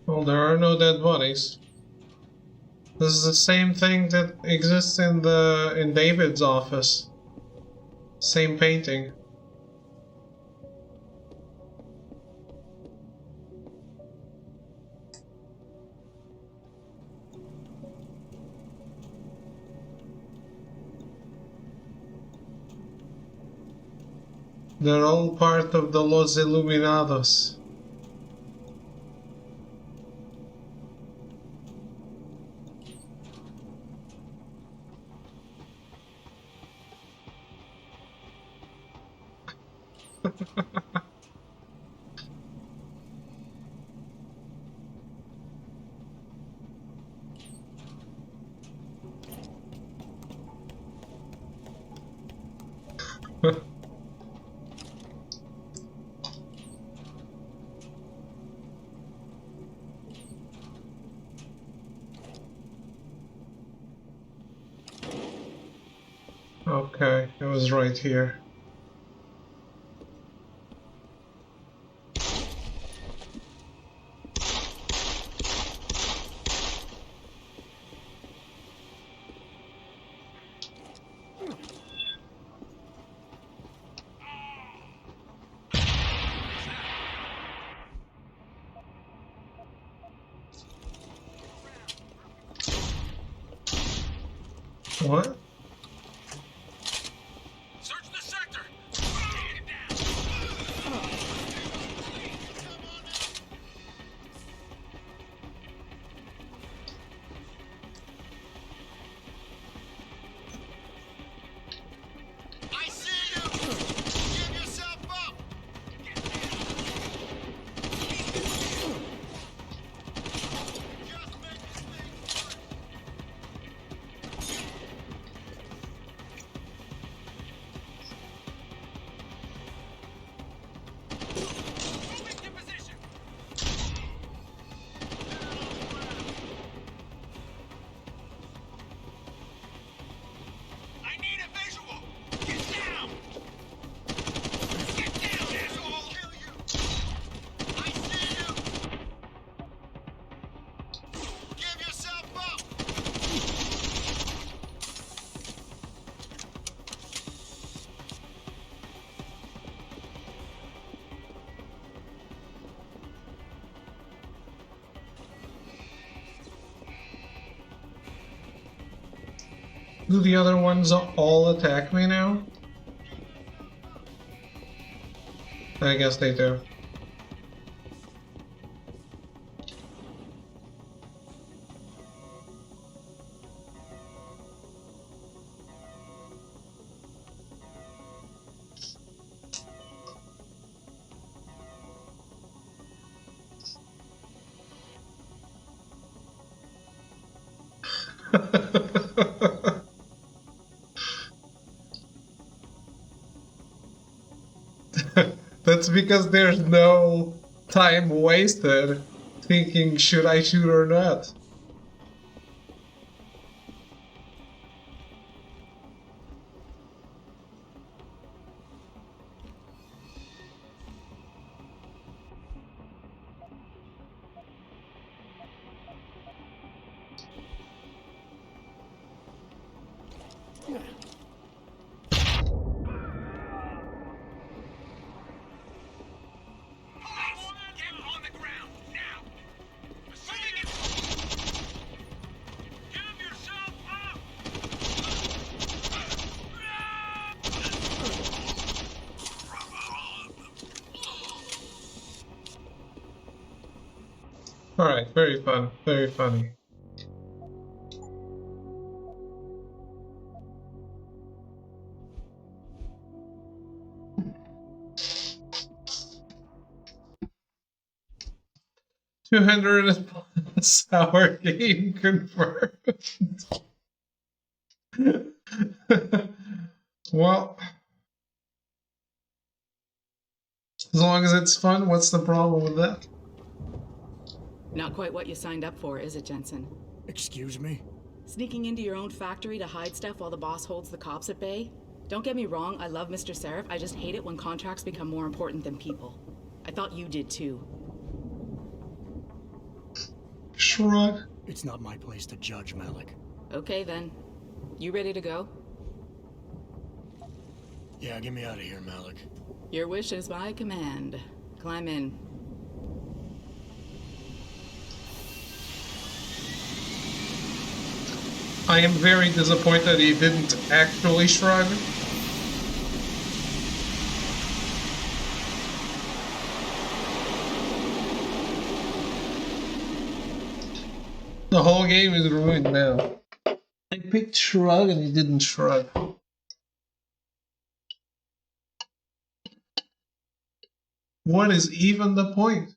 Well, there are no dead bodies. This is the same thing that exists in David's office. Same painting. They're all part of the Los Illuminados. Okay, it was right here. What? Search the sector. I see you! Give yourself up! I need a visual! Get down! Get down, asshole! Kill you! I see you! Give yourself up! Do the other ones all attack me now? I guess they do. That's because there's no time wasted thinking, should I shoot or not? Alright, very fun, very funny. $200 game confirmed. Well, as long as it's fun, what's the problem with that? Not quite what you signed up for, is it, Jensen? Excuse me? Sneaking into your own factory to hide stuff while the boss holds the cops at bay? Don't get me wrong, I love Mr. Seraph. I just hate it when contracts become more important than people. I thought you did too. shrug. It's not my place to judge, Malik. Okay then. You ready to go? Yeah, get me out of here, Malik. Your wish is my command. Climb in. I am very disappointed he didn't actually shrug. The whole game is ruined now. I picked shrug and he didn't shrug. What is even the point?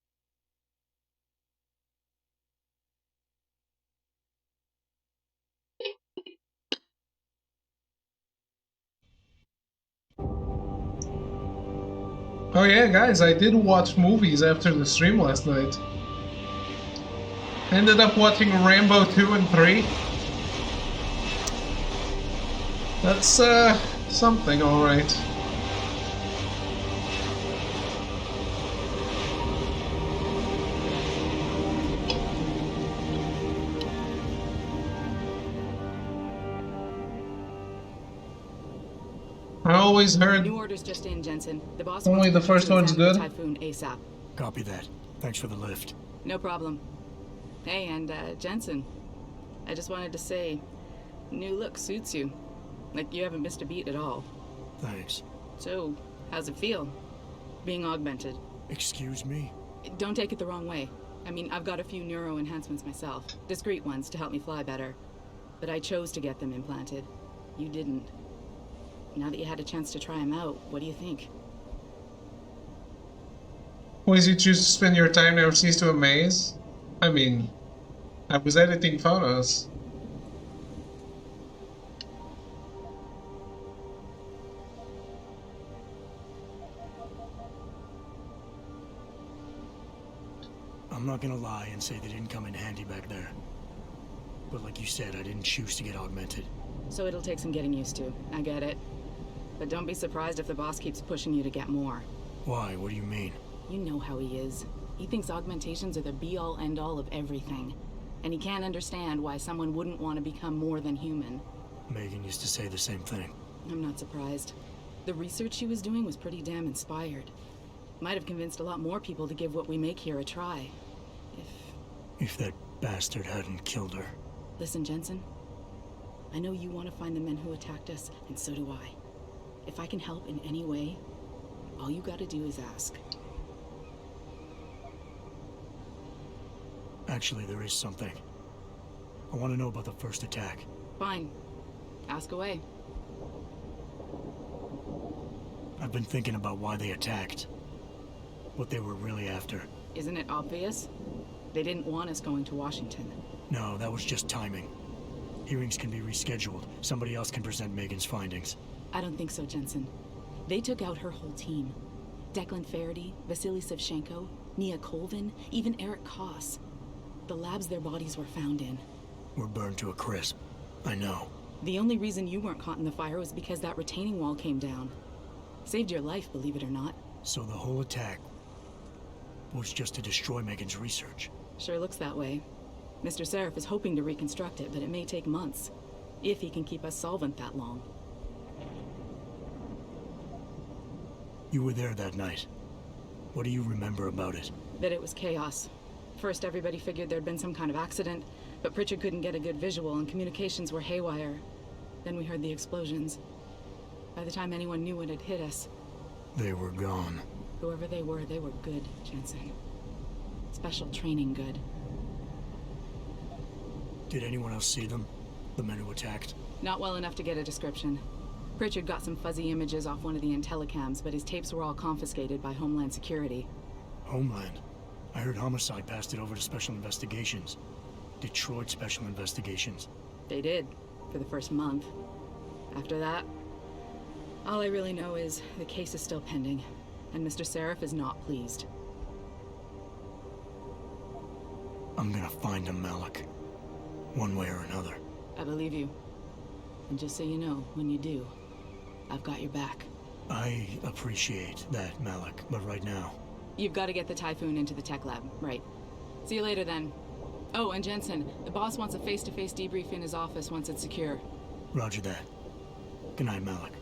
Oh yeah, guys, I did watch movies after the stream last night. Ended up watching Rambo 2 and 3. That's, something, alright. I always heard New orders just in, Jensen. The boss only wants the to first one's examine good. the Typhoon ASAP. Copy that. Thanks for the lift. No problem. Hey, and Jensen, I just wanted to say, new look suits you. Like you haven't missed a beat at all. Thanks. So, how's it feel? Being augmented? Excuse me? Don't take it the wrong way. I mean, I've got a few neuro enhancements myself. Discreet ones to help me fly better. But I chose to get them implanted. You didn't. Now that you had a chance to try them out, what do you think? ways you choose to spend your time never cease to amaze. I mean, I was editing photos. I'm not gonna lie and say they didn't come in handy back there. But like you said, I didn't choose to get augmented. So it'll take some getting used to. I get it. But don't be surprised if the boss keeps pushing you to get more. Why? What do you mean? You know how he is. He thinks augmentations are the be-all, end-all of everything. And he can't understand why someone wouldn't want to become more than human. Megan used to say the same thing. I'm not surprised. The research she was doing was pretty damn inspired. Might have convinced a lot more people to give what we make here a try. If that bastard hadn't killed her. Listen, Jensen. I know you want to find the men who attacked us, and so do I. If I can help in any way, all you gotta do is ask. Actually, there is something. I want to know about the first attack. Fine. Ask away. I've been thinking about why they attacked. What they were really after. Isn't it obvious? They didn't want us going to Washington. No, that was just timing. Hearings can be rescheduled. Somebody else can present Megan's findings. I don't think so, Jensen. They took out her whole team. Declan Faraday, Vasily Savchenko, Nia Colvin, even Eric Koss. The labs their bodies were found in. Were burned to a crisp. I know. The only reason you weren't caught in the fire was because that retaining wall came down. Saved your life, believe it or not. So the whole attack was just to destroy Megan's research. Sure looks that way. Mr. Seraph is hoping to reconstruct it, but it may take months. If he can keep us solvent that long. You were there that night. What do you remember about it? That it was chaos. First, everybody figured there'd been some kind of accident, but Pritchard couldn't get a good visual and communications were haywire. Then we heard the explosions. By the time anyone knew what had hit us... They were gone. Whoever they were good, Jensen. Special training good. Did anyone else see them? The men who attacked? Not well enough to get a description. Pritchard got some fuzzy images off one of the Intellicams, but his tapes were all confiscated by Homeland Security. Homeland? I heard Homicide passed it over to Special Investigations. Detroit Special Investigations. They did, for the first month. After that, all I really know is the case is still pending, and Mr. Seraph is not pleased. I'm gonna find him, Malik. One way or another. I believe you. And just so you know, when you do, I've got your back. I appreciate that, Malik, but right now... You've got to get the Typhoon into the tech lab, right. See you later, then. Oh, and Jensen, the boss wants a face-to-face debrief in his office once it's secure. Roger that. Good night, Malik.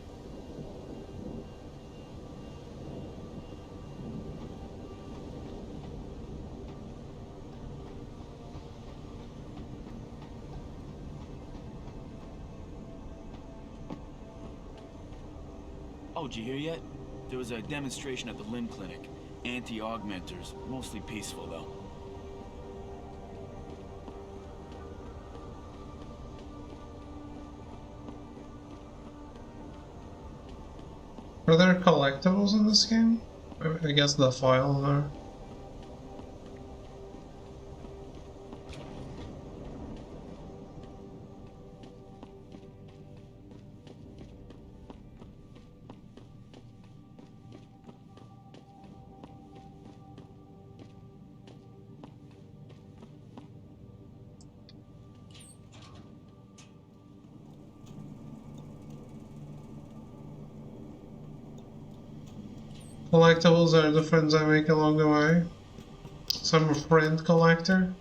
Oh, did you hear yet? There was a demonstration at the Limb Clinic. Anti-augmenters, mostly peaceful though. Are there collectibles in this game? I guess the files are. Collectibles are the friends I make along the way. So I'm a friend collector.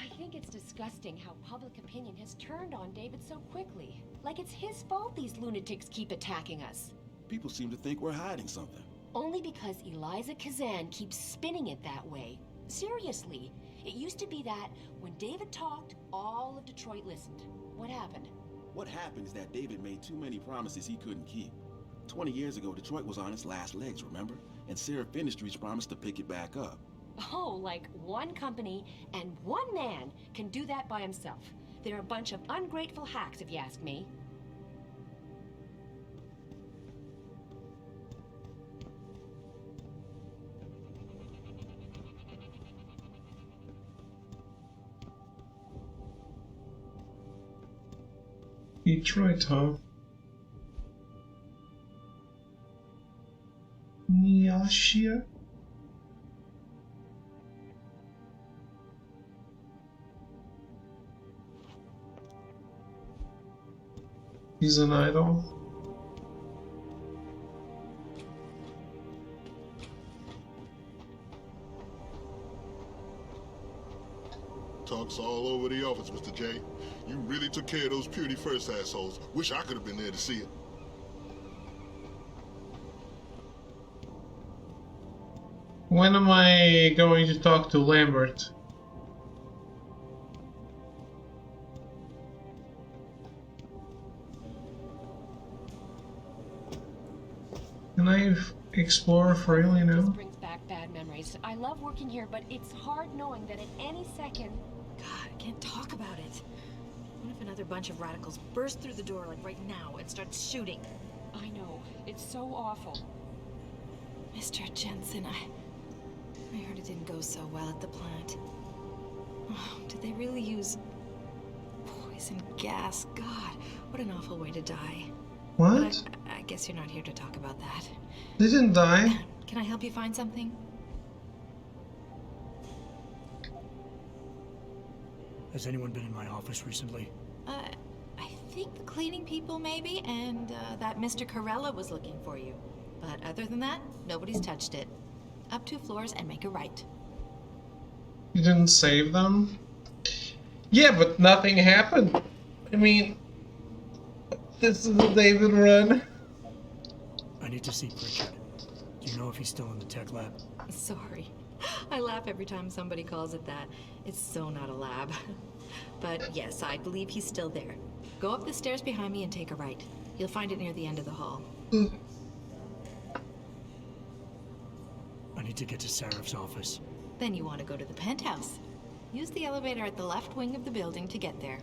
I think it's disgusting how public opinion has turned on David so quickly. Like it's his fault these lunatics keep attacking us. People seem to think we're hiding something. Only because Eliza Kazan keeps spinning it that way. Seriously, it used to be that when David talked, all of Detroit listened. What happened? What happened is that David made too many promises he couldn't keep. 20 years ago, Detroit was on its last legs, remember? And Seraph Industries promised to pick it back up. Oh, like one company and one man can do that by himself. They're a bunch of ungrateful hacks, if you ask me. Detroit, huh? Nyashia? He's an idol. Talks all over the office, Mr. J. You really took care of those Purity First assholes. Wish I could have been there to see it. When am I going to talk to Lambert? Can I explore freely now? Brings back bad memories. I love working here, but it's hard knowing that at any second... God, I can't talk about it. What if another bunch of radicals burst through the door like right now and start shooting? I know. It's so awful. Mr. Jensen, I heard it didn't go so well at the plant. Oh, did they really use poison gas? God, what an awful way to die. What? But I guess you're not here to talk about that. They didn't die. Can I help you find something? Has anyone been in my office recently? I think the cleaning people maybe, and that Mr. Corella was looking for you. But other than that, nobody's touched it. Up 2 floors and make a right. You didn't save them? Yeah, but nothing happened. I mean, this is a David run. I need to see Pritchard. Do you know if he's still in the tech lab? Sorry. I laugh every time somebody calls it that. It's so not a lab. But yes, I believe he's still there. Go up the stairs behind me and take a right. You'll find it near the end of the hall. I need to get to Seraph's office. Then you want to go to the penthouse. Use the elevator at the left wing of the building to get there.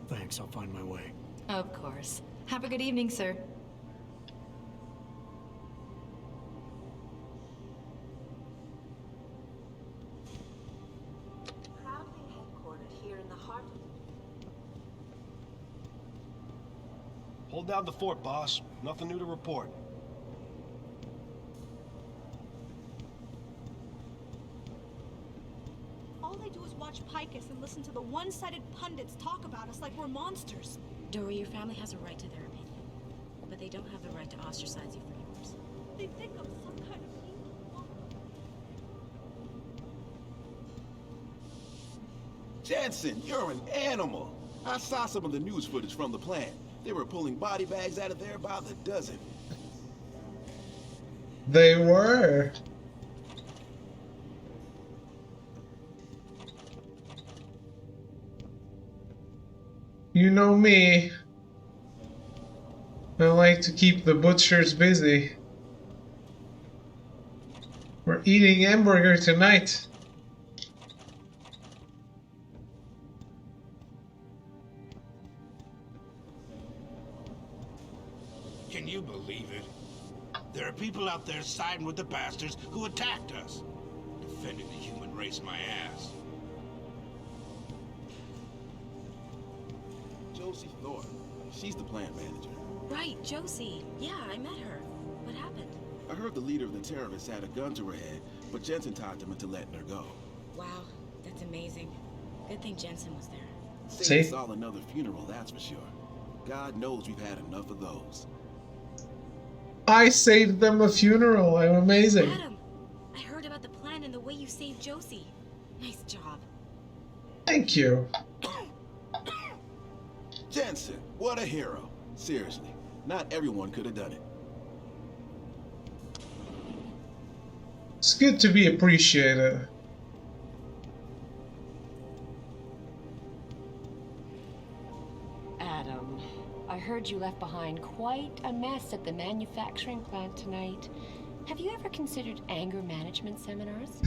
Thanks, I'll find my way. Of course. Have a good evening, sir. Hold down the fort, boss. Nothing new to report. All they do is watch Picus and listen to the one-sided pundits talk about us like we're monsters. Dory, your family has a right to their opinion, but they don't have the right to ostracize you for yours. They think I'm some kind of evil. Jensen, you're an animal. I saw some of the news footage from the plant. They were pulling body bags out of there by the dozen. They were. You know me. I like to keep the butchers busy. We're eating hamburger tonight. Can you believe it? There are people out there siding with the bastards who attacked us. Defending the human race, my ass. Josie Thorpe. She's the plant manager. Right, Josie. Yeah, I met her. What happened? I heard the leader of the terrorists had a gun to her head, but Jensen talked him into letting her go. Wow, that's amazing. Good thing Jensen was there. Saved us all another funeral, that's for sure. God knows we've had enough of those. I saved them a funeral. I'm amazing. Adam, I heard about the plan and the way you saved Josie. Nice job. Thank you. Jensen, what a hero. Seriously, not everyone could have done it. It's good to be appreciated. Adam, I heard you left behind quite a mess at the manufacturing plant tonight. Have you ever considered anger management seminars?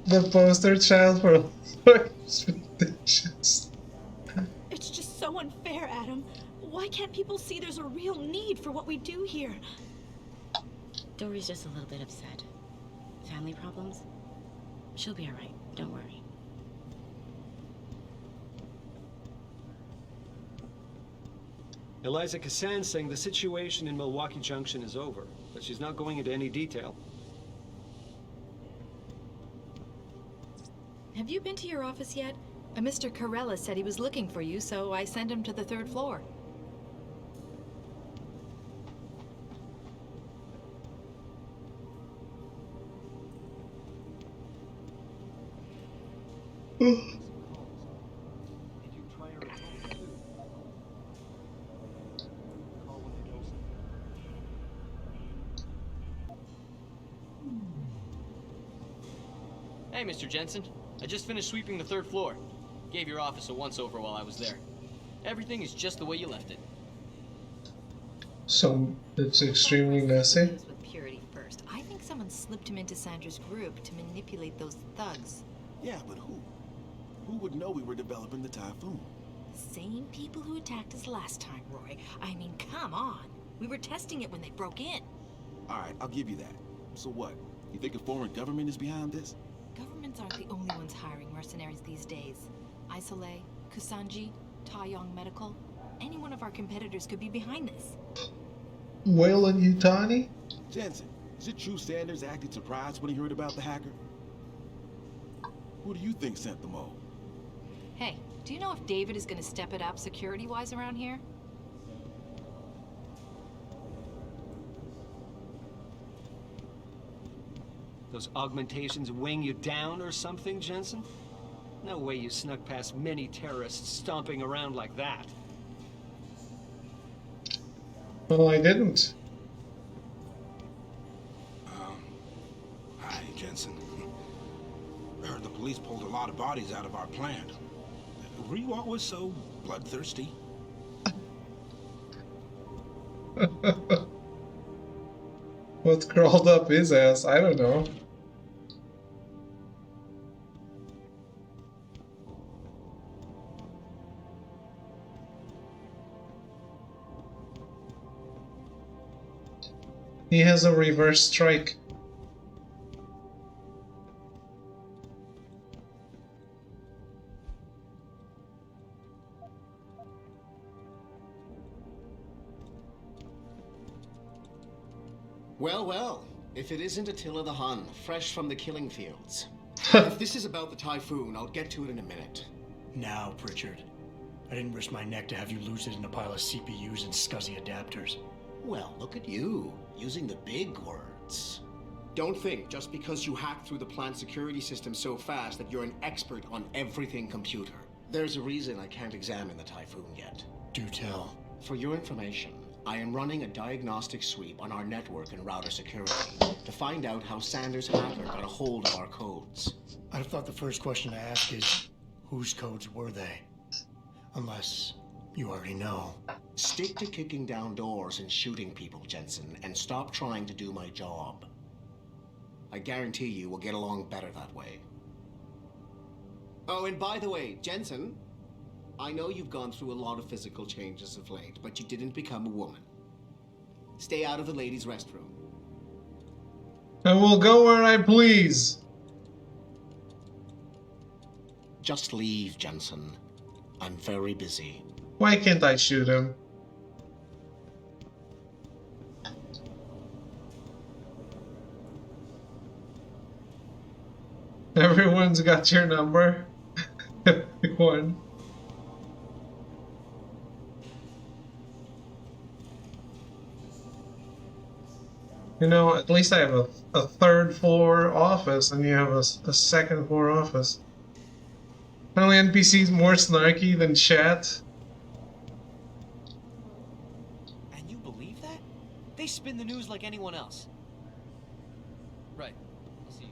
The poster child for expectations. It's just so unfair, Adam. Why can't people see there's a real need for what we do here? Dory's just a little bit upset. Family problems? She'll be alright, don't worry. Eliza Cassan's saying the situation in Milwaukee Junction is over, but she's not going into any detail. Have you been to your office yet? Mr. Carella said he was looking for you, so I sent him to the 3rd floor. Hey, Mr. Jensen. I just finished sweeping the 3rd floor. Gave your office a once-over while I was there. Everything is just the way you left it. So, it's extremely messy. With Purity first. I think someone slipped him into Sandra's group to manipulate those thugs. Yeah, but who? Who would know we were developing the Typhoon? The same people who attacked us last time, Roy. I mean, come on. We were testing it when they broke in. Alright, I'll give you that. So what? You think a foreign government is behind this? Governments aren't the only ones hiring mercenaries these days. Isolé, Kusanji, Taeyong Medical. Any one of our competitors could be behind this. Whale and Yutani? Jensen, is it true Sanders acted surprised when he heard about the hacker? Who do you think sent the mole? Hey, do you know if David is going to step it up security-wise around here? Those augmentations weighing you down or something, Jensen? No way you snuck past many terrorists stomping around like that. Well, I didn't. Hi, Jensen. I heard the police pulled a lot of bodies out of our plant. Were you always so bloodthirsty? What crawled up his ass? I don't know. He has a reverse strike. Well, well. If it isn't Attila the Hun, fresh from the killing fields. If this is about the typhoon, I'll get to it in a minute. Now, Pritchard. I didn't risk my neck to have you lose it in a pile of CPUs and scuzzy adapters. Well, look at you, using the big words. Don't think just because you hacked through the plant security system so fast that you're an expert on everything computer. There's a reason I can't examine the typhoon yet. Do tell. For your information, I am running a diagnostic sweep on our network and router security to find out how Sanders' hacker got a hold of our codes. I'd have thought the first question to ask is, whose codes were they? Unless you already know. Stick to kicking down doors and shooting people, Jensen, and stop trying to do my job. I guarantee you we'll get along better that way. Oh, and by the way, Jensen, I know you've gone through a lot of physical changes of late, but you didn't become a woman. Stay out of the ladies' restroom. I will go where I please. Just leave, Jensen. I'm very busy. Why can't I shoot him? Everyone's got your number. Pick one. You know, at least I have a third floor office and you have a second floor office. Apparently NPC's more snarky than chat. And you believe that? They spin the news like anyone else. Right. I'll see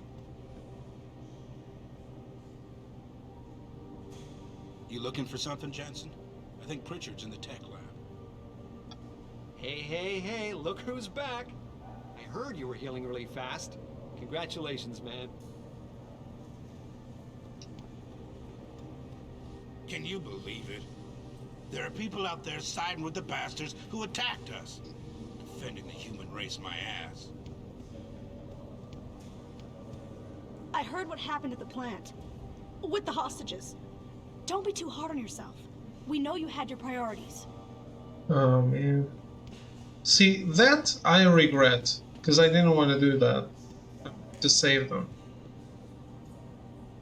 you. You looking for something, Jensen? I think Pritchard's in the tech lab. Hey, hey, hey, look who's back. I heard you were healing really fast. Congratulations, man. Can you believe it? There are people out there siding with the bastards who attacked us. Defending the human race, my ass. I heard what happened at the plant. With the hostages. Don't be too hard on yourself. We know you had your priorities. Oh man. See, that I regret, because I didn't want to do that. To save them.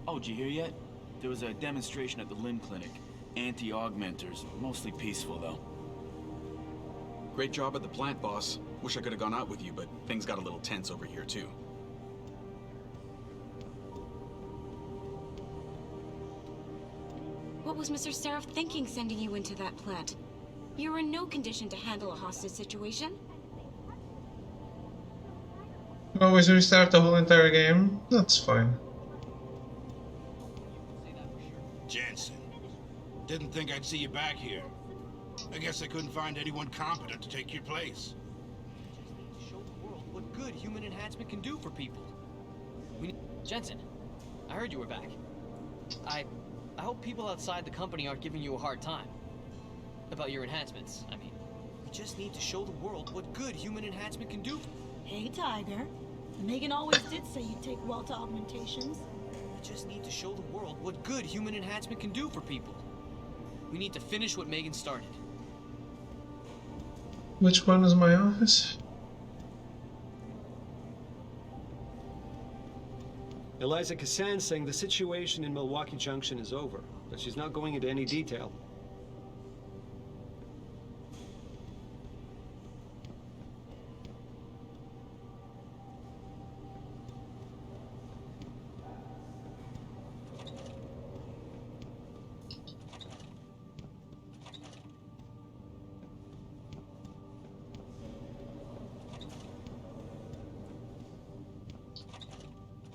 Oh, did you hear yet? There was a demonstration at the Limb Clinic. Anti-augmenters, mostly peaceful though. Great job at the plant, boss. Wish I could have gone out with you, but things got a little tense over here too. What was Mr. Seraph thinking sending you into that plant? You're in no condition to handle a hostage situation. Always restart the whole entire game? That's fine. Jensen. Didn't think I'd see you back here. I guess I couldn't find anyone competent to take your place. To show the world what good human enhancement can do for people. Jensen, I heard you were back. I hope people outside the company aren't giving you a hard time. About your enhancements, I mean. We just need to show the world what good human enhancement can do. Hey, Tiger. Megan always did say you'd take well to augmentations. We just need to show the world what good human enhancement can do for people. We need to finish what Megan started. Which one is my office? Eliza Cassan's saying the situation in Milwaukee Junction is over, but she's not going into any detail.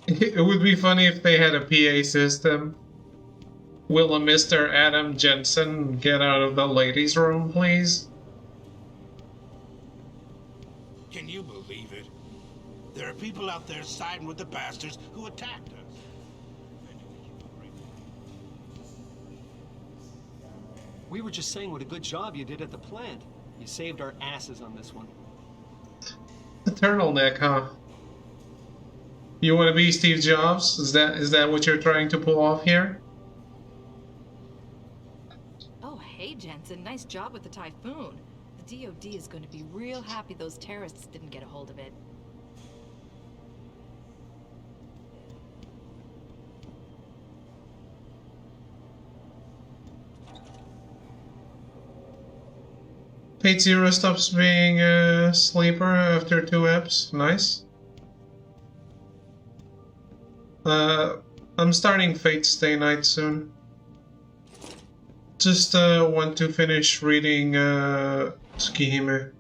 It would be funny if they had a PA system. Will a Mr. Adam Jensen get out of the ladies' room, please? Can you believe it? There are people out there siding with the bastards who attacked us. We were just saying what a good job you did at the plant. You saved our asses on this one. The turtleneck, huh? You want to be Steve Jobs? Is that what you're trying to pull off here? Oh, hey, Jensen. Nice job with the typhoon. The DoD is going to be real happy those terrorists didn't get a hold of it. 8-0 stops being a sleeper after 2 eps. Nice. I'm starting Fate Stay Night soon. Just want to finish reading Tsukihime.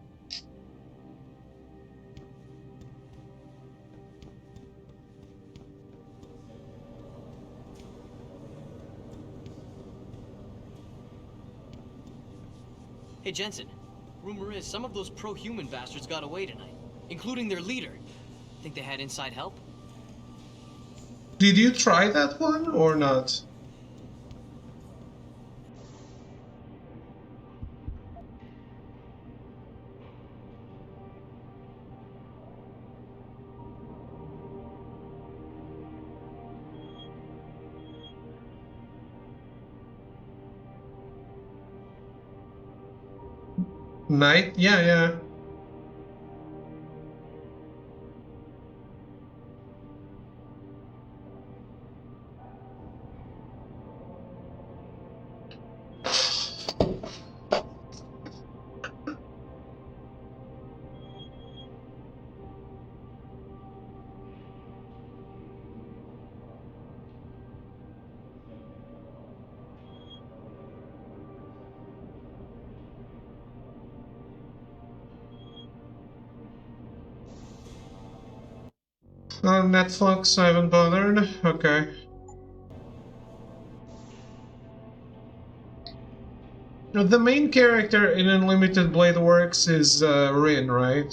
Hey, Jensen. Rumor is some of those pro-human bastards got away tonight, including their leader. Think they had inside help? Did you try that one or not? Night? Yeah, yeah. Netflix, I haven't bothered. Okay. The main character in Unlimited Blade Works is Rin, right?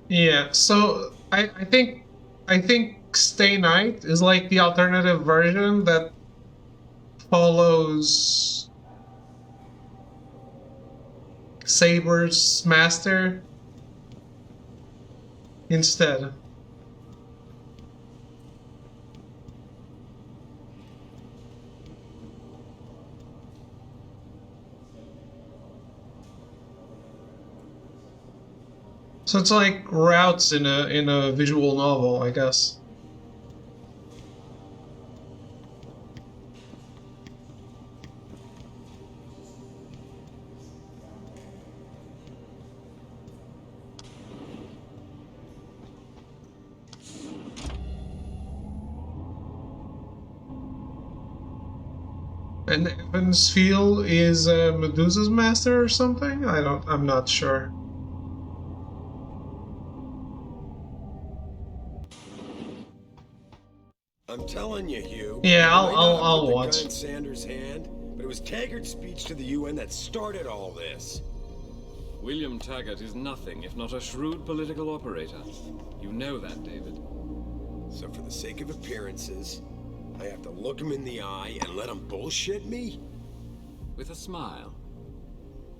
Yeah, so I think Stay Night is like the alternative version that follows Saber's master instead. So it's like routes in a visual novel, I guess. And Evansfield is Medusa's master or something? I'm not sure. I'm telling you, Hugh. Yeah, I'll watch. The gun in Sanders' hand, but it was Taggart's speech to the UN that started all this. William Taggart is nothing if not a shrewd political operator. You know that, David. So for the sake of appearances, I have to look him in the eye and let him bullshit me? With a smile.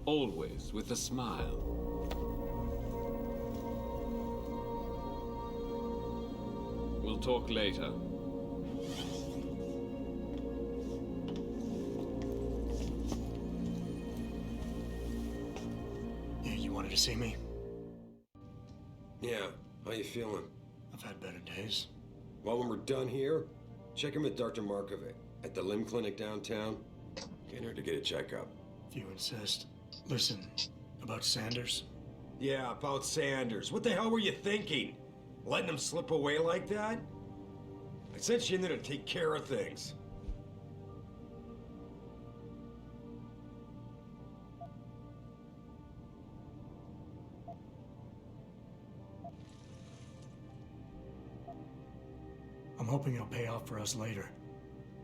Always with a smile. We'll talk later. You wanted to see me? Yeah, how you feeling? I've had better days. Well, when we're done here, check in with Dr. Markovic at the limb clinic downtown. Get her to get a checkup. If you insist. Listen, about Sanders? Yeah, about Sanders. What the hell were you thinking? Letting him slip away like that? I sent you in there to take care of things. I'm hoping it'll pay off for us later.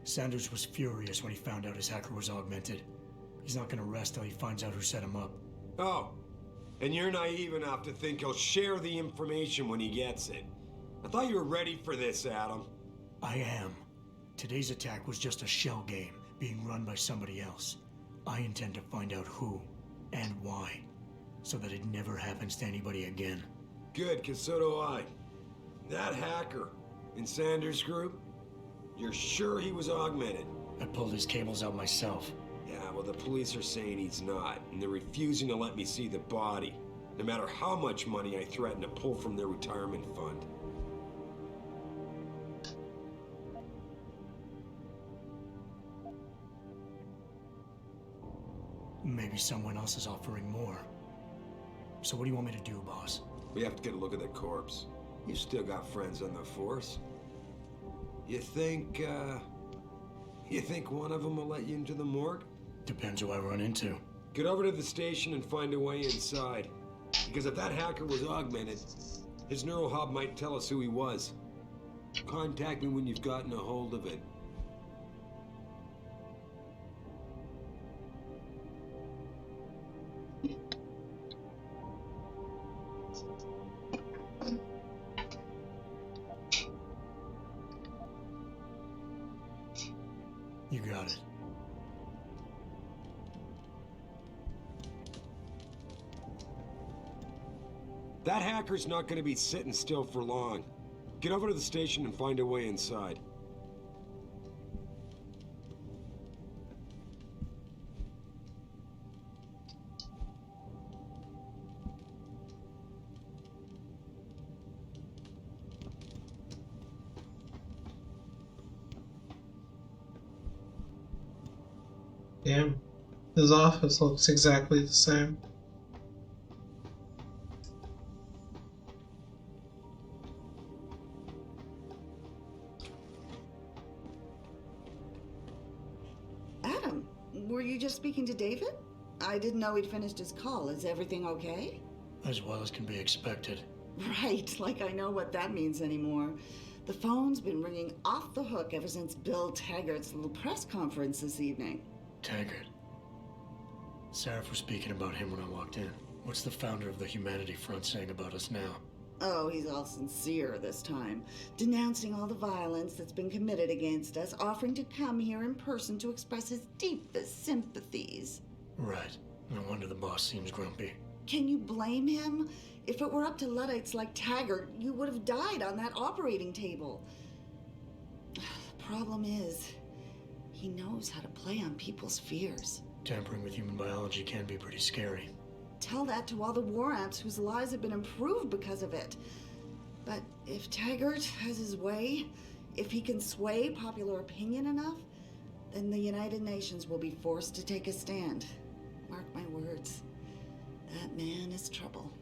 Sanders was furious when he found out his hacker was augmented. He's not gonna rest till he finds out who set him up. Oh, and you're naive enough to think he'll share the information when he gets it. I thought you were ready for this, Adam. I am. Today's attack was just a shell game, being run by somebody else. I intend to find out who and why, so that it never happens to anybody again. Good, cause so do I. That hacker in Sanders' group, you're sure he was augmented? I pulled his cables out myself. Yeah, well, the police are saying he's not, and they're refusing to let me see the body, no matter how much money I threaten to pull from their retirement fund. Maybe someone else is offering more. So what do you want me to do, boss? We have to get a look at that corpse. You still got friends on the force. You think one of them will let you into the morgue? Depends who I run into. Get over to the station and find a way inside. Because if that hacker was augmented, his neural hub might tell us who he was. Contact me when you've gotten a hold of it. You got it. That hacker's not going to be sitting still for long. Get over to the station and find a way inside. Damn. His office looks exactly the same. Adam, were you just speaking to David? I didn't know he'd finished his call. Is everything okay? As well as can be expected. Right, like I know what that means anymore. The phone's been ringing off the hook ever since Bill Taggart's little press conference this evening. Taggart. Sarah was speaking about him when I walked in. What's the founder of the Humanity Front saying about us now? Oh, he's all sincere this time, denouncing all the violence that's been committed against us, offering to come here in person to express his deepest sympathies. Right. No wonder the boss seems grumpy. Can you blame him? If it were up to Luddites like Taggart, you would have died on that operating table. The problem is, he knows how to play on people's fears. Tampering with human biology can be pretty scary. Tell that to all the war ants whose lives have been improved because of it. But if Taggart has his way, if he can sway popular opinion enough, then the United Nations will be forced to take a stand. Mark my words. That man is trouble.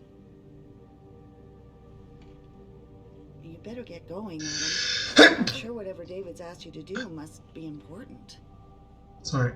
You better get going, Adam. I'm sure whatever David's asked you to do must be important. Sorry.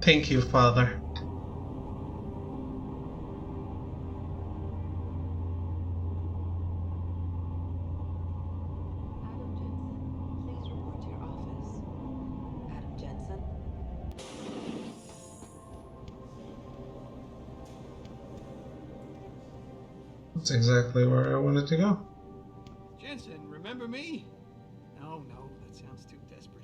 Thank you, Father. That's exactly where I wanted to go. Jensen, remember me? No, that sounds too desperate.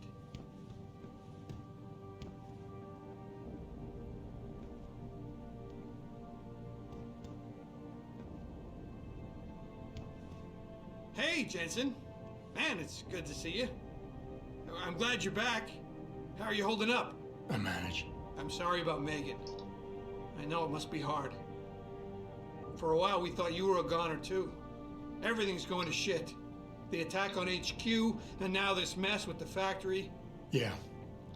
Hey, Jensen. Man, it's good to see you. I'm glad you're back. How are you holding up? I manage. I'm sorry about Megan. I know it must be hard. For a while, we thought you were a goner, too. Everything's going to shit. The attack on HQ, and now this mess with the factory. Yeah,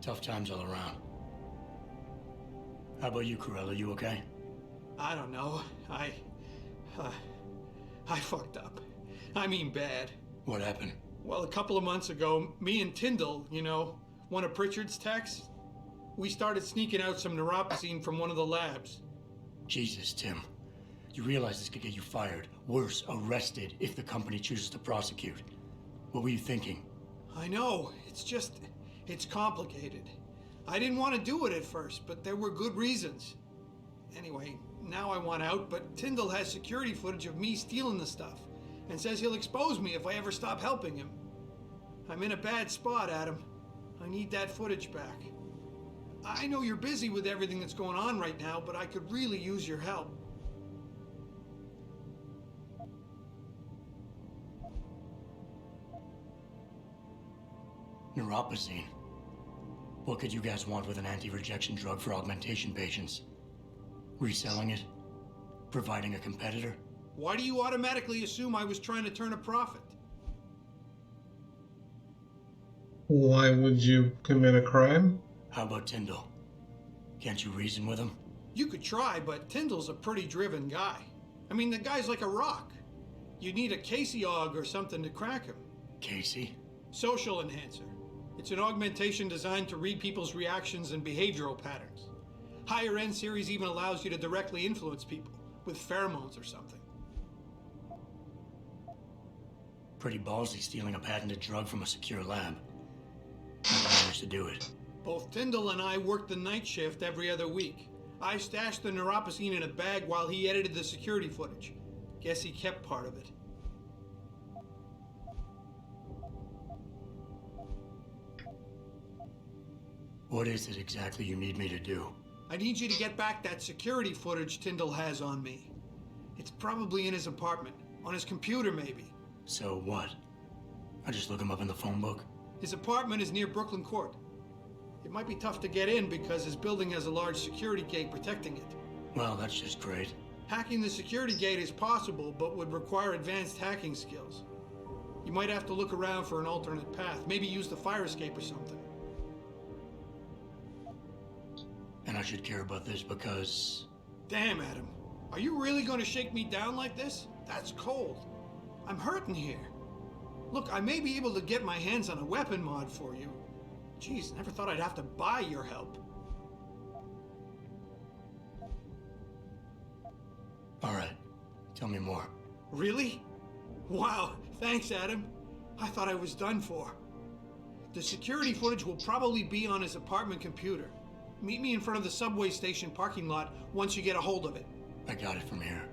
tough times all around. How about you, Corella? You okay? I don't know. I fucked up. I mean bad. What happened? Well, a couple of months ago, me and Tyndall, you know, one of Pritchard's techs, we started sneaking out some neuropozyne from one of the labs. Jesus, Tim. You realize this could get you fired. Worse, arrested if the company chooses to prosecute. What were you thinking? I know. It's complicated. I didn't want to do it at first, but there were good reasons. Anyway, now I want out, but Tyndall has security footage of me stealing the stuff and says he'll expose me if I ever stop helping him. I'm in a bad spot, Adam. I need that footage back. I know you're busy with everything that's going on right now, but I could really use your help. Neuropozyne. What could you guys want with an anti-rejection drug for augmentation patients? Reselling it? Providing a competitor? Why do you automatically assume I was trying to turn a profit? Why would you commit a crime? How about Tyndall? Can't you reason with him? You could try, but Tyndall's a pretty driven guy. I mean, the guy's like a rock. You'd need a Casey aug or something to crack him. Casey? Social enhancer. It's an augmentation designed to read people's reactions and behavioral patterns. Higher end series even allows you to directly influence people with pheromones or something. Pretty ballsy stealing a patented drug from a secure lab. I managed to do it. Both Tyndall and I worked the night shift every other week. I stashed the neuropozyne in a bag while he edited the security footage. Guess he kept part of it. What is it exactly you need me to do? I need you to get back that security footage Tyndall has on me. It's probably in his apartment. On his computer, maybe. So what? I just look him up in the phone book? His apartment is near Brooklyn Court. It might be tough to get in because his building has a large security gate protecting it. Well, that's just great. Hacking the security gate is possible, but would require advanced hacking skills. You might have to look around for an alternate path. Maybe use the fire escape or something. And I should care about this because... Damn, Adam. Are you really going to shake me down like this? That's cold. I'm hurting here. Look, I may be able to get my hands on a weapon mod for you. Jeez, never thought I'd have to buy your help. All right. Tell me more. Really? Wow, thanks, Adam. I thought I was done for. The security footage will probably be on his apartment computer. Meet me in front of the subway station parking lot once you get a hold of it. I got it from here.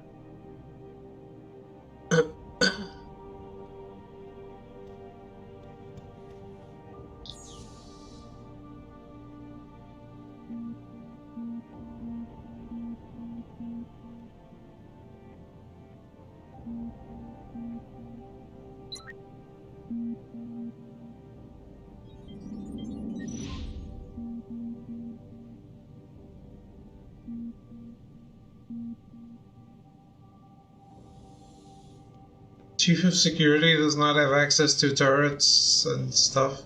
Chief of Security does not have access to turrets and stuff.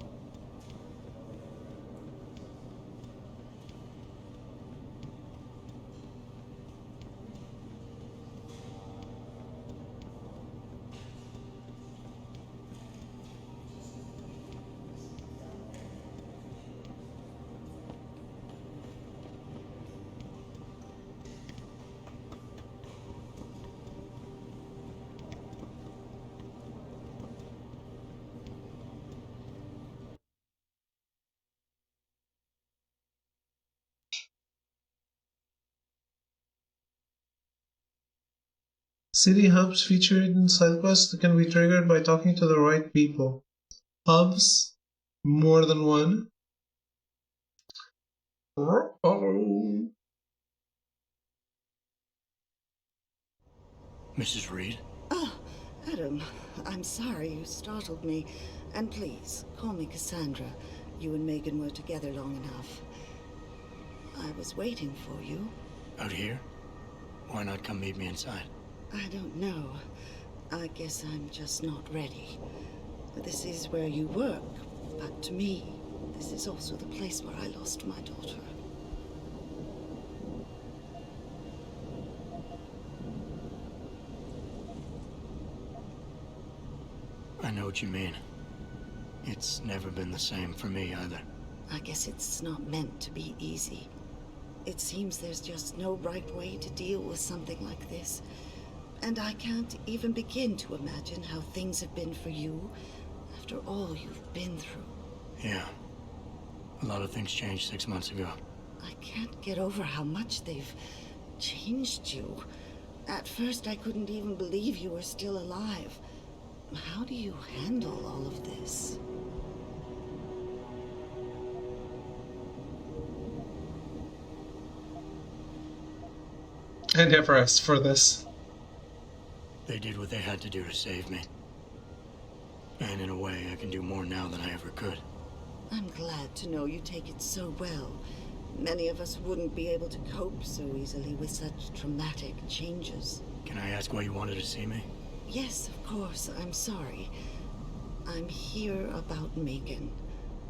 City hubs featured in side quests can be triggered by talking to the right people. Hubs, more than one. Uh-oh. Mrs. Reed? Oh, Adam, I'm sorry you startled me. And please, call me Cassandra. You and Megan were together long enough. I was waiting for you. Out here? Why not come meet me inside? I don't know. I guess I'm just not ready. This is where you work, but to me, this is also the place where I lost my daughter. I know what you mean. It's never been the same for me either. I guess it's not meant to be easy. It seems there's just no right way to deal with something like this. And I can't even begin to imagine how things have been for you after all you've been through. Yeah. A lot of things changed 6 months ago. I can't get over how much they've changed you. At first, I couldn't even believe you were still alive. How do you handle all of this? I never asked for this. They did what they had to do to save me. And in a way, I can do more now than I ever could. I'm glad to know you take it so well. Many of us wouldn't be able to cope so easily with such traumatic changes. Can I ask why you wanted to see me? Yes, of course. I'm sorry. I'm here about Megan.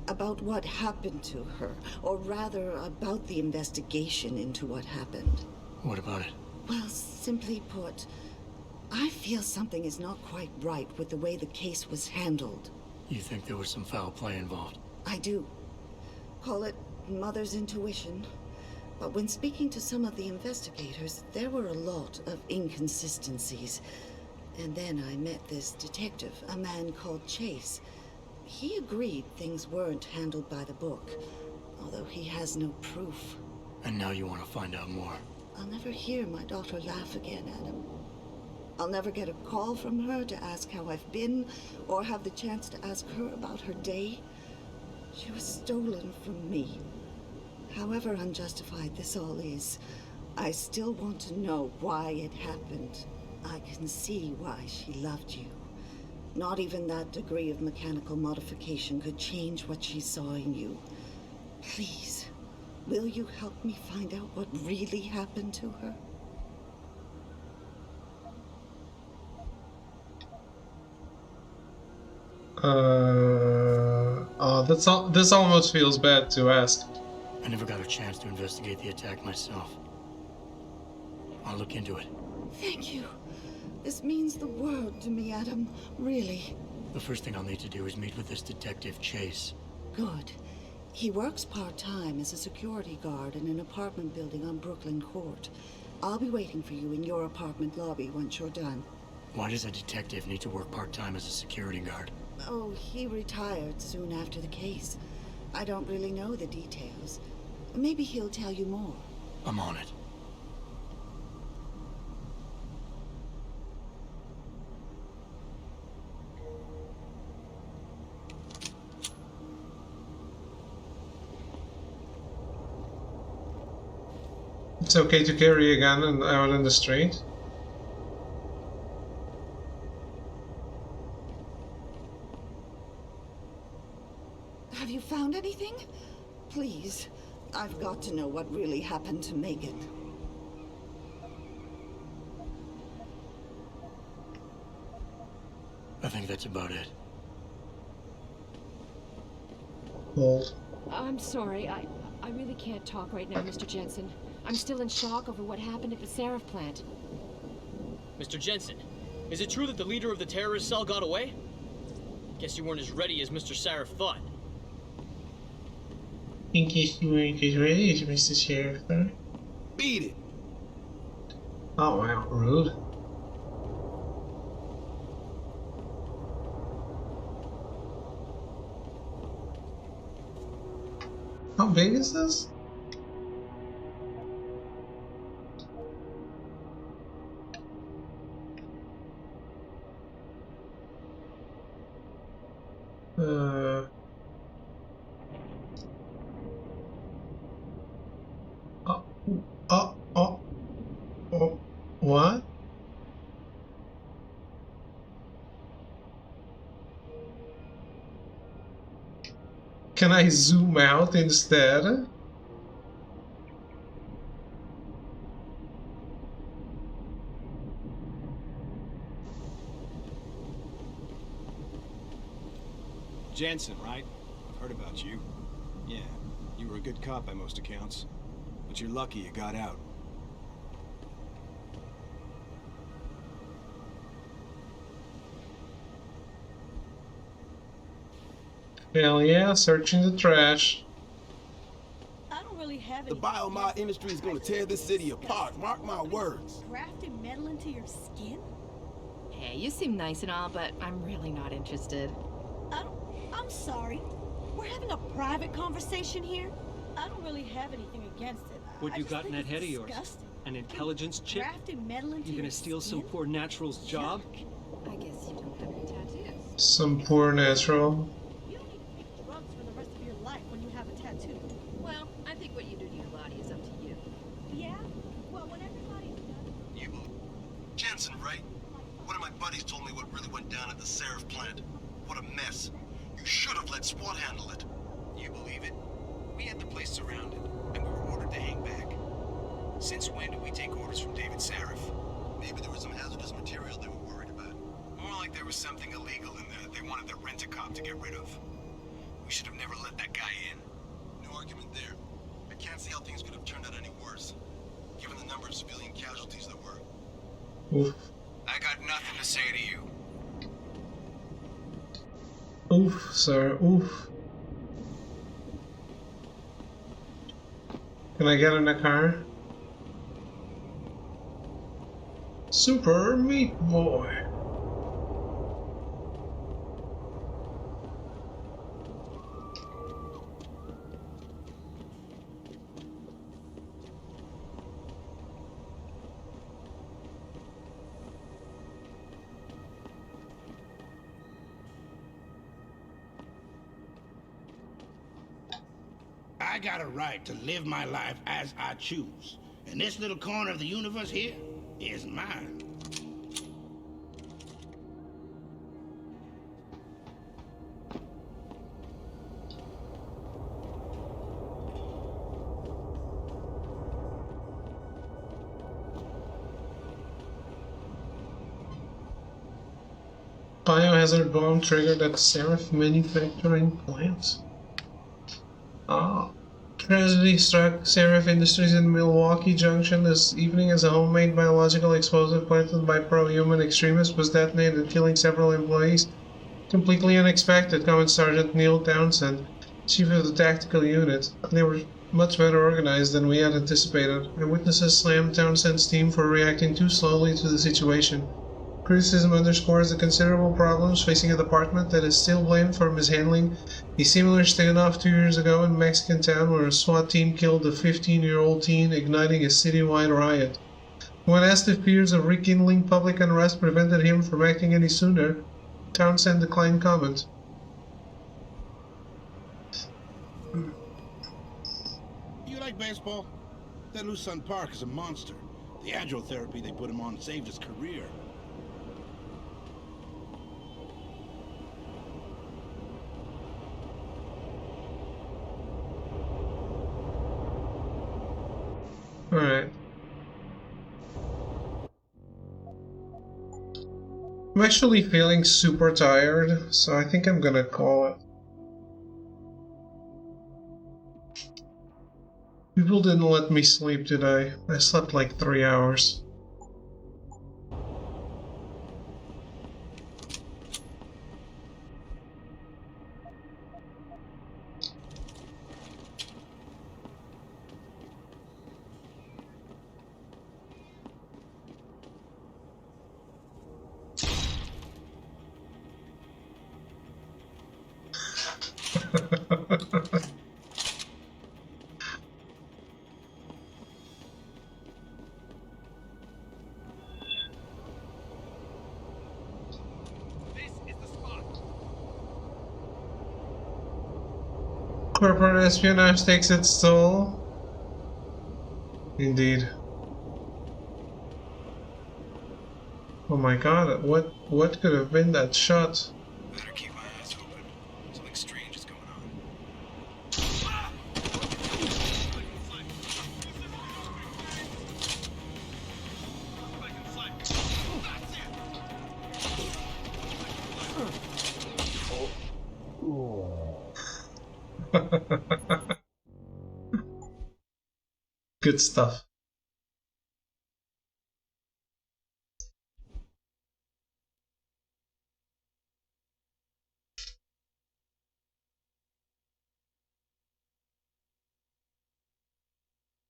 About what happened to her. Or rather, about the investigation into what happened. What about it? Well, simply put, I feel something is not quite right with the way the case was handled. You think there was some foul play involved? I do. Call it mother's intuition. But when speaking to some of the investigators, there were a lot of inconsistencies. And then I met this detective, a man called Chase. He agreed things weren't handled by the book, although he has no proof. And now you want to find out more? I'll never hear my daughter laugh again, Adam. I'll never get a call from her to ask how I've been, or have the chance to ask her about her day. She was stolen from me. However unjustified this all is, I still want to know why it happened. I can see why she loved you. Not even that degree of mechanical modification could change what she saw in you. Please, will you help me find out what really happened to her? This almost feels bad to ask. I never got a chance to investigate the attack myself. I'll look into it. Thank you. This means the world to me, Adam. Really. The first thing I'll need to do is meet with this detective, Chase. Good. He works part-time as a security guard in an apartment building on Brooklyn Court. I'll be waiting for you in your apartment lobby once you're done. Why does a detective need to work part-time as a security guard? Oh, he retired soon after the case. I don't really know the details. Maybe he'll tell you more. I'm on it. It's okay to carry a gun out in the street. Have you found anything? Please, I've got to know what really happened to Megan. I think that's about it. Well, I'm sorry. I really can't talk right now, Mr. Jensen. I'm still in shock over what happened at the Seraph plant. Mr. Jensen, is it true that the leader of the terrorist cell got away? Guess you weren't as ready as Mr. Seraph thought. In case you weren't as ready as Mr. Sheriff, though. Beat it! Oh wow, rude. How big is this? What? Can I zoom out instead? Jensen, right? I've heard about you. Yeah, you were a good cop by most accounts. But you're lucky you got out. Hell yeah, searching the trash. I don't really have The biomod industry is going to tear this city apart, mark my words. grafted metal into your skin? Hey, you seem nice and all, but I'm really not interested. I'm sorry. We're having a private conversation here. I don't really have anything against it. What I you just got in think that head it's of yours? disgusting. An intelligence chip? Grafted metal into You're your gonna steal some skin? poor natural's job? I guess you don't have any tattoos. Some poor natural. You don't need to take drugs for the rest of your life when you have a tattoo. Well, I think what you do to your body is up to you. Yeah? Well, when everybody's done... You Jensen, right? One of my buddies told me what really went down at the Seraph plant. What a mess. You should have let SWAT handle it. You believe it? We had the place surrounded, and we were ordered to hang back. Since when did we take orders from David Seraph? Maybe there was some hazardous material they were worried about. More like there was something illegal in there that they wanted the rent-a-cop to get rid of. We should have never let that guy in. No argument there. I can't see how things could have turned out any worse, given the number of civilian casualties there were. Oof. I got nothing to say to you. Oof, sir, oof. Can I get in the car? Super Meat Boy. I got a right to live my life as I choose. And this little corner of the universe here is mine. Biohazard bomb triggered at Seraph manufacturing plant. Ah. Tragedy struck Seraph Industries in Milwaukee Junction this evening as a homemade biological explosive planted by pro-human extremists was detonated, killing several employees. Completely unexpected, Common Sergeant Neil Townsend, chief of the tactical unit. They were much better organized than we had anticipated, and witnesses slammed Townsend's team for reacting too slowly to the situation. Criticism underscores the considerable problems facing a department that is still blamed for mishandling a similar standoff 2 years ago in Mexican town where a SWAT team killed a 15-year-old teen, igniting a citywide riot. When asked if fears of rekindling public unrest prevented him from acting any sooner, Townsend declined comment. You like baseball? That Lucerne Park is a monster. The androtherapy they put him on saved his career. Alright. I'm actually feeling super tired, so I think I'm gonna call it. People didn't let me sleep today. I slept like 3 hours. Corporate espionage takes its toll. Indeed. Oh my god, what could have been that shot? Better keep my eyes open. Something strange is going on. Good stuff.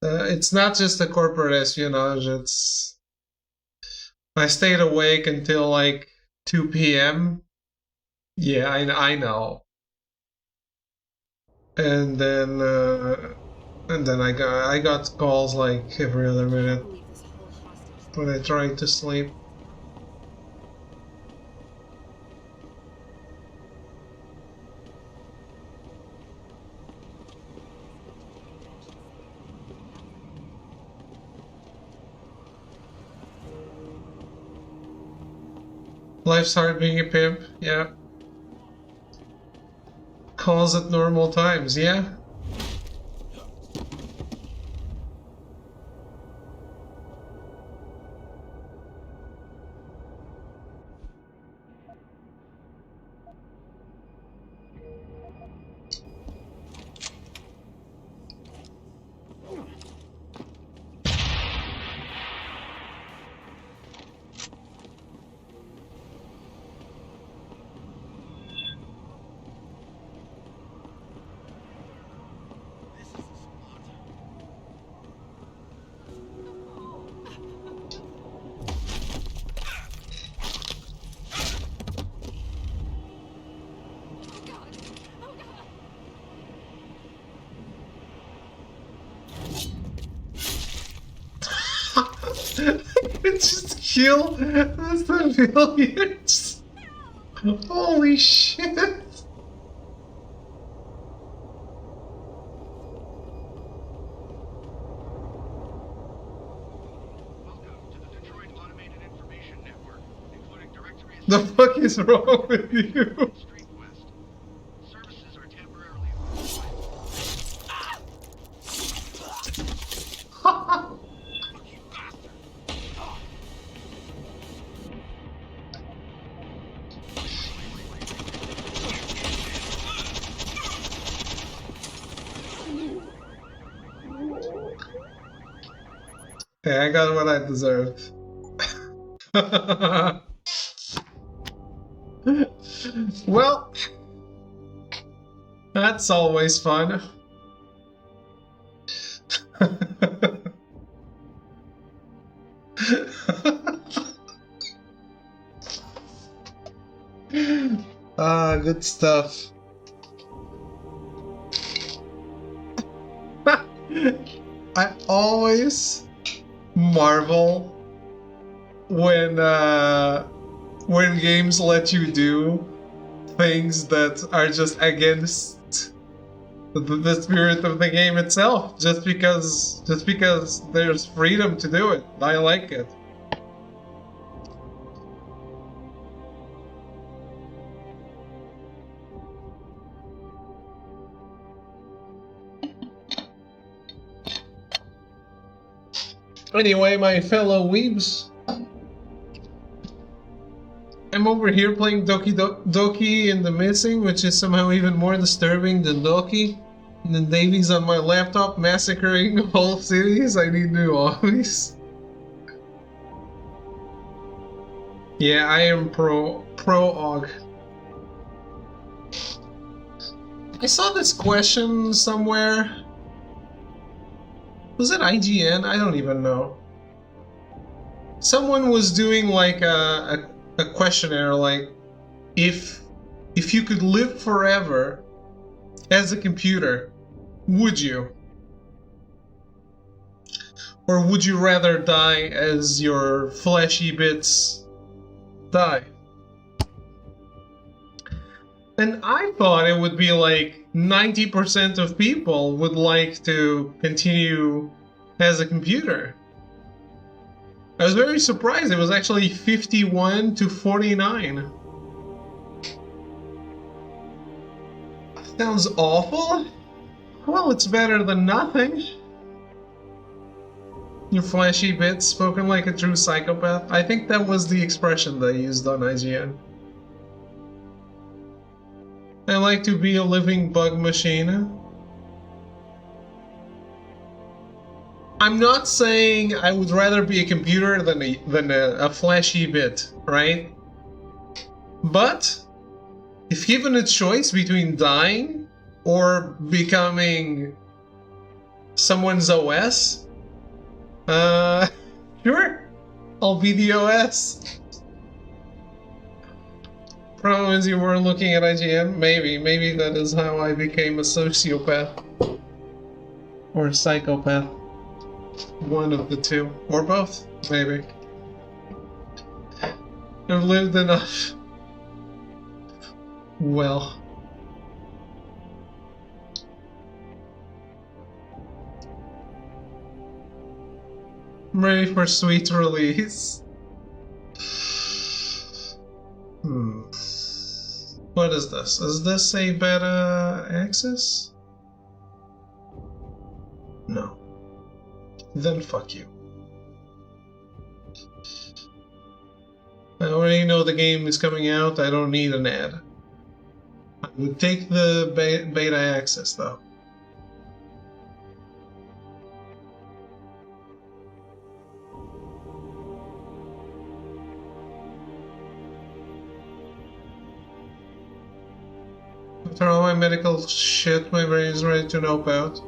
It's not just the corporate espionage, it's... I stayed awake until like 2 p.m. Yeah, I know. And then I got calls like every other minute. when I try to sleep. Life's hard being a pimp, yeah. Calls at normal times, yeah. Just kill the civilians. Holy shit. The fuck is wrong with you? Okay, I got what I deserved. Well, that's always fun. Good stuff. I always marvel when games let you do things that are just against the spirit of the game itself, just because there's freedom to do it. I like it. Anyway, my fellow weebs, I'm over here playing Doki in the Missing, which is somehow even more disturbing than Doki. And then Davy's on my laptop massacring whole cities. I need new hobbies. Yeah, I am pro-og. I saw this question somewhere. Was it IGN? I don't even know. Someone was doing like a questionnaire, like if you could live forever as a computer, would you? Or would you rather die as your fleshy bits die? And I thought it would be like 90% of people would like to continue as a computer. I was very surprised. It was actually 51 to 49. Sounds awful. Well, it's better than nothing. You fleshy bits, spoken like a true psychopath. I think that was the expression they used on IGN. I like to be a living bug machine. I'm not saying I would rather be a computer than a flashy bit, right? But if given a choice between dying or becoming someone's OS, sure, I'll be the OS. Problem is you were looking at IGN. Maybe that is how I became a sociopath. Or a psychopath. One of the two. Or both, maybe. I've lived enough. Well. I'm ready for sweet release. What is this? Is this a beta access? No. Then fuck you. I already know the game is coming out, I don't need an ad. I would take the beta access though. After all my medical shit, my brain is ready to nope out.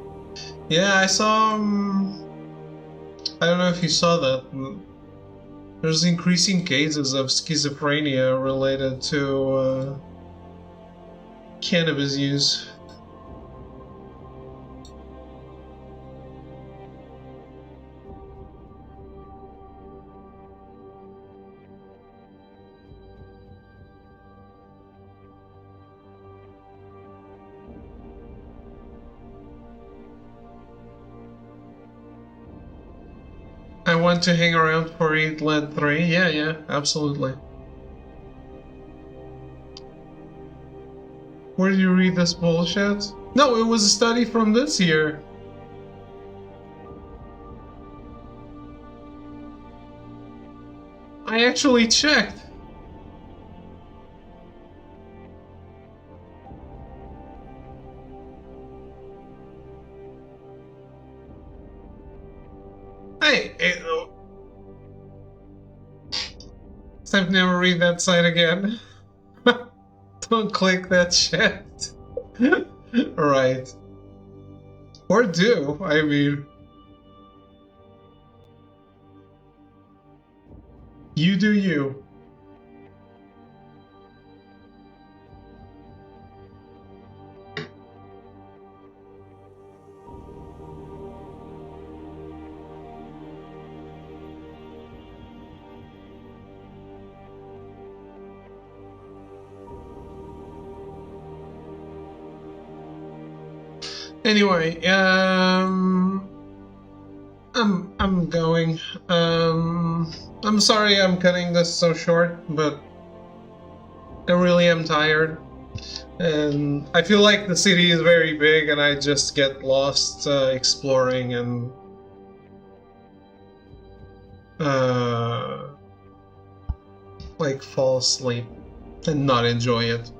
Yeah, I saw... I don't know if you saw that. There's increasing cases of schizophrenia related to cannabis use. I want to hang around for Eat Led 3. Yeah, absolutely. Where did you read this bullshit? No, it was a study from this year. I actually checked. Hey, I've never read that site again. Don't click that shit. Right. Or do, I mean. You do you. Anyway, I'm going. I'm sorry I'm cutting this so short, but I really am tired. And I feel like the city is very big and I just get lost exploring and like fall asleep and not enjoy it.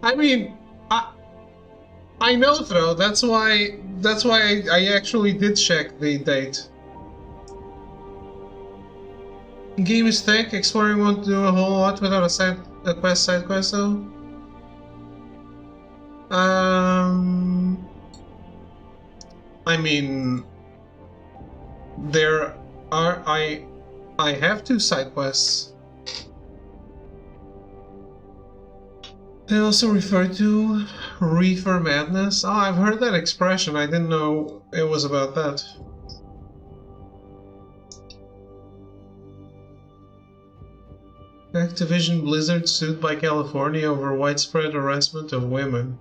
I mean, I know though. That's why I actually did check the date. Game is thick. Exploring won't do a whole lot without a side quest though. I mean, there are I have 2 side quests. They also refer to Reefer Madness. Oh, I've heard that expression. I didn't know it was about that. Activision Blizzard sued by California over widespread harassment of women.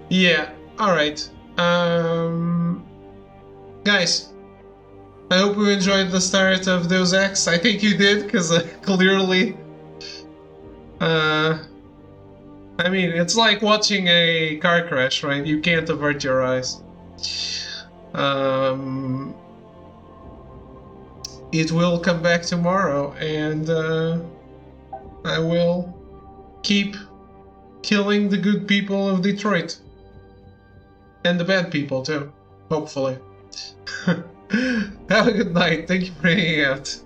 Yeah. Alright, guys, I hope you enjoyed the start of Deus Ex. I think you did, because clearly, I mean, it's like watching a car crash, right? You can't avert your eyes. It will come back tomorrow, and I will keep killing the good people of Detroit. And the bad people too, hopefully. Have a good night. Thank you for hanging out.